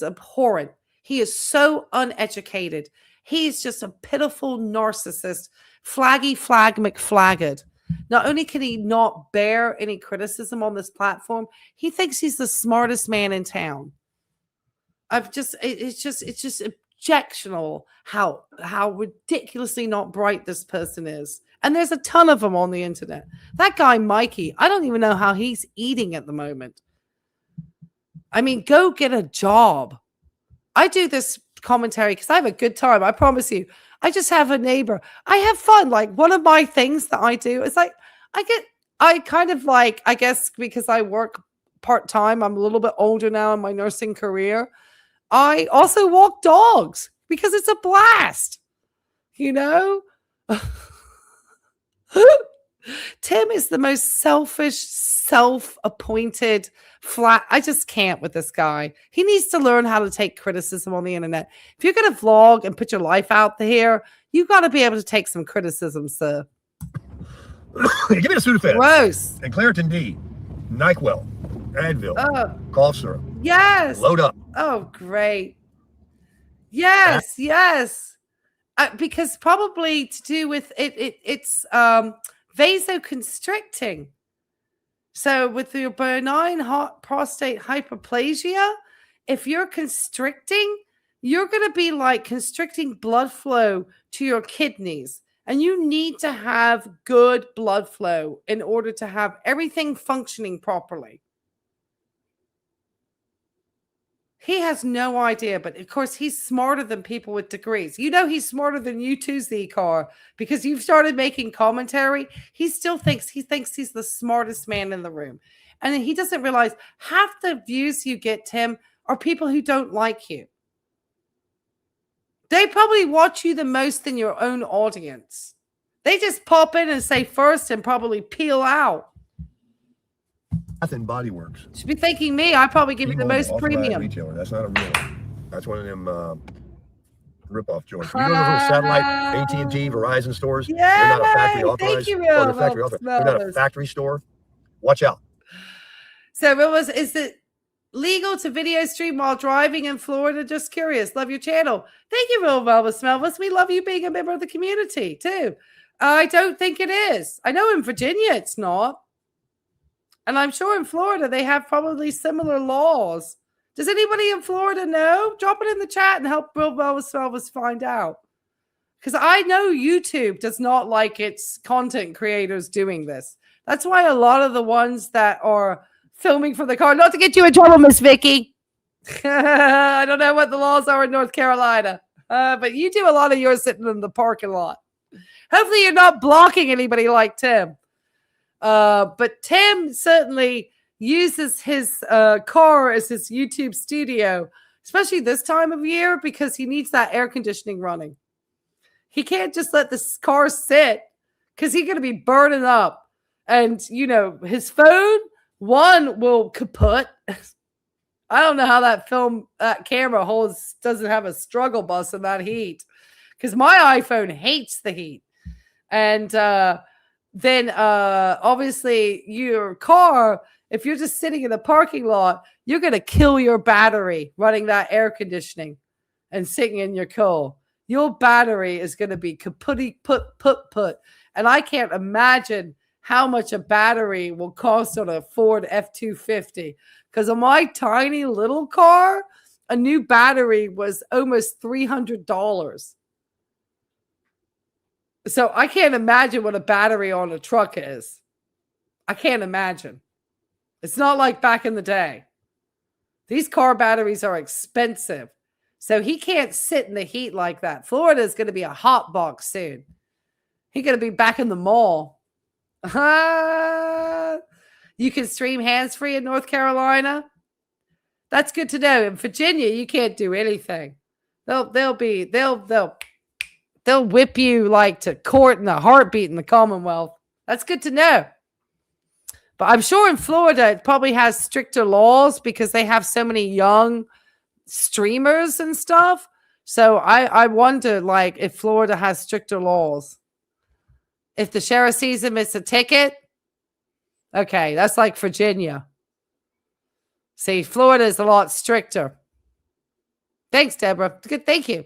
B: abhorrent. He is so uneducated. He's just a pitiful narcissist, flaggy flag McFlagged. Not only can he not bear any criticism on this platform, he thinks he's the smartest man in town. It's just objectionable how ridiculously not bright this person is. And there's a ton of them on the internet. That guy, Mikey, I don't even know how he's eating at the moment. I mean, go get a job. I do this commentary because I have a good time. I promise you. I just have a neighbor. I have fun. Like one of my things that I do is like I kind of like, I guess because I work part-time, I'm a little bit older now in my nursing career. I also walk dogs because it's a blast, you know? Tim is the most selfish, self-appointed flat. I just can't with this guy. He needs to learn how to take criticism on the internet. If you're going to vlog and put your life out there, you got to be able to take some criticism, sir.
C: Give me a Sudafed.
B: Gross.
C: And Claritin D, NyQuil, Advil, cough syrup.
B: Yes.
C: Load up.
B: Oh, great. Yes, yes. Because probably to do with it's vasoconstricting. So with your benign prostate hyperplasia, if you're constricting, you're going to be like constricting blood flow to your kidneys. And you need to have good blood flow in order to have everything functioning properly. He has no idea, but of course he's smarter than people with degrees. You know he's smarter than you too, Z-Car, because you've started making commentary. He still thinks he's the smartest man in the room. And he doesn't realize half the views you get, Tim, are people who don't like you. They probably watch you the most in your own audience. They just pop in and say first and probably peel out.
C: Bath and Body Works.
B: Should be thanking me. I probably give you the most premium.
C: Retailer. That's not a real one. That's one of them rip-off joints. You know those little satellite AT&T, Verizon stores?
B: Yeah,
C: they're not a factory authorized.
B: thank you,
C: They're not a factory store. Watch out.
B: So, is it legal to video stream while driving in Florida? Just curious. Love your channel. Thank you, Real Melvis Melvis. We love you being a member of the community, too. I don't think it is. I know in Virginia it's not. And I'm sure in Florida they have probably similar laws. Does anybody in Florida know? Drop it in the chat and help Real Melvis Melvis find out. Because I know YouTube does not like its content creators doing this. That's why a lot of the ones that are filming from the car, not to get you in trouble, Miss Vicky. I don't know what the laws are in North Carolina, but you do a lot of yours sitting in the parking lot. Hopefully you're not blocking anybody like Tim. But Tim certainly uses his car as his YouTube studio, especially this time of year, because he needs that air conditioning running. He can't just let this car sit because he's going to be burning up. And, you know, his phone, one will kaput. I don't know how that camera doesn't have a struggle bus in that heat, because my iPhone hates the heat. And then obviously your car, if you're just sitting in a parking lot, you're going to kill your battery running that air conditioning and sitting in your car. Your battery is going to be kaputty put. And I can't imagine how much a battery will cost on a Ford F-250. Because on my tiny little car, a new battery was almost $300. So I can't imagine what a battery on a truck is. I can't imagine. It's not like back in the day. These car batteries are expensive. So he can't sit in the heat like that. Florida is going to be a hot box soon. He's going to be back in the mall. You can stream hands-free in North Carolina. That's good to know. In Virginia, you can't do anything. They'll whip you like to court in a heartbeat in the Commonwealth. That's good to know. But I'm sure in Florida, it probably has stricter laws because they have so many young streamers and stuff. So I wonder, like, if Florida has stricter laws. If the sheriff sees him, it's a ticket. Okay, that's like Virginia. See, Florida is a lot stricter. Thanks, Deborah. Good, thank you.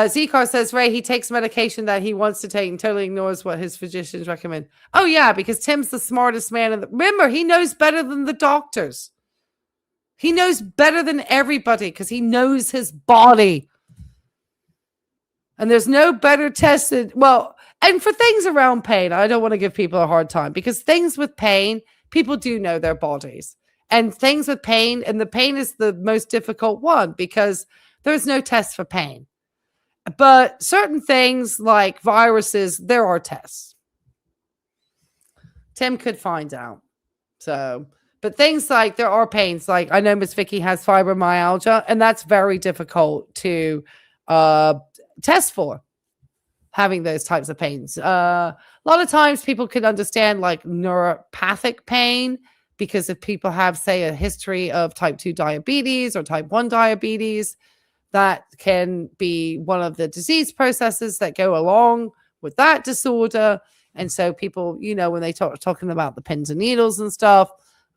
B: Z-Car says, Ray, he takes medication that he wants to take and totally ignores what his physicians recommend. Oh, yeah, because Tim's the smartest man. Remember, he knows better than the doctors. He knows better than everybody because he knows his body. And there's no better tested. Well, and for things around pain, I don't want to give people a hard time because things with pain, people do know their bodies. And things with pain, and the pain is the most difficult one because there's no test for pain. But certain things like viruses, there are tests. Tim could find out. So, but things like there are pains, like I know Miss Vicky has fibromyalgia, and that's very difficult to test for, having those types of pains. A lot of times people can understand like neuropathic pain, because if people have, say, a history of type 2 diabetes or type 1 diabetes, that can be one of the disease processes that go along with that disorder. And so people, you know, when they talking about the pins and needles and stuff,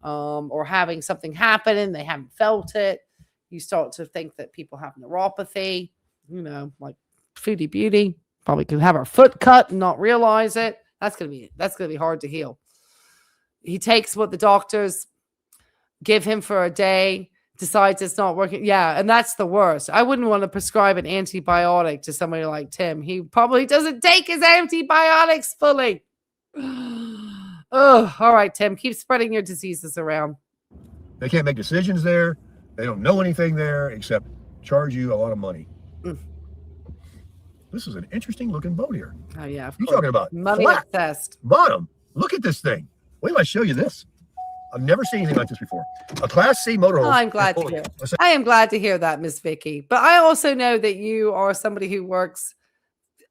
B: or having something happen and they haven't felt it, you start to think that people have neuropathy, you know, like Foodie Beauty probably could have her foot cut and not realize it. That's gonna be hard to heal. He takes what the doctors give him for a day, decides it's not working. Yeah, and that's the worst. I wouldn't want to prescribe an antibiotic to somebody like Tim. He probably doesn't take his antibiotics fully. Oh, all right, Tim, keep spreading your diseases around.
C: They can't make decisions there. They don't know anything there except charge you a lot of money. This is an interesting looking boat here.
B: Oh, yeah.
C: You talking about
B: money
C: flat
B: obsessed.
C: bottom. Look at this thing. Wait till I show you this. I've never seen anything like this before. A Class C motorhome.
B: Oh, I'm glad to hear. I am glad to hear that, Miss Vicky. But I also know that you are somebody who works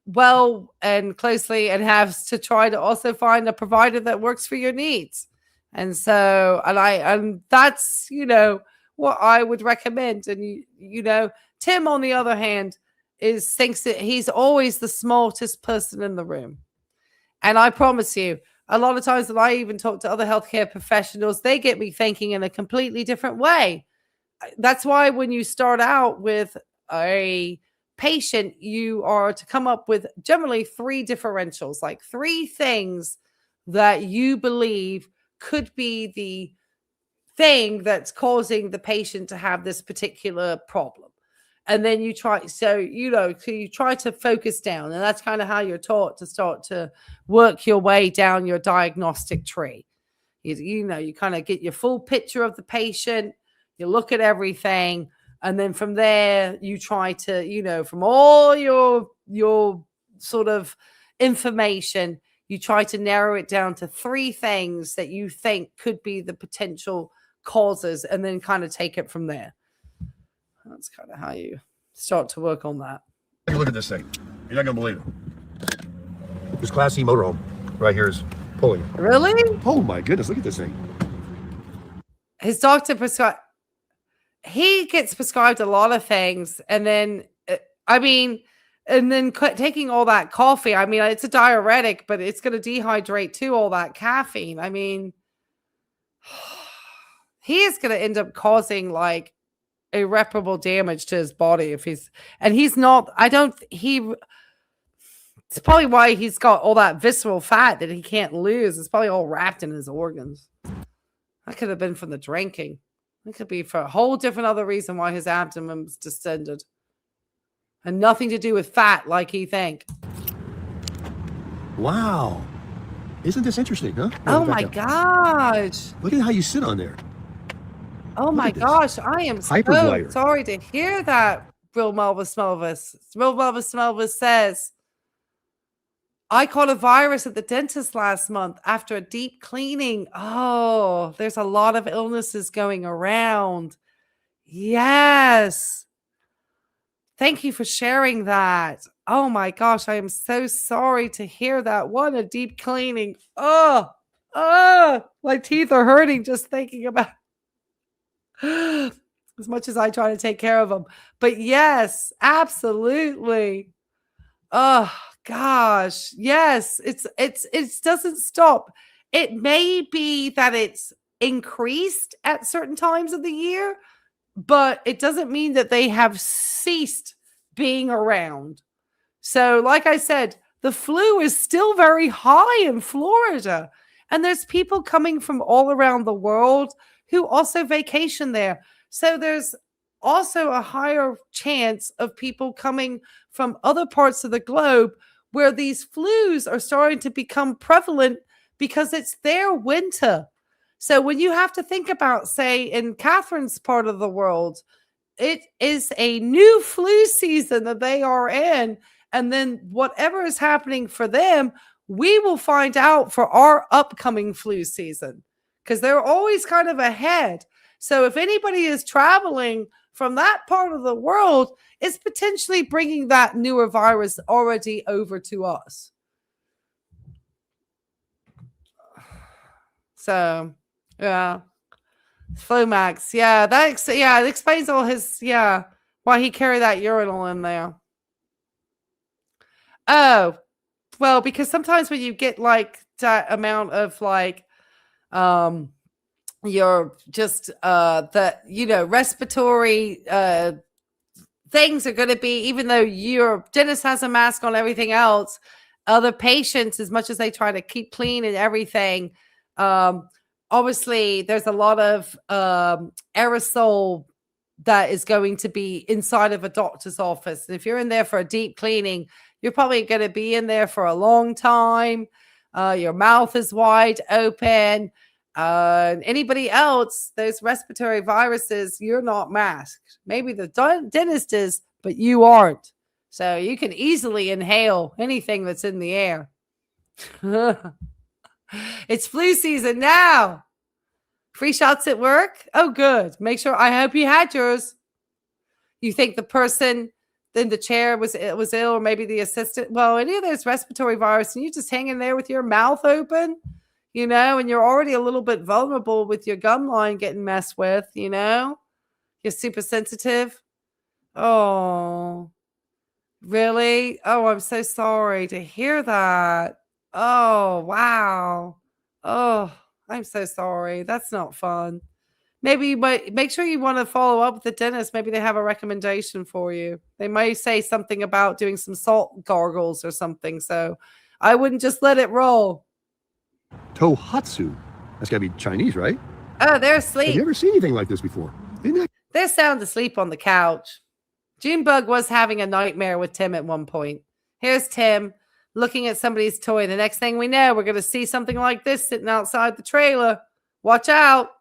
B: well and closely and has to try to also find a provider that works for your needs. And so, and that's, you know, what I would recommend. And, you know, Tim, on the other hand, thinks that he's always the smartest person in the room. And I promise you, a lot of times when I even talk to other healthcare professionals, they get me thinking in a completely different way. That's why when you start out with a patient, you are to come up with generally 3 differentials, like 3 things that you believe could be the thing that's causing the patient to have this particular problem. And then you try, so you try to focus down, and that's kind of how you're taught to start to work your way down your diagnostic tree. You kind of get your full picture of the patient, you look at everything, and then from there you try to, from all your sort of information, you try to narrow it down to 3 things that you think could be the potential causes, and then kind of take it from there. That's kind of how you start to work on that.
C: Take a look at this thing. You're not going to believe it. This Class C motorhome right here is pulling.
B: Really?
C: Oh, my goodness. Look at this thing.
B: His doctor prescribed. He gets prescribed a lot of things. And then, taking all that coffee. I mean, it's a diuretic, but it's going to dehydrate too, all that caffeine. I mean, he is going to end up causing like irreparable damage to his body it's probably why he's got all that visceral fat that he can't lose. It's probably all wrapped in his organs. That could have been from the drinking. It could be for a whole different other reason why his abdomen was distended, and nothing to do with fat like he think.
C: Wow, isn't this interesting, huh?
B: Oh my gosh,
C: look at how you sit on there.
B: Oh my gosh, I am so sorry to hear that, Real Melvis Melvis. Real Melvis Melvis says, I caught a virus at the dentist last month after a deep cleaning. Oh, there's a lot of illnesses going around. Yes. Thank you for sharing that. Oh my gosh, I am so sorry to hear that. What a deep cleaning. Oh, my teeth are hurting just thinking about it. As much as I try to take care of them. But yes, absolutely. Oh gosh. Yes, it doesn't stop. It may be that it's increased at certain times of the year, but it doesn't mean that they have ceased being around. So like I said, the flu is still very high in Florida, and there's people coming from all around the world who also vacation there. So there's also a higher chance of people coming from other parts of the globe where these flus are starting to become prevalent because it's their winter. So when you have to think about, say, in Catherine's part of the world, it is a new flu season that they are in. And then whatever is happening for them, we will find out for our upcoming flu season, because they're always kind of ahead. So if anybody is traveling from that part of the world, it's potentially bringing that newer virus already over to us. So, yeah. Flomax. Yeah, it explains all his, why he carried that urinal in there. Oh, well, because sometimes when you get like that amount of like, you're just, the, respiratory, things are going to be, even though your dentist has a mask on, everything else, other patients, as much as they try to keep clean and everything, obviously there's a lot of aerosol that is going to be inside of a doctor's office. And if you're in there for a deep cleaning, you're probably going to be in there for a long time. Your mouth is wide open. Anybody else, those respiratory viruses, you're not masked. Maybe the dentist is, but you aren't. So you can easily inhale anything that's in the air. It's flu season now. Free shots at work? Oh, good. Make sure. I hope you had yours. You think the person in the chair was ill, or maybe the assistant? Well, any of those respiratory viruses, and you just hang in there with your mouth open, and you're already a little bit vulnerable with your gum line getting messed with, you're super sensitive. Oh, really? Oh, I'm so sorry to hear that. Oh, wow. Oh, I'm so sorry. That's not fun. Maybe you might make sure you want to follow up with the dentist. Maybe they have a recommendation for you. They might say something about doing some salt gargles or something. So I wouldn't just let it roll.
C: Tohatsu. That's got to be Chinese, right?
B: Oh, they're asleep.
C: Have you ever seen anything like this before?
B: They're sound asleep on the couch. Junebug was having a nightmare with Tim at one point. Here's Tim looking at somebody's toy. The next thing we know, we're going to see something like this sitting outside the trailer. Watch out.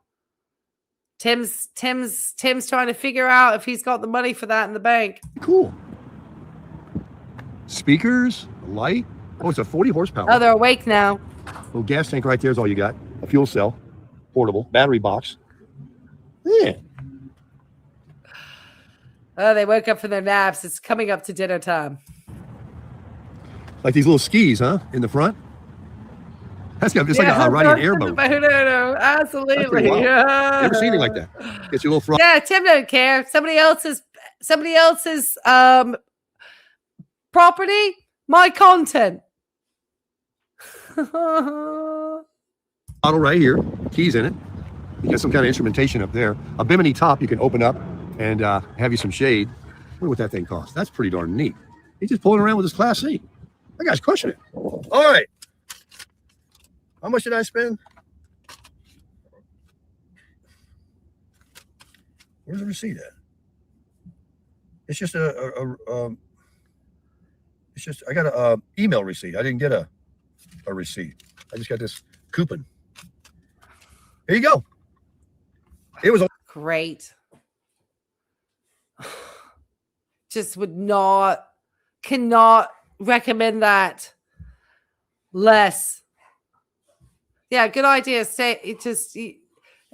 B: Tim's trying to figure out if he's got the money for that in the bank.
C: Cool. Speakers, light. Oh, it's a 40 horsepower.
B: Oh, they're awake now.
C: Little gas tank right there is all you got. A fuel cell, portable, battery box. Yeah.
B: Oh, they woke up from their naps. It's coming up to dinner time.
C: Like these little skis, huh? In the front. That's got like a riding an airboat.
B: No, absolutely. Yeah.
C: You ever seen anything like that? It's your little front.
B: Yeah, Tim don't care. Somebody else's property, my content.
C: Bottle right here, keys in it. You got some kind of instrumentation up there. A bimini top you can open up and have you some shade. I wonder what that thing costs. That's pretty darn neat. He's just pulling around with his Class C. That guy's crushing it. All right. How much did I spend? Where's the receipt at? It's just I got a email receipt. I didn't get a receipt. I just got this coupon. Here you go. It was
B: great. Just cannot recommend that less. Yeah, good idea.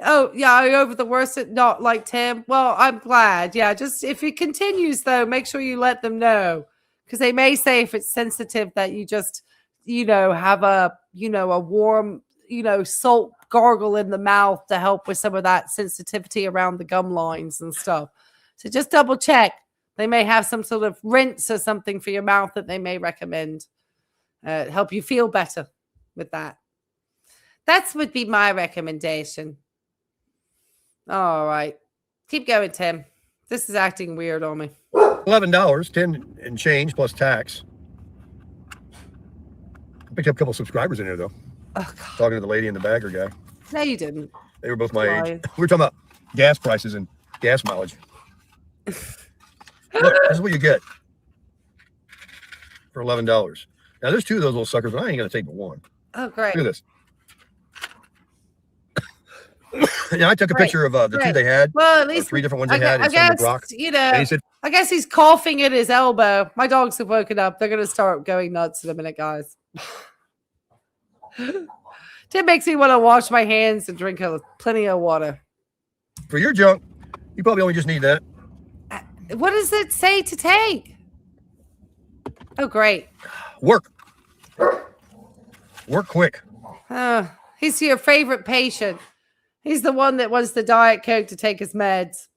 B: Over the worst, not like Tim. Well, I'm glad. Yeah, just if it continues though, make sure you let them know, because they may say if it's sensitive that you just, have a warm, salt gargle in the mouth to help with some of that sensitivity around the gum lines and stuff. So just double check. They may have some sort of rinse or something for your mouth that they may recommend. Help you feel better with that. That would be my recommendation. All right. Keep going, Tim. This is acting weird on me.
C: $11, 10 and change plus tax. I picked up a couple subscribers in there, though.
B: Oh, God.
C: Talking to the lady and the bagger guy.
B: No, you didn't.
C: They were both my age. We were talking about gas prices and gas mileage. Look, this is what you get for $11. Now, there's two of those little suckers, but I ain't going to take but one.
B: Oh, great.
C: Look at this. Yeah, I took a picture of the two they had.
B: Well, at least
C: 3 different ones they had.
B: I
C: And some
B: guess,
C: Brock.
B: you know,
C: And he said,
B: I guess he's coughing at his elbow. My dogs have woken up. They're going to start going nuts in a minute, guys. It makes me want to wash my hands and drink plenty of water.
C: for your junk, you probably only just need that.
B: What does it say to take? Oh, great.
C: Work quick.
B: He's your favorite patient. He's the one that wants the Diet Coke to take his meds.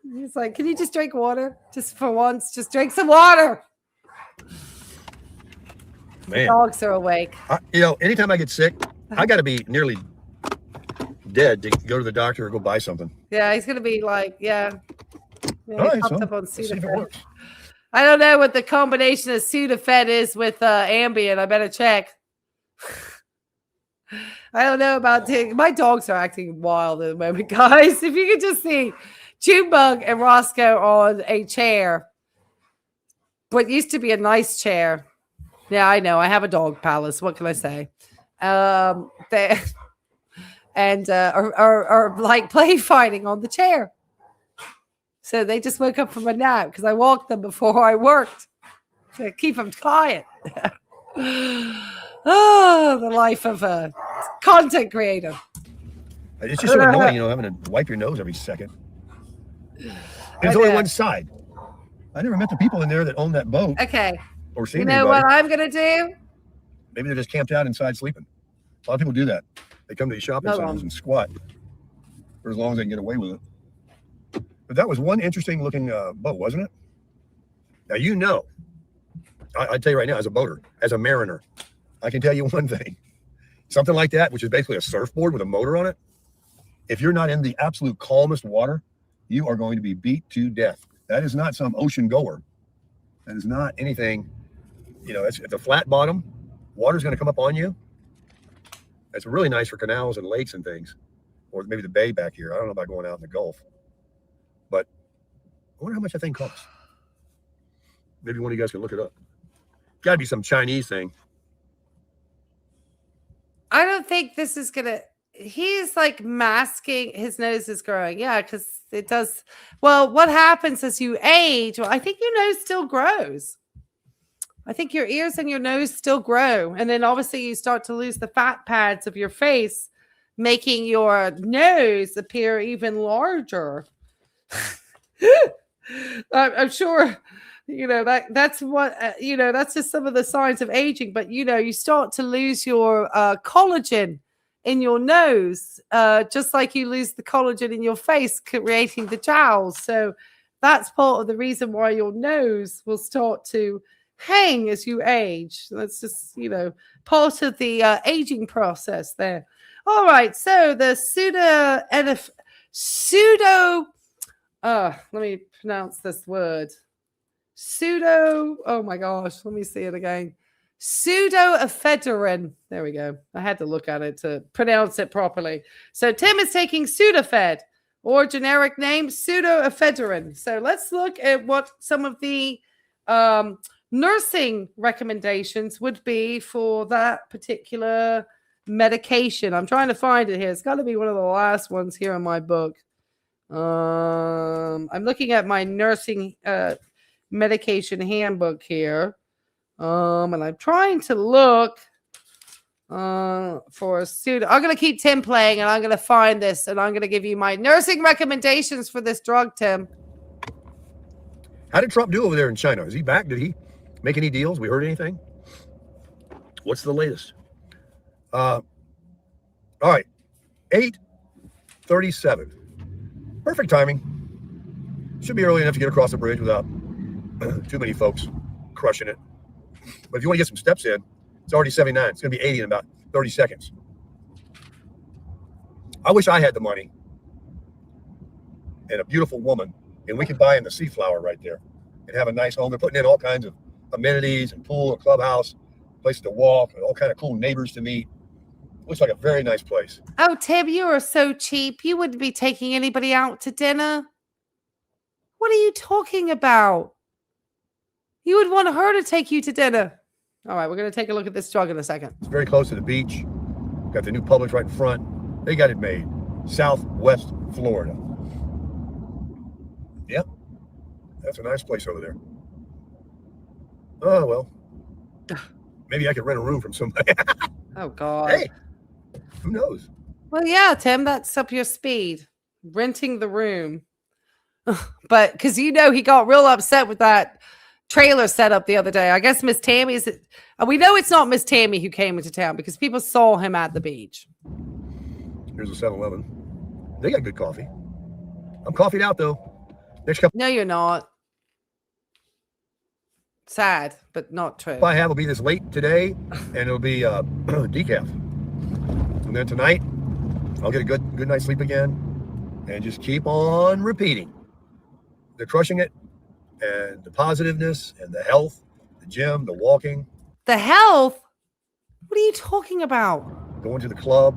B: He's like, can you just drink water? Just for once, just drink some water.
C: Man,
B: Dogs are awake.
C: Anytime I get sick, I got to be nearly dead to go to the doctor or go buy something.
B: Yeah, he's going to be like, yeah.
C: All right,
B: popped
C: so
B: up on
C: let's see if it
B: Sudafed.
C: works.
B: I don't know what the combination of Sudafed is with Ambien. I better check. I don't know about my dogs are acting wild at the moment, guys. If you could just see Junebug and Roscoe on a chair, what used to be a nice chair. Yeah, I know. I have a dog palace. What can I say? They are like play fighting on the chair. So they just woke up from a nap because I walked them before I worked to keep them quiet. Oh, the life of a content creator.
C: It's just so annoying, having to wipe your nose every second. And it's only one side. I never met the people in there that own that boat.
B: Okay.
C: Or seen
B: You know
C: anybody.
B: what I'm going to do?
C: Maybe they're just camped out inside sleeping. A lot of people do that. They come to these shopping centers and squat for as long as they can get away with it. But that was one interesting looking boat, wasn't it? Now, I tell you right now, as a boater, as a mariner, I can tell you one thing. Something like that, which is basically a surfboard with a motor on it, if you're not in the absolute calmest water, you are going to be beat to death. That is not some ocean goer. That is not anything, it's at the flat bottom. Water's going to come up on you. It's really nice for canals and lakes and things, or maybe the bay back here. I don't know about going out in the Gulf, but I wonder how much that thing costs. Maybe one of you guys can look it up. Got to be some Chinese thing.
B: I don't think this is going to. He's like masking. His nose is growing. Yeah, because it does. Well, what happens as you age? Well, I think your nose still grows. I think your ears and your nose still grow. And then obviously you start to lose the fat pads of your face, making your nose appear even larger. I'm sure, that's what, that's just some of the signs of aging. But, you start to lose your collagen in your nose, just like you lose the collagen in your face, creating the jowls. So that's part of the reason why your nose will start to hang as you age. That's just, part of the aging process there. All right. So the let me pronounce this word. Oh my gosh. Let me see it again. Pseudoephedrine. There we go. I had to look at it to pronounce it properly. So Tim is taking Sudafed, or generic name pseudoephedrine. So let's look at what some of the nursing recommendations would be for that particular medication. I'm trying to find it here. It's got to be one of the last ones here in my book. I'm looking at my nursing medication handbook here. And I'm trying to look for a pseudo. I'm going to keep Tim playing, and I'm going to find this, and I'm going to give you my nursing recommendations for this drug, Tim.
C: How did Trump do over there in China? Is he back? Did he make any deals? We heard anything? What's the latest? All right. 8:37. Perfect timing. Should be early enough to get across the bridge without too many folks crushing it. But if you want to get some steps in, it's already 79. It's going to be 80 in about 30 seconds. I wish I had the money and a beautiful woman, and we could buy in the Seaflower right there and have a nice home. They're putting in all kinds of amenities and pool, a clubhouse, places to walk, and all kind of cool neighbors to meet. Looks like a very nice place.
B: Oh, Tim, you are so cheap. You wouldn't be taking anybody out to dinner. What are you talking about? You would want her to take you to dinner. All right, we're going to take a look at this drug in a second.
C: It's very close to the beach. Got the new Publix right in front. They got it made. Southwest Florida. Yep. That's a nice place over there. Oh, well. Maybe I could rent a room from somebody.
B: Oh, God.
C: Hey, who knows?
B: Well, yeah, Tim, that's up your speed. Renting the room. But because he got real upset with that trailer setup the other day. I guess Miss Tammy's. We know it's not Miss Tammy who came into town because people saw him at the beach.
C: Here's a 7-Eleven. They got good coffee. I'm coffeeed out, though. Next couple.
B: No, you're not. Sad, but not true.
C: I have will be this late today, and it'll be decaf. And then tonight, I'll get a good night's sleep again, and just keep on repeating. They're crushing it, and the positiveness, and the health, the gym, the walking.
B: The health? What are you talking about?
C: Going to the club.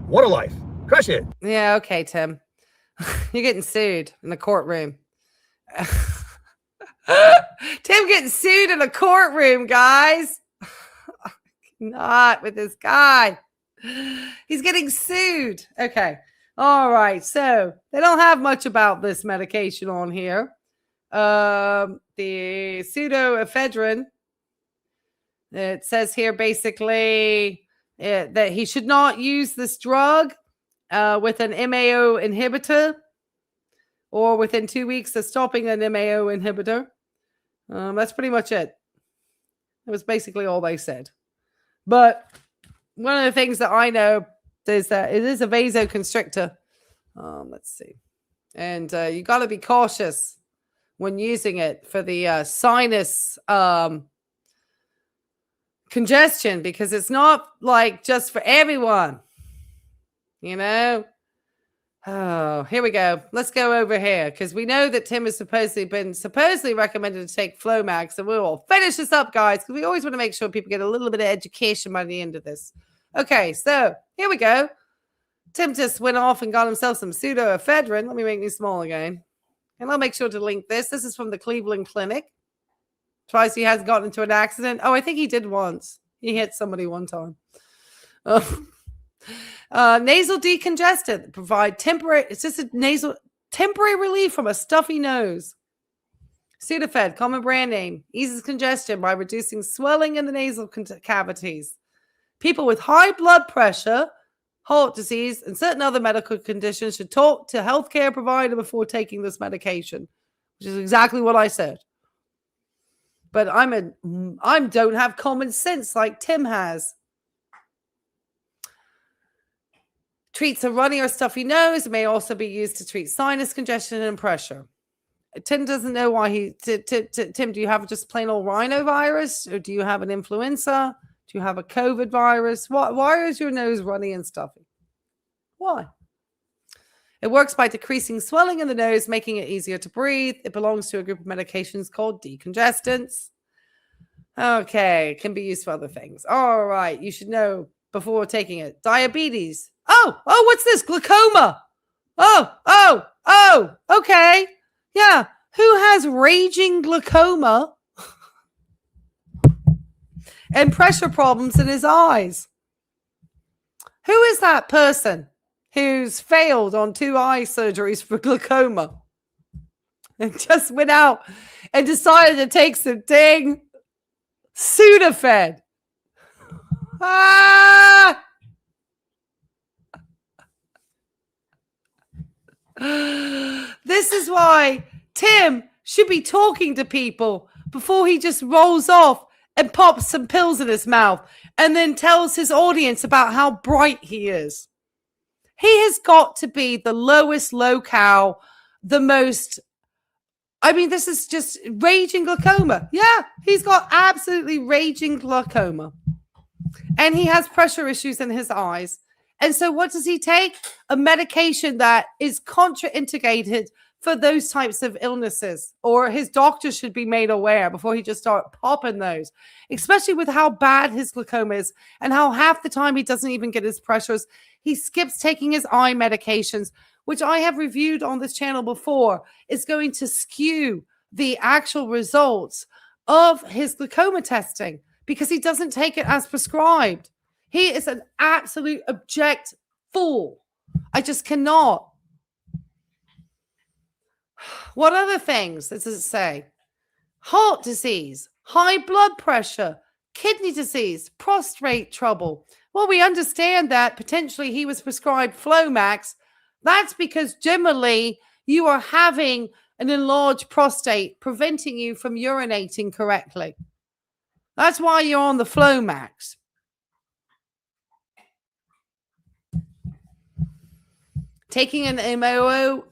C: What a life. Crush it.
B: Yeah, okay, Tim. You're getting sued in the courtroom. Tim getting sued in a courtroom, guys. Not with this guy. He's getting sued. Okay. All right. So they don't have much about this medication on here. The pseudoephedrine. It says here basically that he should not use this drug with an MAO inhibitor or within 2 weeks of stopping an MAO inhibitor. That's pretty much it. It was basically all they said. But one of the things that I know is that it is a vasoconstrictor. Let's see. And you got to be cautious when using it for the sinus congestion because it's not like just for everyone. You know? Oh, here we go. Let's go over here because we know that Tim has supposedly recommended to take Flomax, and we will finish this up, guys, because we always want to make sure people get a little bit of education by the end of this. Okay, so here we go. Tim just went off and got himself some pseudoephedrine. Let me make these small again, and I'll make sure to link this. This is from the Cleveland Clinic. Tries he hasn't gotten into an accident. Oh, I think he did once. He hit somebody one time. Nasal decongestant provide temporary. It's just a temporary relief from a stuffy nose. Sudafed, common brand name, eases congestion by reducing swelling in the nasal cavities. People with high blood pressure, heart disease, and certain other medical conditions should talk to a healthcare provider before taking this medication, which is exactly what I said. But I don't have common sense like Tim has. Treats a runny or stuffy nose. It may also be used to treat sinus congestion and pressure. Tim doesn't know why Tim, do you have just plain old rhinovirus? Or do you have an influenza? Do you have a COVID virus? Why is your nose runny and stuffy? Why? It works by decreasing swelling in the nose, making it easier to breathe. It belongs to a group of medications called decongestants. Okay, it can be used for other things. All right, you should know before taking it. Diabetes. Oh, what's this? Glaucoma. Oh, okay. Yeah. Who has raging glaucoma and pressure problems in his eyes? Who is that person who's failed on 2 eye surgeries for glaucoma and just went out and decided to take some dang Sudafed? This is why Tim should be talking to people before he just rolls off and pops some pills in his mouth and then tells his audience about how bright he is. He has got to be the lowest locale, the most. I mean, this is just raging glaucoma. Yeah, he's got absolutely raging glaucoma. And he has pressure issues in his eyes. And so what does he take? A medication that is contraindicated for those types of illnesses, or his doctor should be made aware before he just start popping those, especially with how bad his glaucoma is and how half the time he doesn't even get his pressures. He skips taking his eye medications, which I have reviewed on this channel before, is going to skew the actual results of his glaucoma testing because he doesn't take it as prescribed. He is an absolute fool. I just cannot. What other things does it say? Heart disease, high blood pressure, kidney disease, prostate trouble. Well, we understand that potentially he was prescribed Flomax. That's because generally you are having an enlarged prostate preventing you from urinating correctly. That's why you're on the Flomax. Taking an MAOI.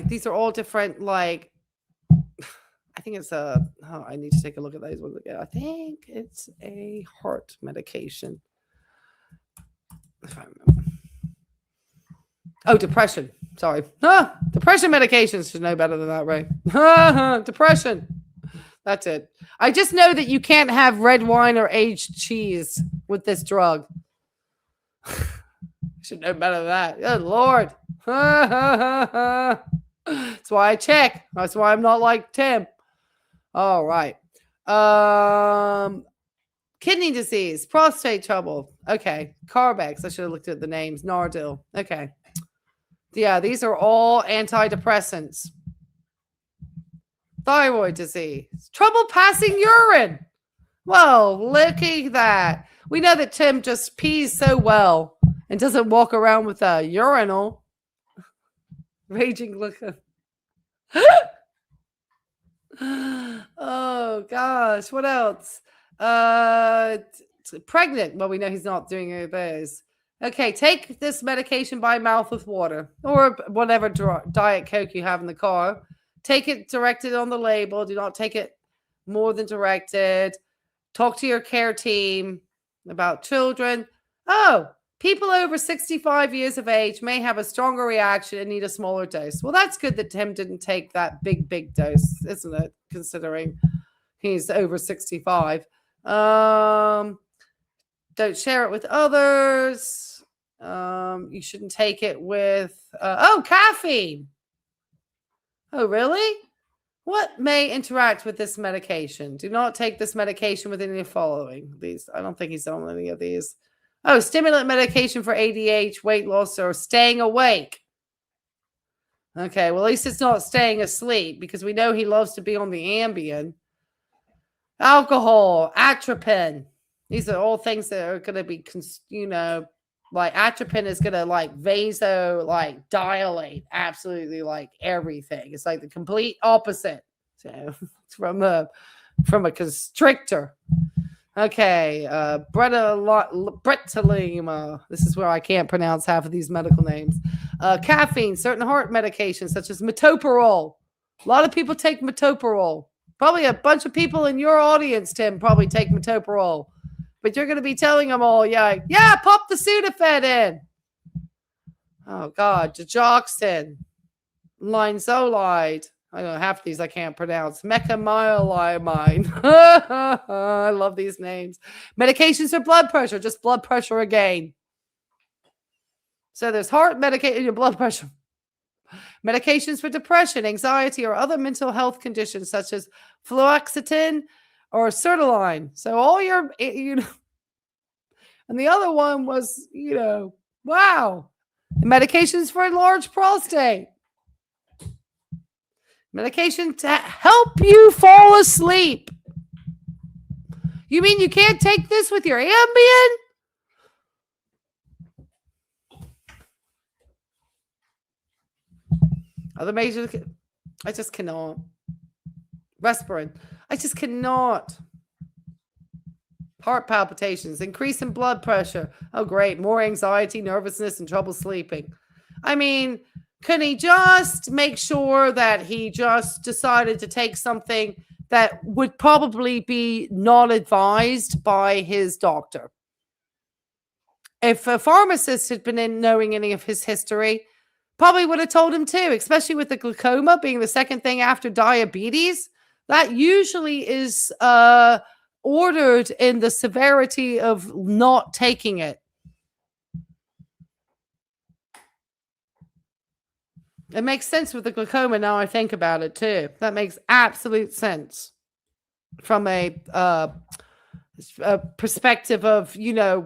B: These are all different, like, I think it's I need to take a look at those ones again. I think it's a heart medication. If I remember. Oh, depression. Sorry. Depression medications. Should know better than that, Ray. Depression. That's it. I just know that you can't have red wine or aged cheese with this drug. Should know better than that. Good Lord. That's why I check. That's why I'm not like Tim. All right. Kidney disease, prostate trouble. Okay. Carbex. I should have looked at the names. Nardil. Okay. Yeah, these are all antidepressants. Thyroid disease. Trouble passing urine. Well, look at that. We know that Tim just pees so well and doesn't walk around with a urinal. Raging look. Oh, gosh. What else? Pregnant. Well, we know he's not doing any of those. Okay, take this medication by mouth with water or whatever Diet Coke you have in the car. Take it directed on the label. Do not take it more than directed. Talk to your care team about children. Oh, people over 65 years of age may have a stronger reaction and need a smaller dose. Well, that's good that Tim didn't take that big dose, isn't it? Considering he's over 65. Don't share it with others. You shouldn't take it with, caffeine. Oh, really? What may interact with this medication? Do not take this medication with any of the following. These, I don't think he's on any of these. Oh, stimulant medication for ADH, weight loss, or staying awake. Okay, well, at least it's not staying asleep because we know he loves to be on the Ambien. Alcohol, atropine. These are all things that are going to be, like atropine is going to like dilate absolutely like everything. It's like the complete opposite. So from a constrictor. Okay, Bretalima. This is where I can't pronounce half of these medical names. Caffeine, certain heart medications such as metoprolol. A lot of people take metoprolol. Probably a bunch of people in your audience, Tim, probably take metoprolol. But you're going to be telling them all, yeah, pop the Sudafed in. Oh, God. Digoxin. Linezolide. I don't know, half of these I can't pronounce. Mecamylamine. I love these names. Medications for blood pressure. Just blood pressure again. So there's heart medication and blood pressure. Medications for depression, anxiety, or other mental health conditions such as fluoxetine or sertraline. So all your, and the other one was, wow. Medications for enlarged prostate. Medication to help you fall asleep. You mean you can't take this with your Ambien? Other major, I just cannot. Respirin, I just cannot. Heart palpitations, increase in blood pressure. Oh, great. More anxiety, nervousness, and trouble sleeping. I mean, couldn't he just make sure that he just decided to take something that would probably be not advised by his doctor? If a pharmacist had been in knowing any of his history, probably would have told him too, especially with the glaucoma being the second thing after diabetes. That usually is ordered in the severity of not taking it. It makes sense with the glaucoma now I think about it too. That makes absolute sense from a perspective of,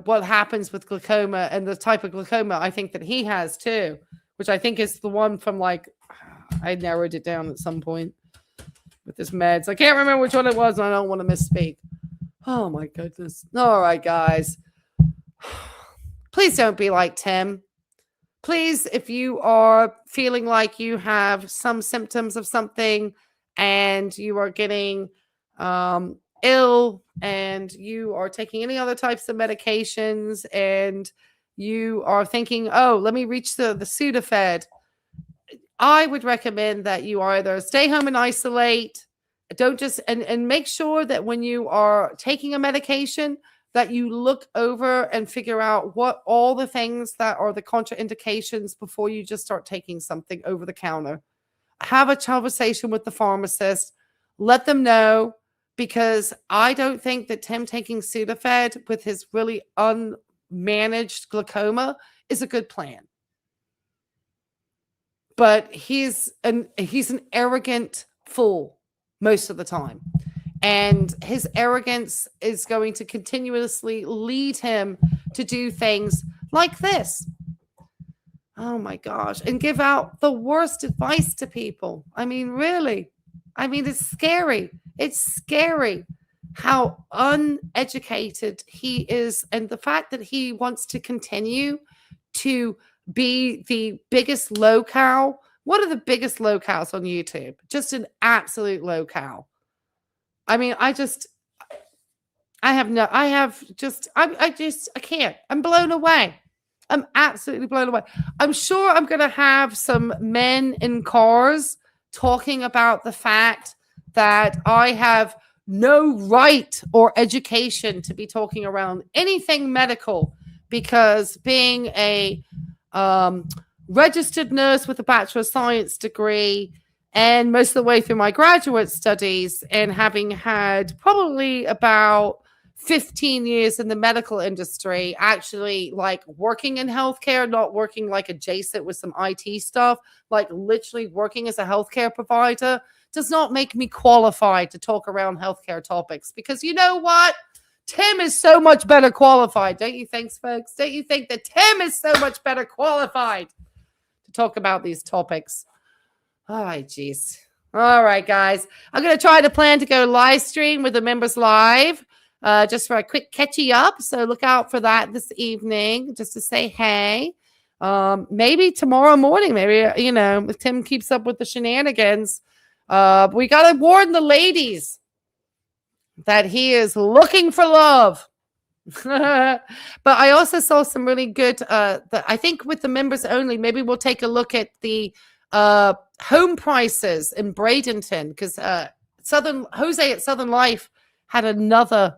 B: what happens with glaucoma and the type of glaucoma I think that he has too, which I think is the one from I narrowed it down at some point with his meds. I can't remember which one it was, and I don't want to misspeak. Oh my goodness. All right, guys. Please don't be like Tim. Please, if you are feeling like you have some symptoms of something and you are getting ill and you are taking any other types of medications and you are thinking, oh, let me reach the Sudafed, I would recommend that you either stay home and isolate, don't just, and make sure that when you are taking a medication that you look over and figure out what all the things that are the contraindications before you just start taking something over the counter. Have a conversation with the pharmacist, let them know, because I don't think that Tim taking Sudafed with his really unmanaged glaucoma is a good plan. But he's an arrogant fool most of the time. And his arrogance is going to continuously lead him to do things like this. Oh my gosh. And give out the worst advice to people. I mean, really. I mean, it's scary. It's scary how uneducated he is. And the fact that he wants to continue to be the biggest locale. What are the biggest locales on YouTube? Just an absolute locale. I mean, I can't. I'm blown away. I'm absolutely blown away. I'm sure I'm going to have some men in cars talking about the fact that I have no right or education to be talking around anything medical, because being a registered nurse with a Bachelor of Science degree and most of the way through my graduate studies, and having had probably about 15 years in the medical industry, actually working in healthcare, not working adjacent with some IT stuff, literally working as a healthcare provider, does not make me qualified to talk around healthcare topics. Because you know what? Tim is so much better qualified. Don't you think, folks? Don't you think that Tim is so much better qualified to talk about these topics? All right, geez. All right, guys. I'm going to try to plan to go live stream with the members live just for a quick catchy up. So look out for that this evening, just to say hey. Maybe tomorrow morning, maybe, if Tim keeps up with the shenanigans. We got to warn the ladies that he is looking for love. But I also saw some really good, I think with the members only, maybe we'll take a look at the home prices in Bradenton, because Jose at Southern Life had another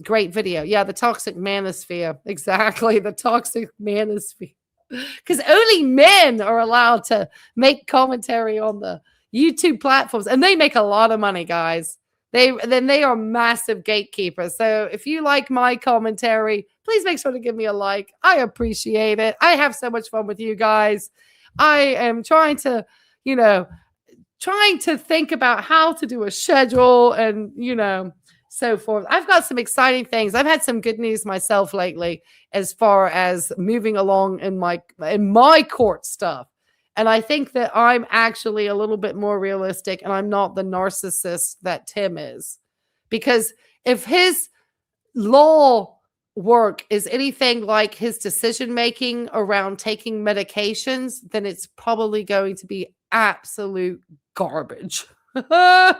B: great video. Yeah, the toxic manosphere. Exactly, the toxic manosphere. Because only men are allowed to make commentary on the YouTube platforms, and they make a lot of money, guys. They are massive gatekeepers. So if you like my commentary, please make sure to give me a like. I appreciate it. I have so much fun with you guys. I am trying to think about how to do a schedule and, so forth. I've got some exciting things. I've had some good news myself lately as far as moving along in my court stuff. And I think that I'm actually a little bit more realistic, and I'm not the narcissist that Tim is. Because if his law work is anything like his decision-making around taking medications, then it's probably going to be absolute garbage. All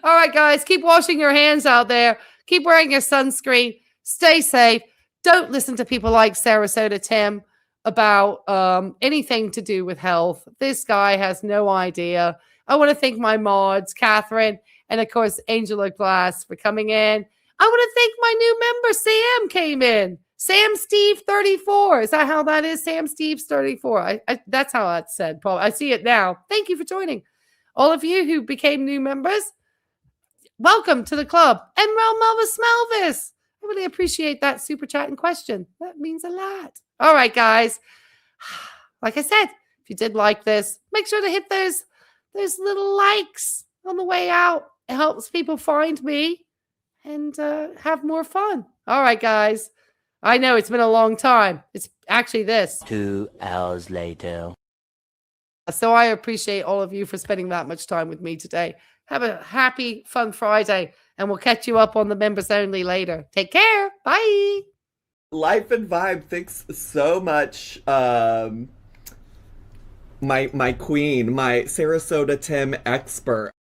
B: right, guys, keep washing your hands out there. Keep wearing your sunscreen. Stay safe. Don't listen to people like Sarasota Tim about anything to do with health. This guy has no idea. I want to thank my mods, Catherine, and of course, Angela Glass, for coming in. I want to thank my new member, Sam, came in. Sam Steve 34. Is that how that is? Sam Steve's 34. That's how that's said, Paul. I see it now. Thank you for joining. All of you who became new members, welcome to the club. Emerald Melvis Smelvis. I really appreciate that super chat and question. That means a lot. All right, guys. Like I said, if you did like this, make sure to hit those little likes on the way out. It helps people find me. and have more fun. All right, guys. I know it's been a long time. It's actually this.
E: 2 hours later.
B: So I appreciate all of you for spending that much time with me today. Have a happy, fun Friday, and we'll catch you up on the members only later. Take care. Bye.
F: Life and Vibe, thanks so much. My queen, my Sarasota Tim expert.